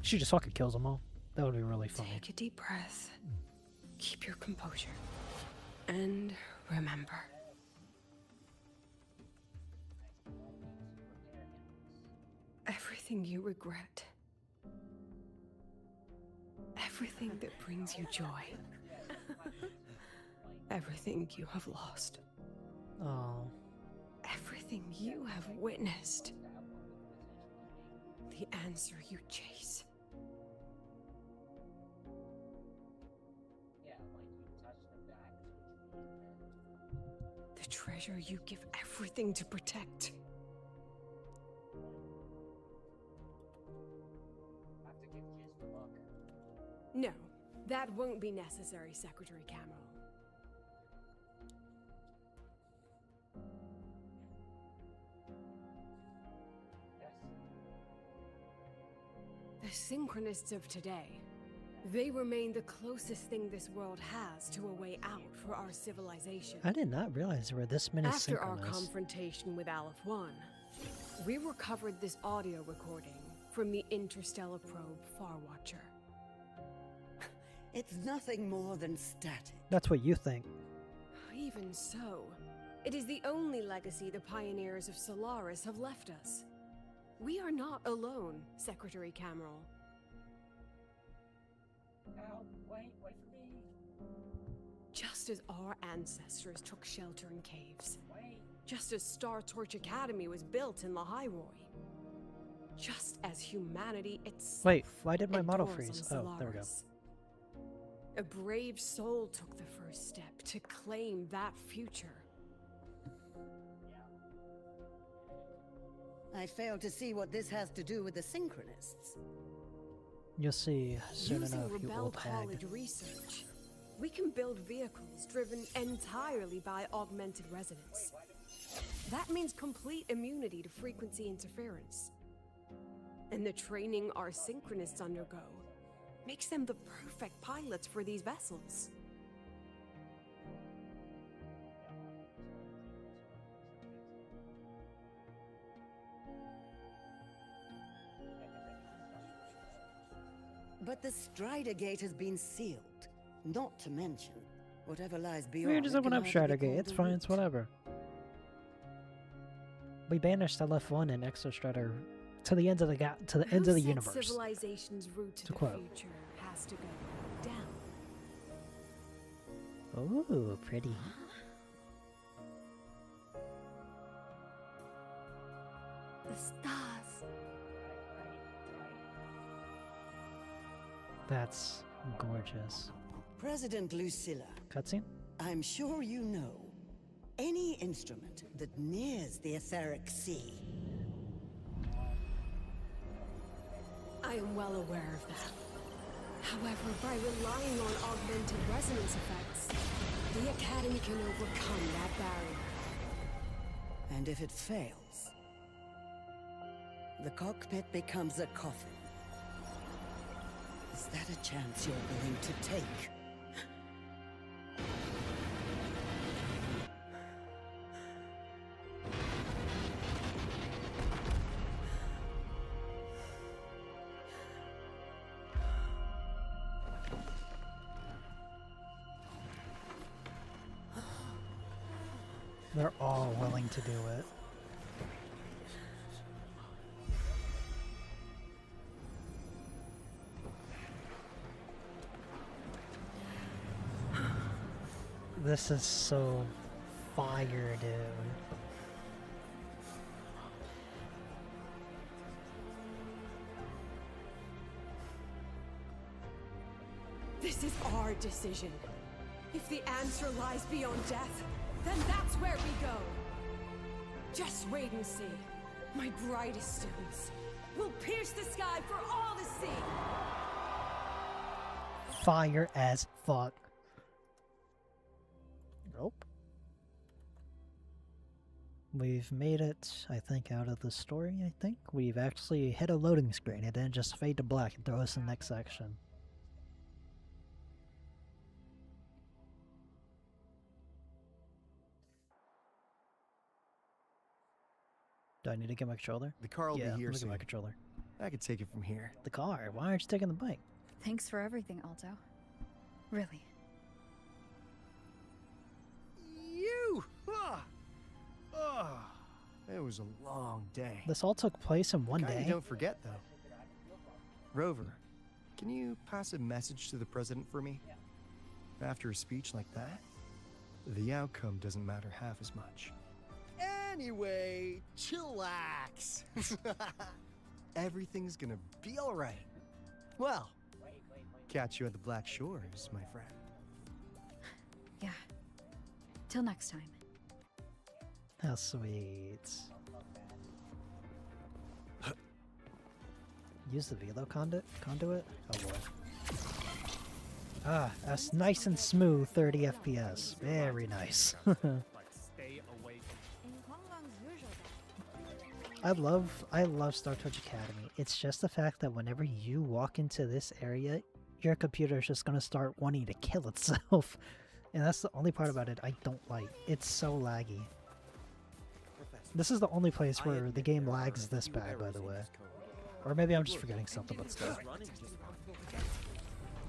She just fucking kills them all. That would be really funny. Take a deep breath. Keep your composure. And remember. Everything you regret. Everything that brings you joy. Everything you have lost. Oh. Everything you have witnessed. The answer you chase. The treasure you give everything to protect. No, that won't be necessary, Secretary Camel. The Synchronists of today, they remain the closest thing this world has to a way out for our civilization. I did not realize there were this many After our Synchronists. confrontation with Aleph 1, we recovered this audio recording from the interstellar probe Farwatcher. It's nothing more than static. That's what you think. Even so, it is the only legacy the pioneers of Solaris have left us. We are not alone, Secretary Cameron. Wait for me. Just as our ancestors took shelter in caves. Just as Star Torch Academy was built in Lahairoi. Just as humanity itself. Wait, why did my model endures freeze? on Oh, there we go. Solaris. A brave soul took the first step to claim that future. I fail to see what this has to do with the Synchronists. You'll see soon Using enough, you Rebel old hag. College research, we can build vehicles driven entirely by augmented resonance. That means complete immunity to frequency interference. And the training our Synchronists undergo makes them the perfect pilots for these vessels. But the Strider Gate has been sealed. Not to mention, whatever lies beyond. We just it open can up hardly Strider be Gate. called It's a fine. route. It's whatever. We banished LF1 and Exo Strider to the end of the end of the universe. Civilization's route to the quote. future has to go down. Ooh, pretty. The stars. That's gorgeous. President Lucilla, Cutscene? I'm sure you know, any instrument that nears the etheric sea. I am well aware of that. However, by relying on augmented resonance effects, the Academy can overcome that barrier. And if it fails, the cockpit becomes a coffin. Is that a chance you're willing to take? They're all willing to do it. This is so fire, dude. This is our decision. If the answer lies beyond death, then that's where we go. Just wait and see. My brightest students will pierce the sky for all to see. Fire as fuck. Nope. We've made it, I think, out of the story, I think. We've actually hit a loading screen. It didn't just fade to black and throw us in the next section. Do I need to get my controller? The car will Yeah, be here let me get soon. my controller. I could take it from here. The car? Why aren't you taking the bike? Thanks for everything, Alto. Really. You! It was a long day. This all took place in one Kinda day? Don't forget, though. Rover, can you pass a message to the president for me? After a speech like that, the outcome doesn't matter half as much. Anyway, chillax. Everything's gonna be all right. Well, catch you at the Black Shores, my friend. Yeah. Till next time. How sweet. Use the Velo conduit? Oh boy. Ah, that's nice and smooth 30 FPS. Very nice. I love Star Touch Academy. It's just the fact that whenever you walk into this area, your computer is just gonna start wanting to kill itself. And that's the only part about it I don't like. It's so laggy. This is the only place where the game lags this bad, by the way. Or maybe I'm just forgetting something, but still.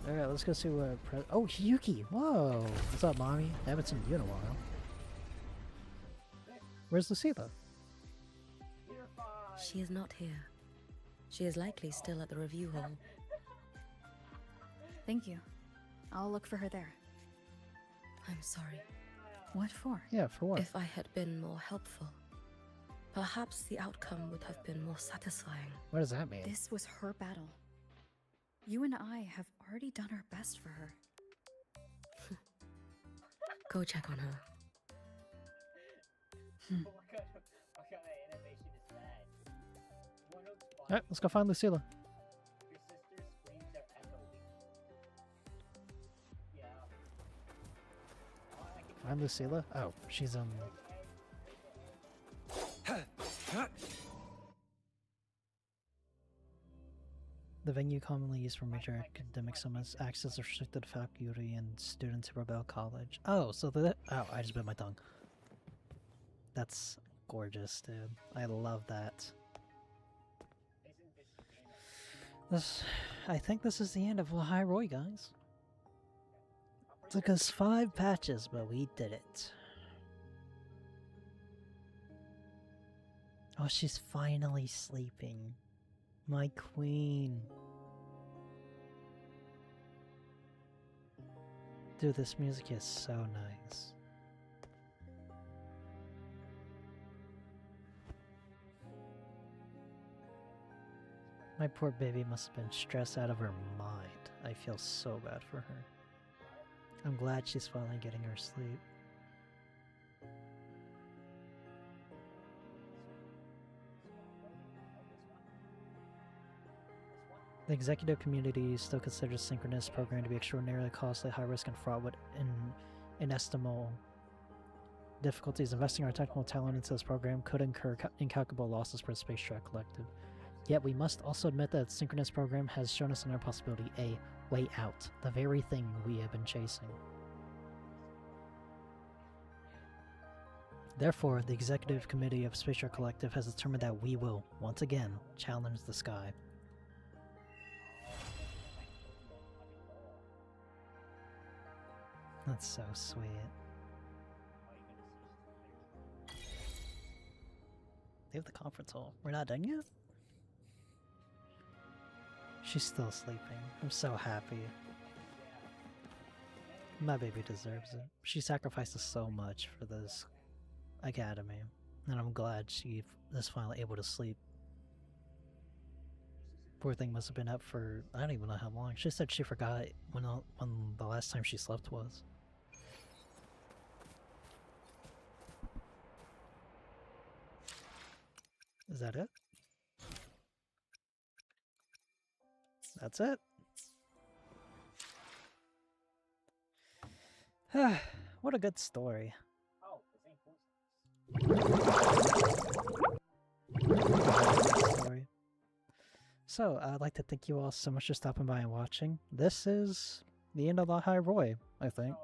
Alright, let's go see what oh, Yuki! Whoa! What's up, mommy? I haven't seen you in a while. Where's Lucilla? She is not here. She is likely still at the review hall. Thank you. I'll look for her there. I'm sorry. What for? Yeah, for what? If I had been more helpful, perhaps the outcome would have been more satisfying. What does that mean? This was her battle. You and I have already done our best for her. Go check on her. Alright, let's go find Lucilla. Find Lucilla? Oh, she's The venue commonly used for major academic summits acts as a restricted faculty and students who rebel college. Oh, so oh, I just bit my tongue. That's gorgeous, dude. I love that. I think this is the end of High Roy, guys. Took us 5 patches, but we did it. Oh, she's finally sleeping. My queen. Dude, this music is so nice. My poor baby must have been stressed out of her mind. I feel so bad for her. I'm glad she's finally getting her sleep. The executive community still considers Synchronous program to be extraordinarily costly, high risk, and fraught with inestimable difficulties. Investing our technical talent into this program could incur incalculable losses for the Space Track Collective. Yet we must also admit that the Synchronous program has shown us another possibility, a way out, the very thing we have been chasing. Therefore, the executive committee of Space Track Collective has determined that we will, once again, challenge the sky. That's so sweet. Leave the conference hall. We're not done yet? She's still sleeping. I'm so happy. My baby deserves it. She sacrifices so much for this academy, and I'm glad she is finally able to sleep. Poor thing must have been up for I don't even know how long. She said she forgot when the last time she slept was. Is that it? That's it. What a good story. So, I'd like to thank you all so much for stopping by and watching. This is the end of the High Roy, I think.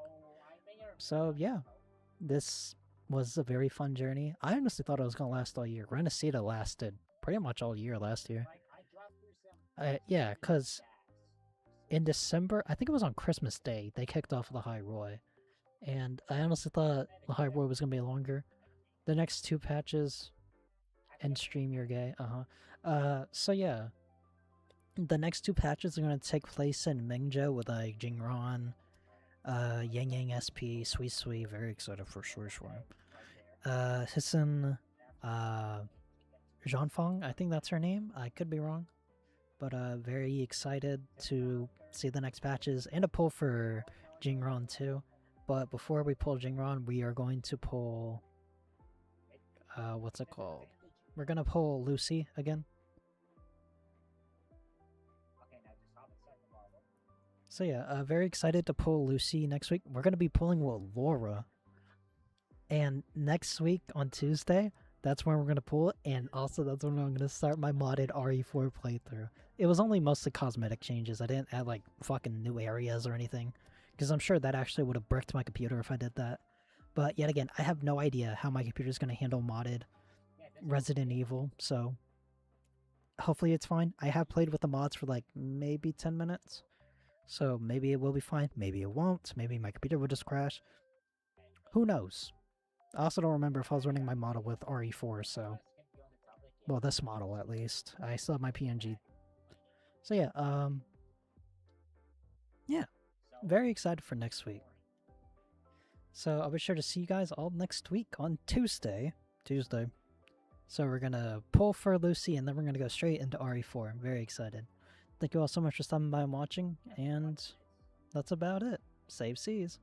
So, yeah. This was a very fun journey. I honestly thought it was going to last all year. Renacida lasted pretty much all year last year. Yeah, because in December, I think it was on Christmas Day, they kicked off the High Roy. And I honestly thought the High Roy was going to be longer. The next 2 patches, and stream you're gay, so yeah. The next 2 patches are going to take place in Mingzhou with like Jingron, Yang Yang SP, Sui Sui, very excited for Shui Shui. Hissen, Zhanfeng, I think that's her name, I could be wrong. But very excited to see the next patches and to pull for Jingron too. But before we pull Jingron, we are going to pull, what's it called? We're going to pull Lucy again. So yeah, very excited to pull Lucy next week. We're going to be pulling with Laura. And next week on Tuesday, that's when we're going to pull it. And also that's when I'm going to start my modded RE4 playthrough. It was only mostly cosmetic changes. I didn't add like fucking new areas or anything. Because I'm sure that actually would have bricked my computer if I did that. But yet again, I have no idea how my computer is going to handle modded Resident Evil. So hopefully it's fine. I have played with the mods for like maybe 10 minutes. So maybe it will be fine, maybe it won't, maybe my computer will just crash. Who knows? I also don't remember if I was running my model with RE4, so... Well, this model at least. I still have my PNG. So yeah, yeah. Very excited for next week. So I'll be sure to see you guys all next week on Tuesday. So we're gonna pull for Lucy and then we're gonna go straight into RE4. I'm very excited. Thank you all so much for stopping by and watching, and that's about it. Save seas.